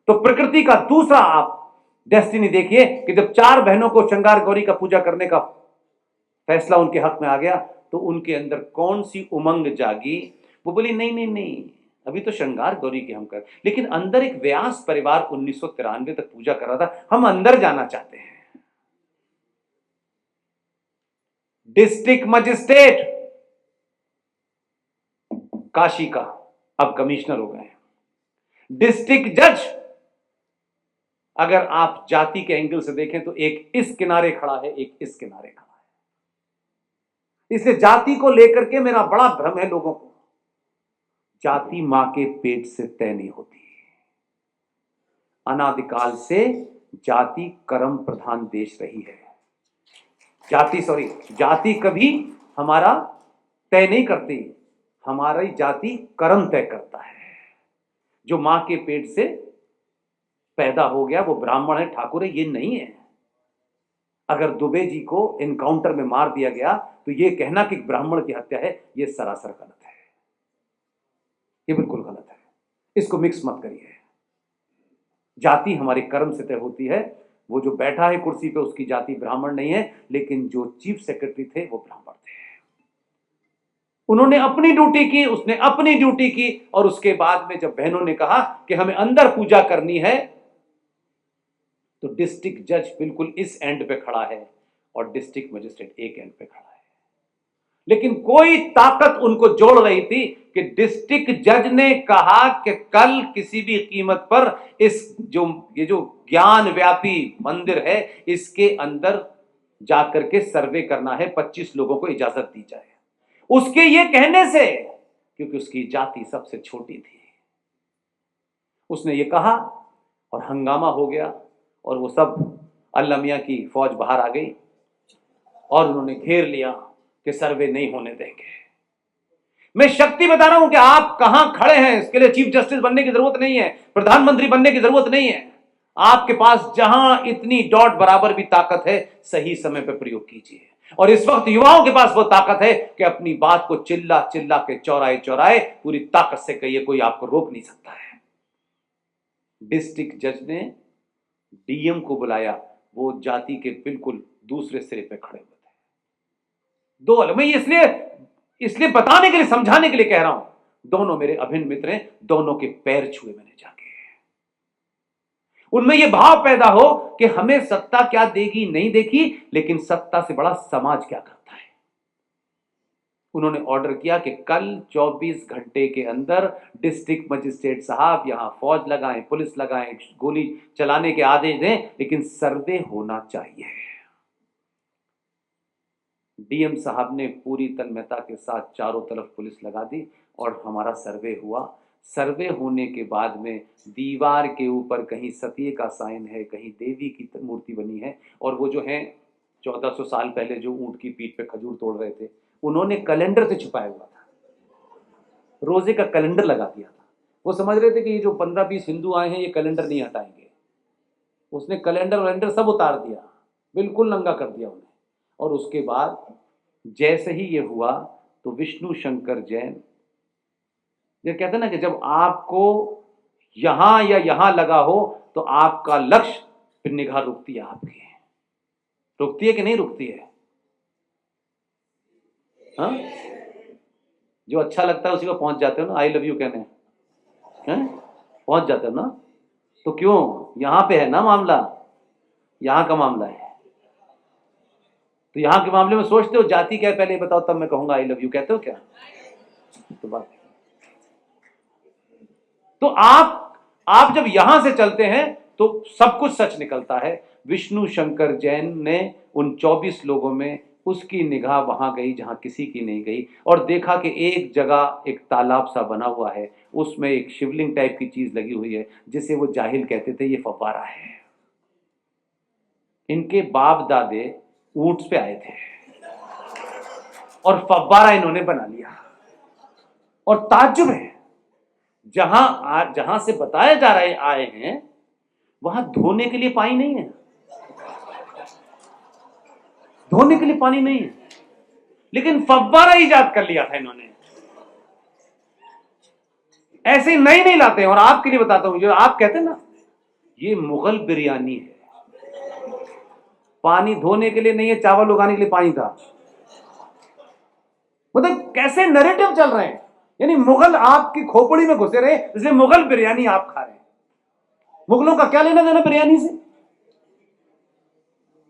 तो प्रकृति का दूसरा आप डेस्टिनी देखिए कि जब 4 बहनों को श्रृंगार गौरी का पूजा करने का फैसला उनके हक में आ गया तो उनके अंदर कौन सी उमंग जागी। वो बोली नहीं नहीं नहीं, अभी तो श्रृंगार गौरी की हम कर, लेकिन अंदर एक व्यास परिवार 1993 तक पूजा कर रहा था, हम अंदर जाना चाहते हैं। डिस्ट्रिक्ट मजिस्ट्रेट काशी का अब कमिश्नर हो गए। डिस्ट्रिक्ट जज, अगर आप जाति के एंगल से देखें तो एक इस किनारे खड़ा है, एक इस किनारे खड़ा है। इसलिए जाति को लेकर के मेरा बड़ा भ्रम है लोगों को। जाति मां के पेट से तय नहीं होती। अनादिकाल से जाति कर्म प्रधान देश रही है। जाति कभी हमारा तय नहीं करती, हमारी जाति कर्म तय करता है। जो मां के पेट से पैदा हो गया वो ब्राह्मण है, ठाकुर है, ये नहीं है। अगर दुबे जी को एनकाउंटर में मार दिया गया तो ये कहना कि ब्राह्मण की हत्या है, ये सरासर गलत है, ये बिल्कुल गलत है। इसको मिक्स मत करिए। जाति हमारे कर्म से तय होती है। वो जो बैठा है कुर्सी पे उसकी जाति ब्राह्मण नहीं है, लेकिन जो चीफ सेक्रेटरी थे वो ब्राह्मण थे। उन्होंने अपनी ड्यूटी की, उसने अपनी ड्यूटी की। और उसके बाद में जब बहनों ने कहा कि हमें अंदर पूजा करनी है तो डिस्ट्रिक्ट जज बिल्कुल इस एंड पे खड़ा है और डिस्ट्रिक्ट मजिस्ट्रेट एक एंड पे खड़ा है। लेकिन कोई ताकत उनको जोड़ रही थी कि डिस्ट्रिक्ट जज ने कहा कि कल किसी भी कीमत पर ये जो ज्ञान व्यापी मंदिर है इसके अंदर जाकर के सर्वे करना है, 25 लोगों को इजाजत दी जाए। उसके ये कहने से, क्योंकि उसकी जाति सबसे छोटी थी, उसने ये कहा और हंगामा हो गया और वो सब अल्लाह मियां की फौज बाहर आ गई और उन्होंने घेर लिया कि सर्वे नहीं होने देंगे। मैं शक्ति बता रहा हूं कि आप कहां खड़े हैं। इसके लिए चीफ जस्टिस बनने की जरूरत नहीं है, प्रधानमंत्री बनने की जरूरत नहीं है। आपके पास जहां इतनी डॉट बराबर भी ताकत है, सही समय पर प्रयोग कीजिए। और इस वक्त युवाओं के पास वो ताकत है कि अपनी बात को चिल्ला चिल्ला के चौराहे चौराहे पूरी ताकत से कहिए, कोई आपको रोक नहीं सकता है। डिस्ट्रिक्ट जज ने डीएम को बुलाया, वो जाति के बिल्कुल दूसरे सिरे पे खड़े हुए थे। दो अलग, मैं इसलिए बताने के लिए, समझाने के लिए कह रहा हूं, दोनों मेरे अभिन्न मित्र हैं, दोनों के पैर छुए मैंने जाके। उनमें यह भाव पैदा हो कि हमें सत्ता क्या देगी नहीं देगी, लेकिन सत्ता से बड़ा समाज क्या करता है। उन्होंने ऑर्डर किया कि कल 24 घंटे के अंदर डिस्ट्रिक्ट मजिस्ट्रेट साहब यहां फौज लगाएं, पुलिस लगाएं, गोली चलाने के आदेश दें, लेकिन सर्वे होना चाहिए। डीएम साहब ने पूरी तन्मयता के साथ चारों तरफ पुलिस लगा दी और हमारा सर्वे हुआ। सर्वे होने के बाद में दीवार के ऊपर कहीं सती का साइन है, कहीं देवी की मूर्ति बनी है, और वो जो है 1400 साल पहले जो ऊंट की पीठ पे खजूर तोड़ रहे थे, उन्होंने कैलेंडर से छुपाया हुआ था, रोजे का कैलेंडर लगा दिया था। वो समझ रहे थे कि ये जो 15-20 हिंदू आए हैं ये कैलेंडर नहीं हटाएंगे। उसने कैलेंडर सब उतार दिया, बिल्कुल नंगा कर दिया उन्हें। और उसके बाद जैसे ही ये हुआ तो विष्णु शंकर जैन, ये कहते हैं ना कि जब आपको यहां या यहां लगा हो तो आपका लक्ष्य, फिर निगाह रुकती है आपकी। रुकती है कि नहीं रुकती है? हाँ, जो अच्छा लगता है उसी को पहुंच जाते हो ना, आई लव यू कहने, हैं पहुंच जाते हो ना। तो क्यों, यहां पे है ना मामला, यहां का मामला है। तो यहां के मामले में सोचते हो जाति क्या है, पहले बताओ तब मैं कहूंगा आई लव यू, कहते हो क्या? तो बात, तो आप जब यहां से चलते हैं तो सब कुछ सच निकलता है। विष्णु शंकर जैन ने उन 24 लोगों में उसकी निगाह वहां गई जहां किसी की नहीं गई, और देखा कि एक जगह एक तालाब सा बना हुआ है, उसमें एक शिवलिंग टाइप की चीज लगी हुई है, जिसे वो जाहिल कहते थे ये फव्वारा है। इनके बाप दादे ऊंट पे आए थे और फव्वारा इन्होंने बना लिया। और ताज्जुब है, जहां से बताया जा रहे आए हैं वहां धोने के लिए पानी नहीं है, धोने के लिए पानी नहीं है, लेकिन फव्वारा इजाद कर लिया था इन्होंने। ऐसे नहीं लाते हैं। और आपके लिए बताता हूं, जो आप कहते हैं ना ये मुगल बिरयानी है, पानी धोने के लिए नहीं है, चावल उगाने के लिए पानी था। मतलब कैसे नैरेटिव चल रहे हैं, यानी मुगल आपकी खोपड़ी में घुसे रहे, इसलिए मुगल बिरयानी आप खा रहे हैं। मुगलों का क्या लेना देना बिरयानी से?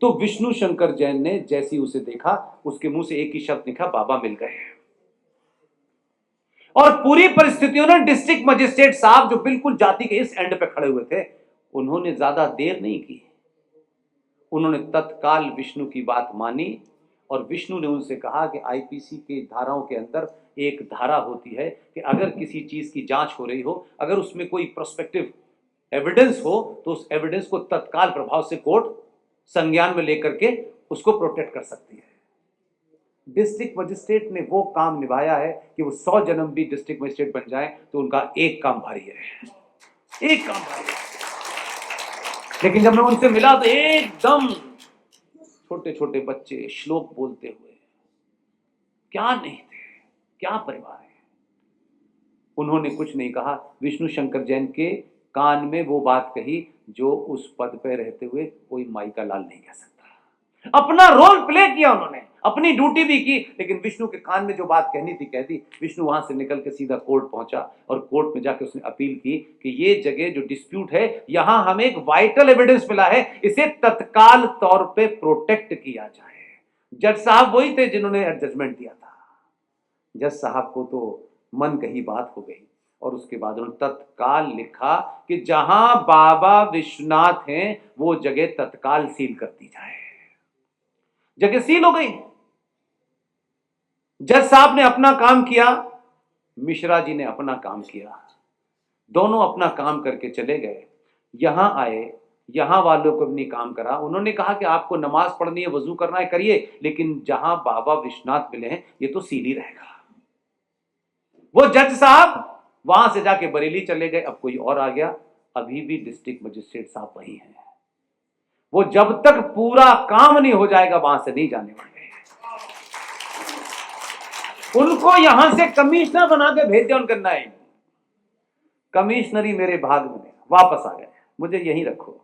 तो विष्णु शंकर जैन ने जैसी उसे देखा, उसके मुंह से एक ही शब्द निकला, बाबा मिल गए। और पूरी परिस्थितियों ने डिस्ट्रिक्ट मजिस्ट्रेट साहब जो बिल्कुल जाति के इस एंड पे खड़े हुए थे, उन्होंने ज्यादा देर नहीं की, उन्होंने तत्काल विष्णु की बात मानी। और विष्णु ने उनसे कहा कि आईपीसी के धाराओं के अंदर एक धारा होती है कि अगर किसी चीज की जांच हो रही हो, अगर उसमें कोई प्रोस्पेक्टिव एविडेंस हो, तो उस एविडेंस को तत्काल प्रभाव से कोर्ट संज्ञान में लेकर के उसको प्रोटेक्ट कर सकती है। डिस्ट्रिक्ट मजिस्ट्रेट ने वो काम निभाया है कि वो 100 जन्म भी डिस्ट्रिक्ट मजिस्ट्रेट बन जाए तो उनका एक काम भारी है, एक काम भारी है। लेकिन जब मैं उनसे मिला तो एकदम छोटे छोटे बच्चे श्लोक बोलते हुए, क्या नहीं थे, क्या परिवार है। उन्होंने कुछ नहीं कहा। विष्णु शंकर जैन के कान में वो बात कही जो उस पद पे रहते हुए कोई माई का लाल नहीं कह सकता। अपना रोल प्ले किया उन्होंने, अपनी ड्यूटी भी की, लेकिन विष्णु के कान में जो बात कहनी थी कह दी। विष्णु वहां से निकल के सीधा कोर्ट पहुंचा और कोर्ट में जाकर उसने अपील की कि ये जगह जो डिस्प्यूट है, यहां हमें एक वाइटल एविडेंस मिला है, इसे तत्काल तौर पे प्रोटेक्ट किया जाए। जज साहब वही थे जिन्होंने जजमेंट दिया था। जज साहब को तो मन कही बात हो गई, और उसके बाद उन्होंने तत्काल लिखा कि जहां बाबा विश्वनाथ हैं वो जगह तत्काल सील कर दी जाए। जगह सील हो गई। जज साहब ने अपना काम किया, मिश्रा जी ने अपना काम किया, दोनों अपना काम करके चले गए। यहां आए, यहां वालों को भी काम करा। उन्होंने कहा कि आपको नमाज पढ़नी है, वजू करना है, करिए, लेकिन जहां बाबा विश्वनाथ मिले हैं ये तो सील ही रहेगा। वो जज साहब वहां से जाके बरेली चले गए। अब कोई और आ गया, अभी भी डिस्ट्रिक्ट मजिस्ट्रेट साहब वही हैं। वो जब तक पूरा काम नहीं हो जाएगा वहां से नहीं जाने वाले। उनको यहां से कमिश्नर बना के भेज दिया, उनका नहीं, कमिश्नरी मेरे भाग में वापस आ गए, मुझे यहीं रखो।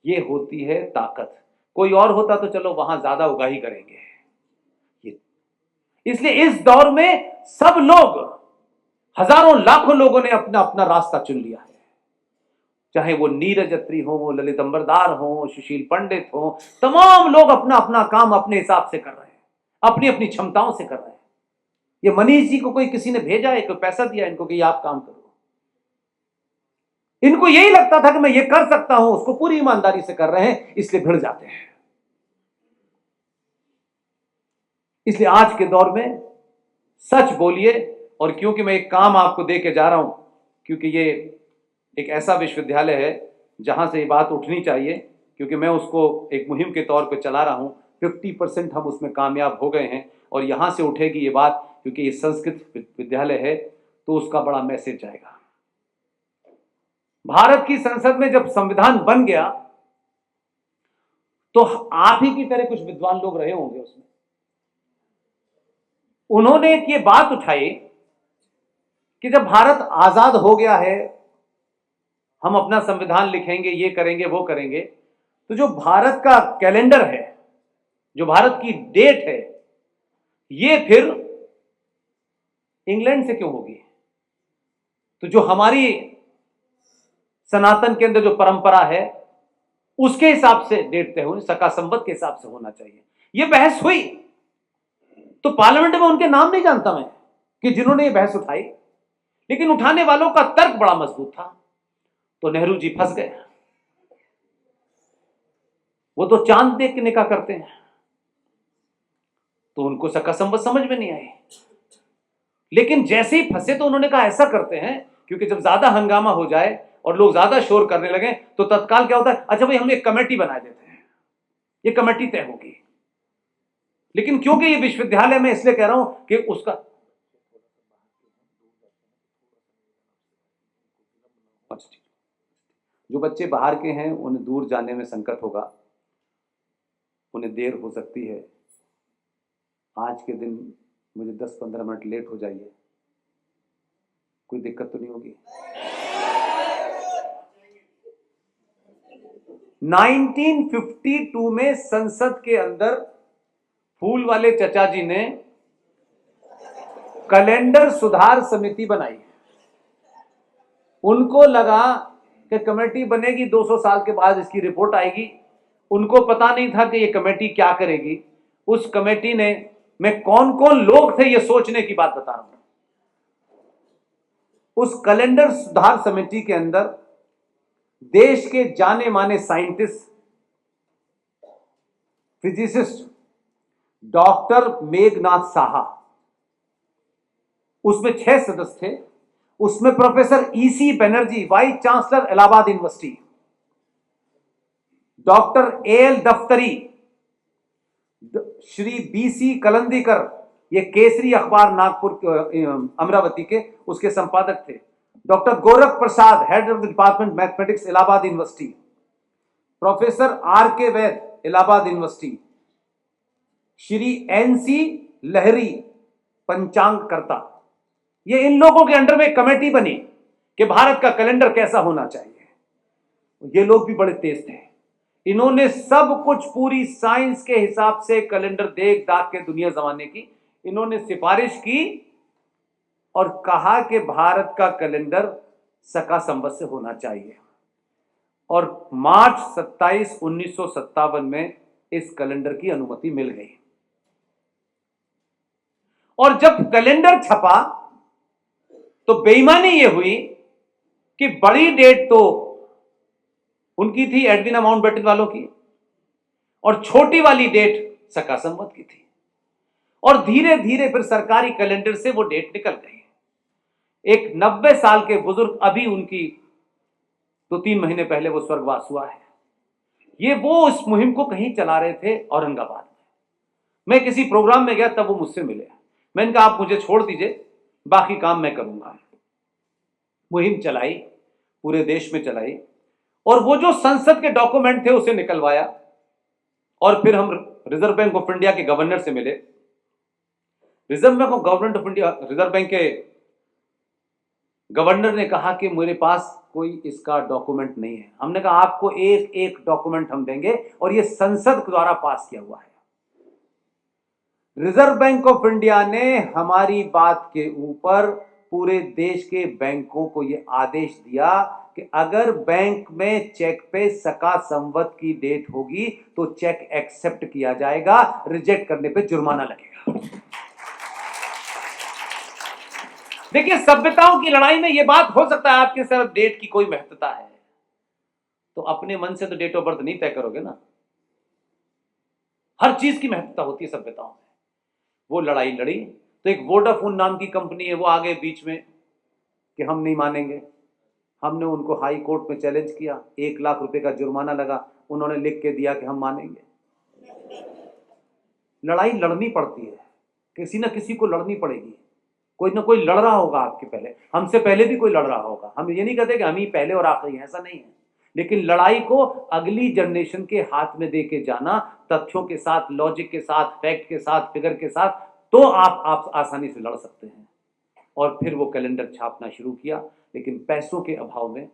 ये होती है ताकत। कोई और होता तो चलो वहां ज्यादा उगाही करेंगे। इसलिए इस दौर में सब लोग, हजारों लाखों लोगों ने अपना अपना रास्ता चुन लिया है। चाहे वो नीरज अत्री हो, ललित अंबरदार हो, सुशील पंडित हो, तमाम लोग अपना अपना काम अपने हिसाब से कर रहे हैं, अपनी अपनी क्षमताओं से कर रहे हैं। ये मनीष जी को कोई किसी ने भेजा है, कोई पैसा दिया इनको कि आप काम करो। इनको यही लगता था कि मैं ये कर सकता हूं, उसको पूरी ईमानदारी से कर रहे हैं, इसलिए भिड़ जाते हैं। इसलिए आज के दौर में सच बोलिए। और क्योंकि मैं एक काम आपको दे के जा रहा हूं, क्योंकि ये एक ऐसा विश्वविद्यालय है जहां से ये बात उठनी चाहिए, क्योंकि मैं उसको एक मुहिम के तौर पे चला रहा हूं। 50% हम उसमें कामयाब हो गए हैं और यहां से उठेगी ये बात, क्योंकि ये संस्कृत विद्यालय है तो उसका बड़ा मैसेज जाएगा। भारत की संसद में जब संविधान बन गया तो आप ही की तरह कुछ विद्वान लोग रहे होंगे उसमें। उन्होंने एक ये बात उठाई कि जब भारत आजाद हो गया है, हम अपना संविधान लिखेंगे, ये करेंगे, वो करेंगे, तो जो भारत का कैलेंडर है, जो भारत की डेट है, ये फिर इंग्लैंड से क्यों होगी? तो जो हमारी सनातन के अंदर जो परंपरा है उसके हिसाब से डेट तय होनी, सका संवत के हिसाब से होना चाहिए। ये बहस हुई तो पार्लियामेंट में उनके नाम नहीं जानता मैं कि जिन्होंने ये बहस उठाई, लेकिन उठाने वालों का तर्क बड़ा मजबूत था। तो नेहरू जी फंस गए। वो तो चांद देखने का करते हैं, तो उनको सका संवत समझ में नहीं आई। लेकिन जैसे ही फंसे तो उन्होंने कहा ऐसा करते हैं, क्योंकि जब ज्यादा हंगामा हो जाए और लोग ज्यादा शोर करने लगे तो तत्काल क्या होता है, अच्छा भाई हम एक कमेटी बना देते हैं, ये कमेटी तय होगी। लेकिन क्योंकि ये विश्वविद्यालय में इसलिए कह रहा हूं कि उसका जो बच्चे बाहर के हैं उन्हें दूर जाने में संकट होगा, उन्हें देर हो सकती है। आज के दिन मुझे 10-15 मिनट लेट हो जाइए, कोई दिक्कत तो नहीं होगी। 1952 में संसद के अंदर फूल वाले चचा जी ने कैलेंडर सुधार समिति बनाई। उनको लगा कि कमेटी बनेगी, 200 साल के बाद इसकी रिपोर्ट आएगी। उनको पता नहीं था कि ये कमेटी क्या करेगी। उस कमेटी ने में कौन कौन लोग थे, ये सोचने की बात बता रहा हूं। उस कैलेंडर सुधार समिति के अंदर देश के जाने माने scientist, physicist doctor Meghnath Saha, उसमें 6 सदस्य थे। उसमें professor EC Banerjee, vice chancellor Allahabad university, doctor AL दफ्तरी, श्री बीसी कलंदीकर, ये केसरी अखबार नागपुर अमरावती के उसके संपादक थे, doctor Gorakh Prasad, head of the department mathematics Allahabad university, professor are के वैद, इलाहाबाद यूनिवर्सिटी, श्री एनसी लहरी, पंचांगकर्ता। ये इन लोगों के अंडर में एक कमेटी बनी कि भारत का कैलेंडर कैसा होना चाहिए। ये लोग भी बड़े तेज थे। इन्होंने सब कुछ पूरी साइंस के हिसाब से कैलेंडर देख दाख के दुनिया जमाने की इन्होंने सिफारिश की और कहा कि भारत का कैलेंडर सका संवत से होना चाहिए। और मार्च 27, 1957 में इस कैलेंडर की अनुमति मिल गई। और जब कैलेंडर छपा तो बेईमानी यह हुई कि बड़ी डेट तो उनकी थी, एडविना माउंटबेटन वालों की, और छोटी वाली डेट सका संवत की थी। और धीरे धीरे फिर सरकारी कैलेंडर से वो डेट निकल गई। एक 90 साल के बुजुर्ग, अभी उनकी 2-3 महीने पहले वो स्वर्गवास हुआ है। ये वो उस मुहिम को कहीं चला रहे थे औरंगाबाद में। मैं किसी प्रोग्राम में गया, तब वो मुझसे मिले। मैंने कहा आप मुझे छोड़ दीजिए, बाकी काम मैं करूंगा। मुहिम चलाई, पूरे देश में चलाई, और वो जो संसद के डॉक्यूमेंट थे उसे निकलवाया, और फिर हम रिजर्व बैंक ऑफ इंडिया के गवर्नर से मिले। रिजर्व बैंक के गवर्नर ने कहा कि मेरे पास कोई इसका डॉक्यूमेंट नहीं है। हमने कहा आपको एक एक डॉक्यूमेंट हम देंगे, और ये संसद द्वारा पास किया हुआ है। रिजर्व बैंक ऑफ इंडिया ने हमारी बात के ऊपर पूरे देश के बैंकों को यह आदेश दिया कि अगर बैंक में चेक पे सका संवत की डेट होगी तो चेक एक्सेप्ट किया जाएगा, रिजेक्ट करने पे जुर्माना लगेगा। देखिए, सभ्यताओं की लड़ाई में यह बात हो सकता है आपके सिर्फ डेट की कोई महत्वता है, तो अपने मन से तो डेट ऑफ बर्थ नहीं तय करोगे ना। हर चीज की महत्वता होती है सभ्यताओं में। वो लड़ाई लड़ी तो एक वोडाफोन नाम की कंपनी है, वो आगे बीच में कि हम नहीं मानेंगे। हमने उनको हाई कोर्ट में चैलेंज किया, 1 लाख रुपए का जुर्माना लगा, उन्होंने लिख के दिया कि हम मानेंगे। लड़ाई लड़नी पड़ती है, किसी ना किसी को लड़नी पड़ेगी। कोई ना कोई लड़ रहा होगा आपके पहले, हमसे पहले भी कोई लड़ रहा होगा। हम ये नहीं कहते कि हम ही पहले और आखिरी हैं, ऐसा नहीं है। लेकिन लड़ाई को अगली जनरेशन के हाथ में दे के जाना, तथ्यों के साथ, लॉजिक के साथ, फैक्ट के साथ, फिगर के साथ, तो आप आसानी से लड़ सकते हैं। और फिर वो कैलेंडर छापना शुरू किया, लेकिन पैसों के अभाव में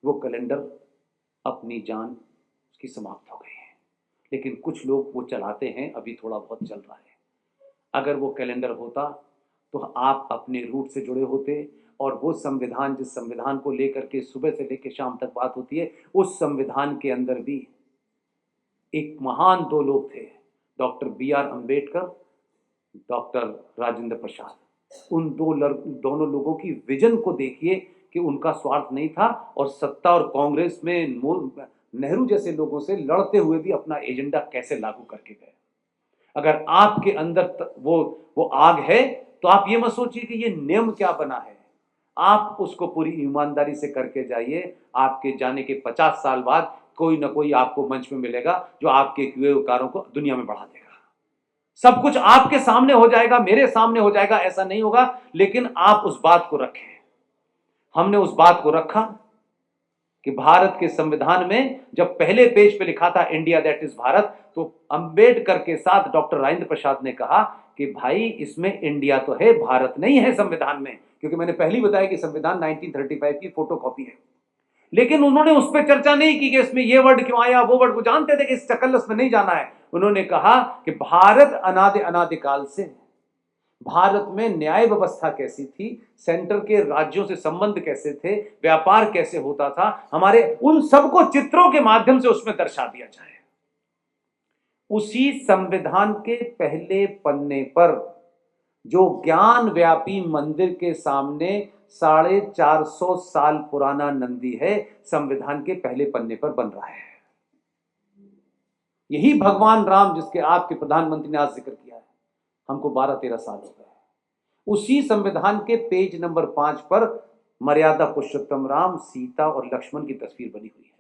वो कैलेंडर अपनी जान उसकी समाप्त हो गई है। लेकिन कुछ लोग वो चलाते हैं, अभी थोड़ा बहुत चल रहा है। अगर वो कैलेंडर होता तो आप अपने रूट से जुड़े होते, और वो संविधान, जिस संविधान को लेकर के सुबह से लेकर शाम तक बात होती है, उस संविधान के अंदर भी एक महान 2 लोग थे, doctor BR Ambedkar, doctor Rajendra Prasad. उन दोनों लोगों की विजन को देखिए कि उनका स्वार्थ नहीं था, और सत्ता और कांग्रेस में नेहरू जैसे लोगों से लड़ते हुए भी अपना एजेंडा कैसे लागू करके गए। अगर आपके अंदर वो आग है, तो आप ये मत सोचिए कि ये नियम क्या बना है, आप उसको पूरी ईमानदारी से करके जाइए। आपके जाने के 50 साल बाद कोई ना कोई आपको मंच में मिलेगा जो आपके किए हुए कार्यों को दुनिया में बढ़ा देगा। सब कुछ आपके सामने हो जाएगा, मेरे सामने हो जाएगा, ऐसा नहीं होगा, लेकिन आप उस बात को रखें। हमने उस बात को रखा कि भारत के संविधान में जब पहले पेज पे लिखा था इंडिया दैट इज भारत, तो अंबेडकर के साथ डॉक्टर राजेंद्र प्रसाद ने कहा कि भाई इसमें इंडिया तो है, भारत नहीं है संविधान में, क्योंकि मैंने पहले बताया कि संविधान 1935 की फोटोकॉपी है। लेकिन उन्होंने उस पर चर्चा नहीं की कि इसमें ये वर्ड क्यों आया, वो वर्ड, को जानते थे कि इस चकल्लस में नहीं जाना है। उन्होंने कहा कि भारत अनादिकाल से, भारत में न्याय व्यवस्था कैसी थी, सेंटर के राज्यों से संबंध कैसे थे, व्यापार कैसे होता था, हमारे उन सबको चित्रों के माध्यम से उसमें दर्शा दिया जाए। उसी संविधान के पहले पन्ने पर जो ज्ञान व्यापी मंदिर के सामने 450 साल पुराना नंदी है, संविधान के पहले पन्ने पर बन रहा है। यही भगवान राम जिसके आपके प्रधानमंत्री ने आज जिक्र किया है, हमको 12-13 साल हो गए। उसी संविधान के पेज नंबर 5 पर मर्यादा पुरुषोत्तम राम, सीता और लक्ष्मण की तस्वीर बनी हुई है।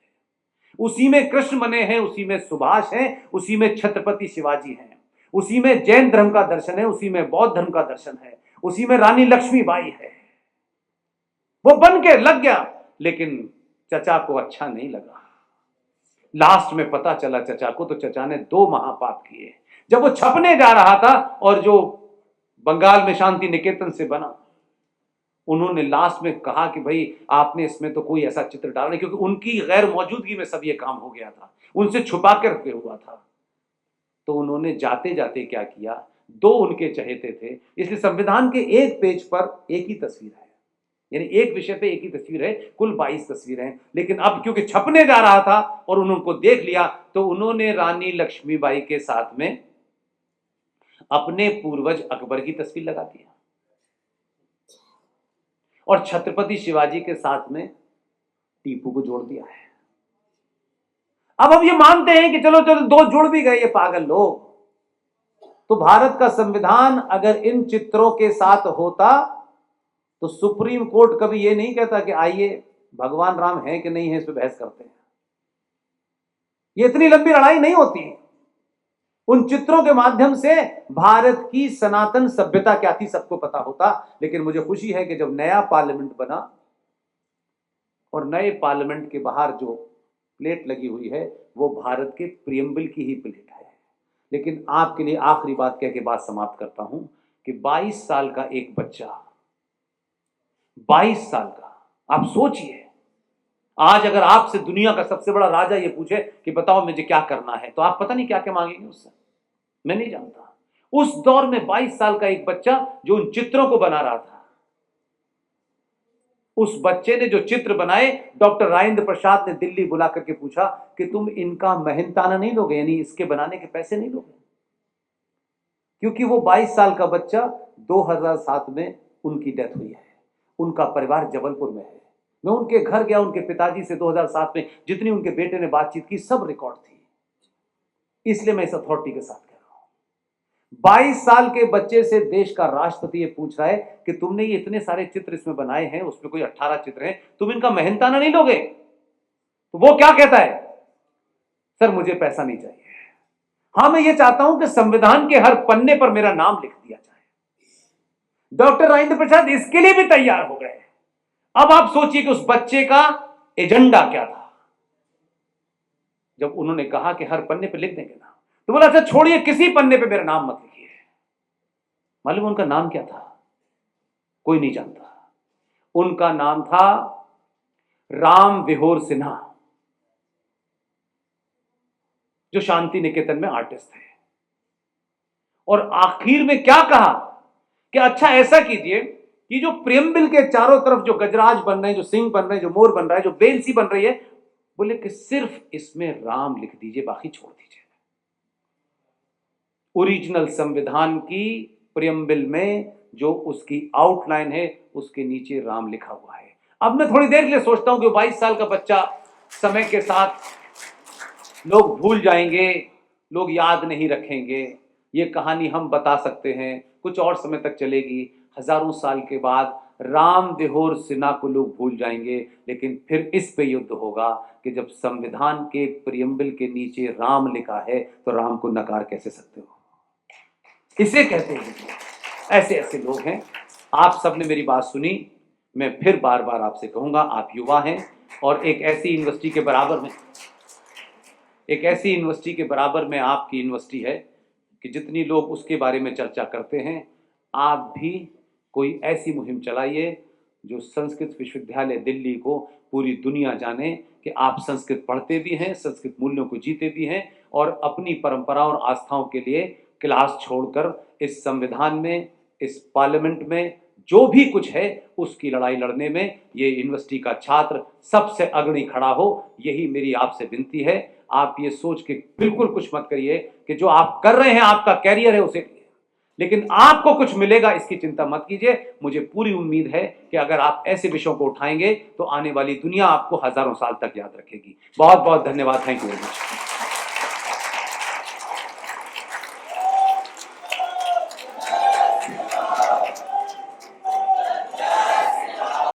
उसी में कृष्ण बने हैं, उसी में सुभाष हैं, उसी में छत्रपति शिवाजी हैं, उसी में जैन धर्म का दर्शन है, उसी में बौद्ध धर्म का दर्शन है, उसी में रानी लक्ष्मीबाई है। वो बन के लग गया, लेकिन चचा को अच्छा नहीं लगा। लास्ट में पता चला चचा को, तो चचा ने 2 महापाप किए। जब वो छपने जा रहा था, और जो बंगाल में शांति निकेतन से बना, उन्होंने लास्ट में कहा कि भाई आपने इसमें तो कोई ऐसा चित्र डाला नहीं, क्योंकि उनकी गैर मौजूदगी में सब ये काम हो गया था, उनसे छुपा कर रखे हुआ था। तो उन्होंने जाते जाते क्या किया, 2 उनके चहेते थे, इसलिए संविधान के एक पेज पर एक ही तस्वीर है, यानी एक विषय पे एक ही तस्वीर है, कुल 22 तस्वीरें हैं। लेकिन अब क्योंकि छपने जा रहा था और उनको देख लिया, तो उन्होंने रानी लक्ष्मीबाई के साथ में अपने पूर्वज अकबर की तस्वीर लगा दिया, और छत्रपति शिवाजी के साथ में टीपू को जोड़ दिया है। अब हम ये मानते हैं कि चलो 2 जुड़ भी गए ये पागल लोग, तो भारत का संविधान अगर इन चित्रों के साथ होता तो सुप्रीम कोर्ट कभी ये नहीं कहता कि आइए भगवान राम है कि नहीं है, इस पे बहस करते हैं। ये इतनी लंबी लड़ाई नहीं होती। उन चित्रों के माध्यम से भारत की सनातन सभ्यता क्या थी सबको पता होता। लेकिन मुझे खुशी है कि जब नया पार्लियामेंट बना और नए पार्लियामेंट के बाहर जो प्लेट लगी हुई है वो भारत के प्रियम्बल की ही प्लेट है। लेकिन आपके लिए आखिरी बात कह के बात समाप्त करता हूं कि 22 साल का एक बच्चा, 22 साल का, आप सोचिए, आज अगर आपसे दुनिया का सबसे बड़ा राजा ये पूछे कि बताओ मुझे क्या करना है, तो आप पता नहीं क्या क्या मांगेंगे उससे, मैं नहीं जानता। उस दौर में 22 साल का एक बच्चा जो उन चित्रों को बना रहा था, उस बच्चे ने जो चित्र बनाए, डॉक्टर राजेंद्र प्रसाद ने दिल्ली बुला करके पूछा कि तुम इनका मेहनताना नहीं लोगे, यानी इसके बनाने के पैसे नहीं लोगे? क्योंकि वो 22 साल का बच्चा 2007 में उनकी डेथ हुई है, उनका परिवार जबलपुर में है। मैं उनके घर गया, उनके पिताजी से 2007 में जितनी उनके बेटे ने बातचीत की सब रिकॉर्ड थी, इसलिए मैं इस अथॉरिटी के साथ कह रहा हूं। 22 साल के बच्चे से देश का राष्ट्रपति ये पूछ रहा है कि तुमने ये इतने सारे चित्र इसमें बनाए हैं, उसमें कोई 18 चित्र हैं, तुम इनका मेहनताना नहीं लोगे? तो वो क्या कहता है? सर मुझे पैसा नहीं चाहिए। हां, मैं ये चाहता हूं कि संविधान के हर पन्ने पर मेरा नाम लिख दिया जाए। डॉक्टर राजेंद्र प्रसाद इसके लिए भी तैयार हो गए। अब आप सोचिए कि उस बच्चे का एजेंडा क्या था। जब उन्होंने कहा कि हर पन्ने पे लिख देंगे नाम, तो बोला अच्छा छोड़िए, किसी पन्ने पे मेरा नाम मत लिखिए। मालूम उनका नाम क्या था? कोई नहीं जानता। उनका नाम था राम विहोर सिन्हा, जो शांति निकेतन में आर्टिस्ट थे। और आखिर में क्या कहा कि अच्छा ऐसा कीजिए कि जो प्रियम्बल के चारों तरफ जो गजराज बन रहे हैं, जो सिंह बन रहे हैं, जो मोर बन रहा है, जो बेंसी बन रही है, बोले कि सिर्फ इसमें राम लिख दीजिए, बाकी छोड़ दीजिए। ओरिजिनल संविधान की प्रियम्बल में जो उसकी आउटलाइन है उसके नीचे राम लिखा हुआ है। अब मैं थोड़ी देर के लिए सोचता हूं कि 22 साल का बच्चा, समय के साथ लोग भूल जाएंगे, लोग याद नहीं रखेंगे। ये कहानी हम बता सकते हैं, कुछ और समय तक चलेगी, हजारों साल के बाद राम विहोर सिन्हा को लोग भूल जाएंगे, लेकिन फिर इस पे युद्ध होगा कि जब संविधान के प्रियम्बल के नीचे राम लिखा है तो राम को नकार कैसे सकते हो? इसे कहते हैं। ऐसे ऐसे लोग हैं। आप सबने मेरी बात सुनी, मैं फिर बार बार आपसे कहूंगा, आप युवा हैं और एक ऐसी यूनिवर्सिटी के बराबर में आपकी यूनिवर्सिटी है कि जितनी लोग उसके बारे में चर्चा करते हैं, आप भी कोई ऐसी मुहिम चलाइए जो संस्कृत विश्वविद्यालय दिल्ली को पूरी दुनिया जाने कि आप संस्कृत पढ़ते भी हैं, संस्कृत मूल्यों को जीते भी हैं और अपनी परंपरा और आस्थाओं के लिए क्लास छोड़कर इस संविधान में, इस पार्लियामेंट में जो भी कुछ है उसकी लड़ाई लड़ने में ये यूनिवर्सिटी का छात्र सबसे अग्रणी खड़ा हो। यही मेरी आपसे विनती है। आप ये सोच के बिल्कुल कुछ मत करिए कि जो आप कर रहे हैं आपका कैरियर है उसे, लेकिन आपको कुछ मिलेगा इसकी चिंता मत कीजिए। मुझे पूरी उम्मीद है कि अगर आप ऐसे विषयों को उठाएंगे तो आने वाली दुनिया आपको हजारों साल तक याद रखेगी। बहुत बहुत धन्यवाद। Thank you very much.